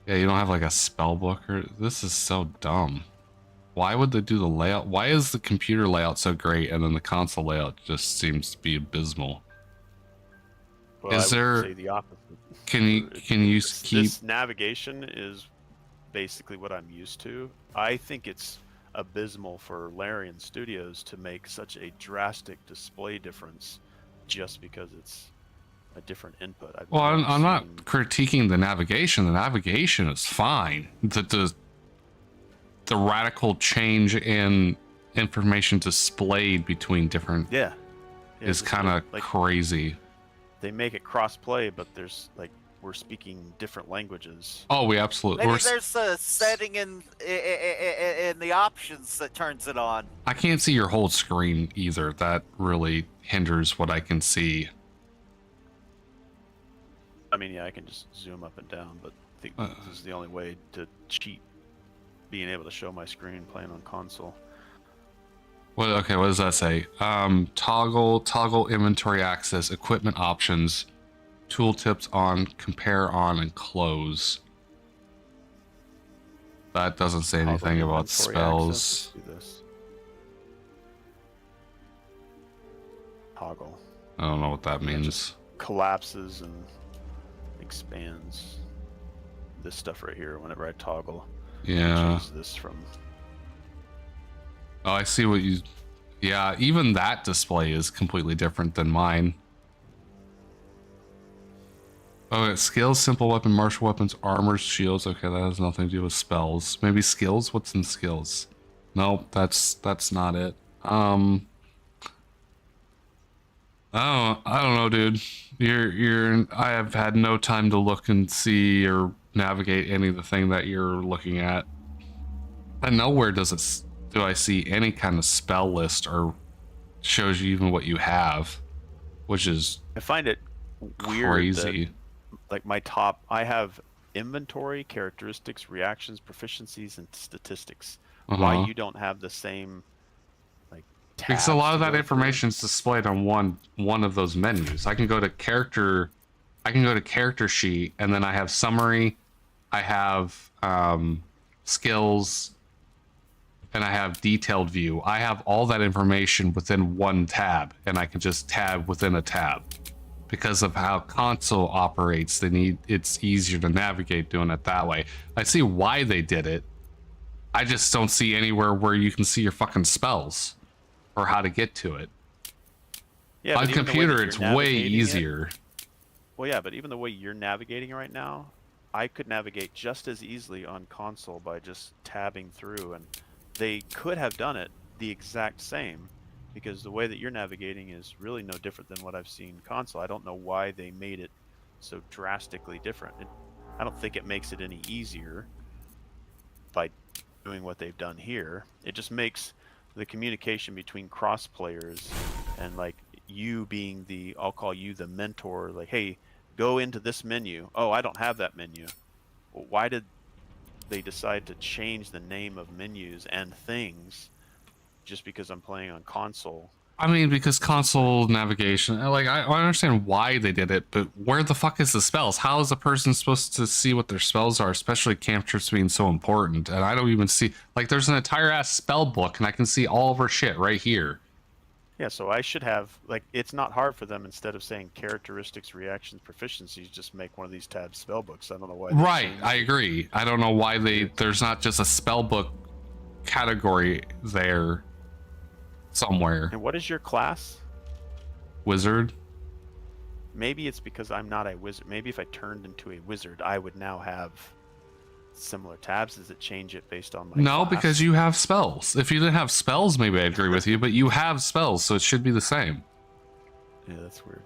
Yeah, you don't have like a spell book or this is so dumb. Why would they do the layout? Why is the computer layout so great and then the console layout just seems to be abysmal? Well, Is I would there say the opposite. can you keep This navigation is basically what I'm used to. I think it's abysmal for Larian Studios to make such a drastic display difference just because it's a different input. Well, I'm not critiquing the navigation. The navigation is fine. The radical change in information displayed between different is kind of like, crazy. They make it cross-play, but there's like we're speaking different languages. Oh, we absolutely. Maybe there's a setting in the options that turns it on. I can't see your whole screen either. That really hinders what I can see. I mean, yeah, I can just zoom up and down, but I think this is the only way to cheat being able to show my screen playing on console. What? Okay, what does that say? Toggle inventory access, equipment options, tooltips on, compare on, and close. That doesn't say anything about spells. Let's do this. Toggle. I don't know what that means. Just collapses and expands this stuff right here whenever I toggle. Yeah. Choose this from. Oh, I see what you. Yeah, even that display is completely different than mine. Oh, skills, simple weapon, martial weapons, armors, shields. Okay, that has nothing to do with spells. Maybe skills? What's in skills? Nope, that's not it. I don't know, dude. I have had no time to look and see or navigate any of the thing that you're looking at. And nowhere do I see any kind of spell list or shows you even what you have, which is I find it weird crazy. That, like my top, I have inventory, characteristics, reactions, proficiencies, and statistics. Why you don't have the same like tabs? Because a lot of that information is displayed on one of those menus. I can go to character sheet, and then I have summary, I have skills, and I have detailed view. I have all that information within one tab, and I can just tab within a tab. Because of how console operates, it's easier to navigate doing it that way. I see why they did it. I just don't see anywhere where you can see your fucking spells or how to get to it. Yeah, on computer, it's way easier. Well, yeah, but even the way you're navigating right now, I could navigate just as easily on console by just tabbing through, and they could have done it the exact same, because the way that you're navigating is really no different than what I've seen console. I don't know why they made it so drastically different. I don't think it makes it any easier by doing what they've done here. It just makes the communication between cross players and like you being the, I'll call you the mentor, like, hey, go into this menu. Oh, I don't have that menu. Well, why did they decide to change the name of menus and things just because I'm playing on console? I mean, because console navigation, like, I understand why they did it, but where the fuck is the spells? How is a person supposed to see what their spells are, especially cantrips being so important? And I don't even see, like, there's an entire ass spell book, and I can see all of her shit right here. Yeah, so I should have, like, it's not hard for them, instead of saying characteristics, reactions, proficiencies, just make one of these tabs spell books. I don't know why. Right, I agree. I don't know why there's not just a spell book category there somewhere. And what is your class? Wizard. Maybe it's because I'm not a wizard. Maybe if I turned into a wizard, I would now have similar tabs. Does it change it based on my No, class? because you have spells. If you didn't have spells, maybe I'd agree with you, but you have spells, so it should be the same. Yeah, that's weird.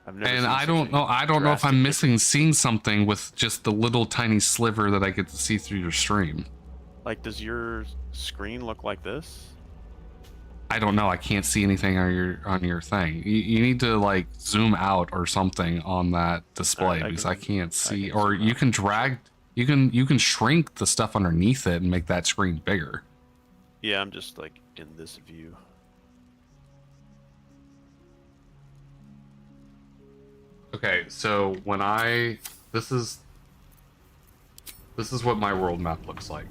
And I don't know if I'm seeing something with just the little tiny sliver that I get to see through your stream. Like, does your screen look like this? I don't know. I can't see anything on your thing. You need to like zoom out or something on that display, because I can't see. Or you can drag, you can shrink the stuff underneath it and make that screen bigger. Yeah, I'm just like in this view. Okay, so when this is what my world map looks like.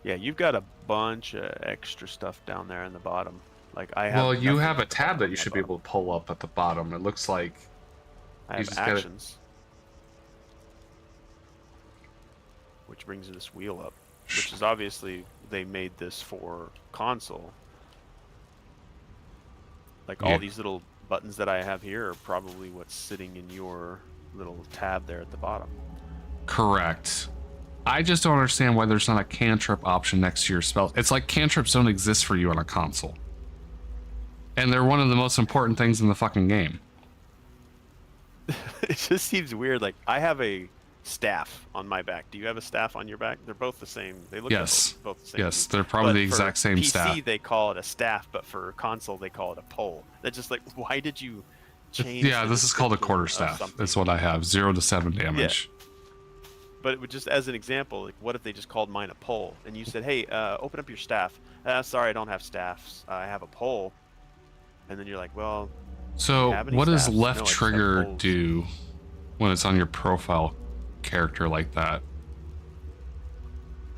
Yeah, you've got a bunch of extra stuff down there in the bottom. Like I have. Well, you nothing have a at the tab bottom that of you my should be bottom. able to pull up at the bottom. It looks like I you have just gotta- actions, which brings this wheel up, which is obviously they made this for console. Like Yeah. all these little buttons that I have here are probably what's sitting in your little tab there at the bottom. Correct. I just don't understand why there's not a cantrip option next to your spell. It's like cantrips don't exist for you on a console. And they're one of the most important things in the fucking game. It just seems weird. Like I have a staff on my back. Do you have a staff on your back? They're both the same. They look Yes. both the same. Yes, they're probably But the for exact same PC, staff. they call it a staff, but for console, they call it a pole. That's just like, why did you change? Yeah, the this is called a description quarter of staff. something? That's what I have. 0 to 7 damage. But it would just, as an example, like, what if they just called mine a pole, and you said, "Hey, open up your staff." Sorry, I don't have staffs. I have a pole. And then you're like, "Well, So, do you have any what does staffs?" left "No, I just have trigger poles." do when it's on your profile character like that?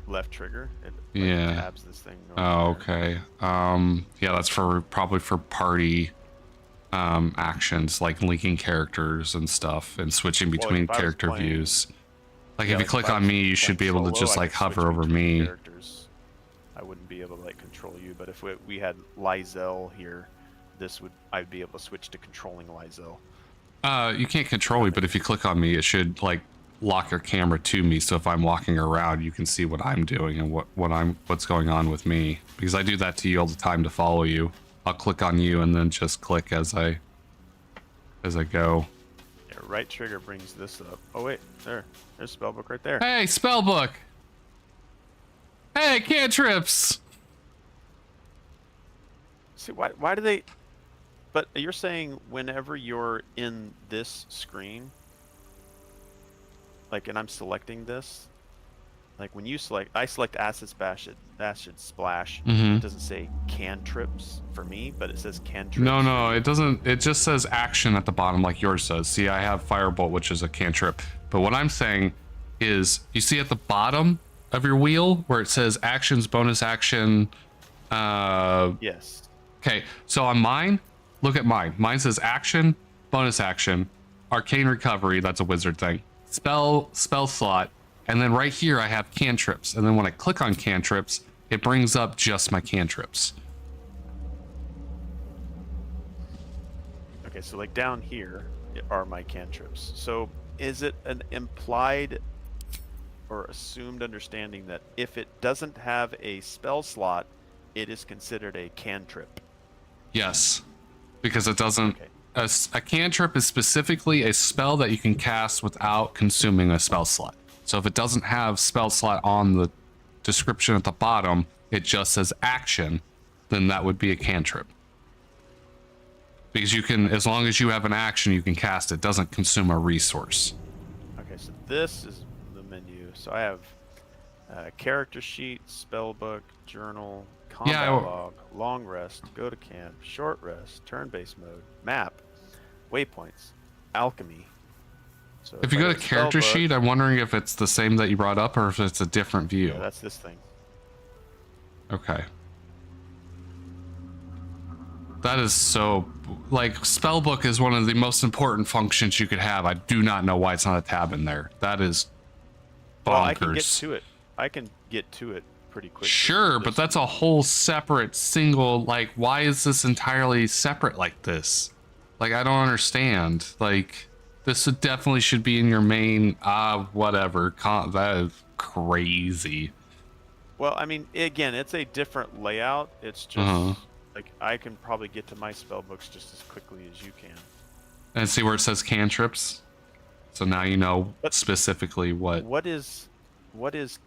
Left trigger. It Yeah. tabs this thing. Oh, over there. okay. Yeah, that's probably for party actions like linking characters and stuff and switching Well, between if I was character playing- views. Like Yeah, if you like, click if I on was me, you should be playing able to solo, just I like could hover switch over between me. characters. I wouldn't be able to like control you, but if we had Lizel here, I'd be able to switch to controlling Lizel. You can't control me, but if you click on me, it should like lock your camera to me. So if I'm walking around, you can see what I'm doing and what's going on with me. Because I do that to you all the time to follow you. I'll click on you and then just click as I go. Yeah, right trigger brings this up. Oh wait, there's spellbook right there. Hey, spellbook. Hey, cantrips. See, why do they? But you're saying whenever you're in this screen, like, and I'm selecting this, like when you select, I select acid splash. Mhm. It doesn't say cantrips for me, but it says cantrips. No, it doesn't. It just says action at the bottom like yours does. See, I have Firebolt, which is a cantrip. But what I'm saying is, you see at the bottom of your wheel where it says actions, bonus action. Yes. Okay, so on mine, look at mine. Mine says action, bonus action, arcane recovery. That's a wizard thing. Spell slot. And then right here I have cantrips. And then when I click on cantrips, it brings up just my cantrips. Okay, so like down here are my cantrips. So is it an implied or assumed understanding that if it doesn't have a spell slot, it is considered a cantrip? Yes, because it doesn't. Okay. A cantrip is specifically a spell that you can cast without consuming a spell slot. So if it doesn't have spell slot on the description at the bottom, it just says action, then that would be a cantrip. Because you can, as long as you have an action, you can cast it. Doesn't consume a resource. Okay, so this is the menu. So I have character sheet, spellbook, journal, combat log, long rest, go to camp, short rest, turn-based mode, map, waypoints, alchemy. So If you I go go to character spellbook- sheet, I'm wondering if it's the same that you brought up or if it's a different view. Yeah, that's this thing. Okay. That is so, like, spellbook is one of the most important functions you could have. I do not know why it's not a tab in there. That is bonkers. Well, I can get to it. I can get to it pretty quickly. Sure, but that's a whole separate single, like, why is this entirely separate like this? Like, I don't understand. Like, this definitely should be in your main, whatever. That is crazy. Well, I mean, again, it's a different layout. It's just like I can probably get to my spell books just as quickly as you can. And see where it says cantrips? So now you know specifically what. What is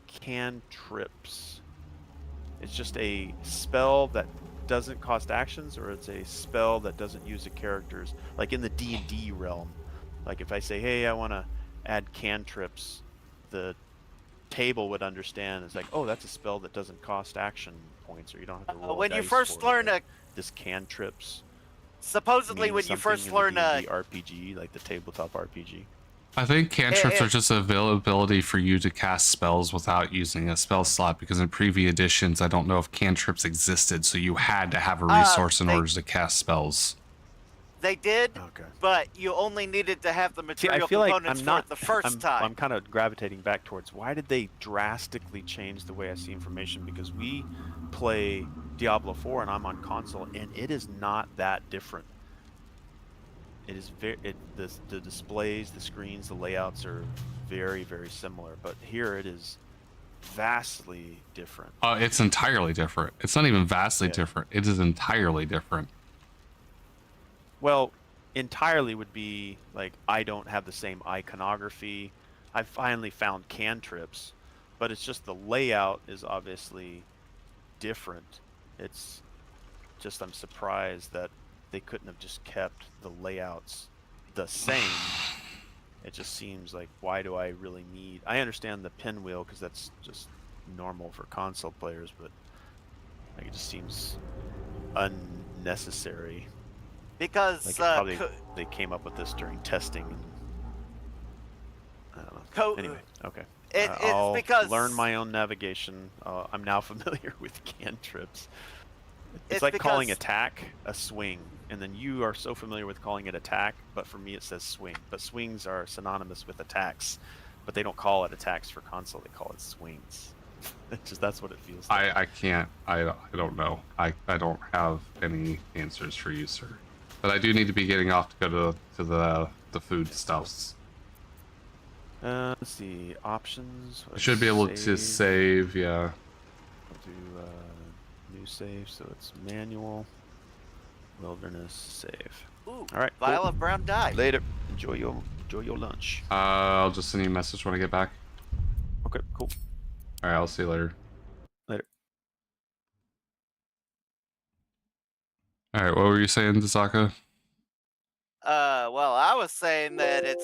cantrips? It's just a spell that doesn't cost actions, or it's a spell that doesn't use a character's, like in the D&D realm. Like if I say, hey, I want to add cantrips, the table would understand. It's like, oh, that's a spell that doesn't cost action points, or you don't have to roll When you dice first for it. learn Like, this cantrips. supposedly mean when you something first in learn the D&D RPG, like the tabletop RPG. I think cantrips Eh, are just availability for you to cast spells without using a spell slot, because in previous editions, I don't know if cantrips existed, so you had to have a resource in order to cast spells. they did, Okay. but you only needed to have the See, material I feel like components I'm for not. it the first time. I'm kind of gravitating back towards why did they drastically change the way I see information? Because we play Diablo 4 and I'm on console, and it is not that different. It is the displays, the screens, the layouts are very, very similar, but here it is vastly different. It's entirely different. It's not even vastly different. It is entirely different. Well, entirely would be like I don't have the same iconography. I finally found cantrips, but it's just the layout is obviously different. It's just I'm surprised that they couldn't have just kept the layouts the same. It just seems like, why do I really need... I understand the pinwheel because that's just normal for console players, but like, it just seems unnecessary. Because Like probably they came up with this during testing. And, I don't know. Anyway, okay. I'll because learn my own navigation. I'm now familiar with cantrips. It's like calling attack a swing, and then you are so familiar with calling it attack, but for me it says swing. But swings are synonymous with attacks, but they don't call it attacks for console. They call it swings. It's just that's what it feels like. I can't. I don't know. I don't have any answers for you, sir. But I do need to be getting off to go to the food stuffs. Let's see options. I should be able to save. Yeah. I'll do new save, so it's manual, wilderness save. Ooh, all right. vial Cool. of brown dye. Later. Enjoy your lunch. I'll just send you a message when I get back. Okay. Cool. All right. I'll see you later. Later. All right. What were you saying, Zasaka? Well, I was saying that it's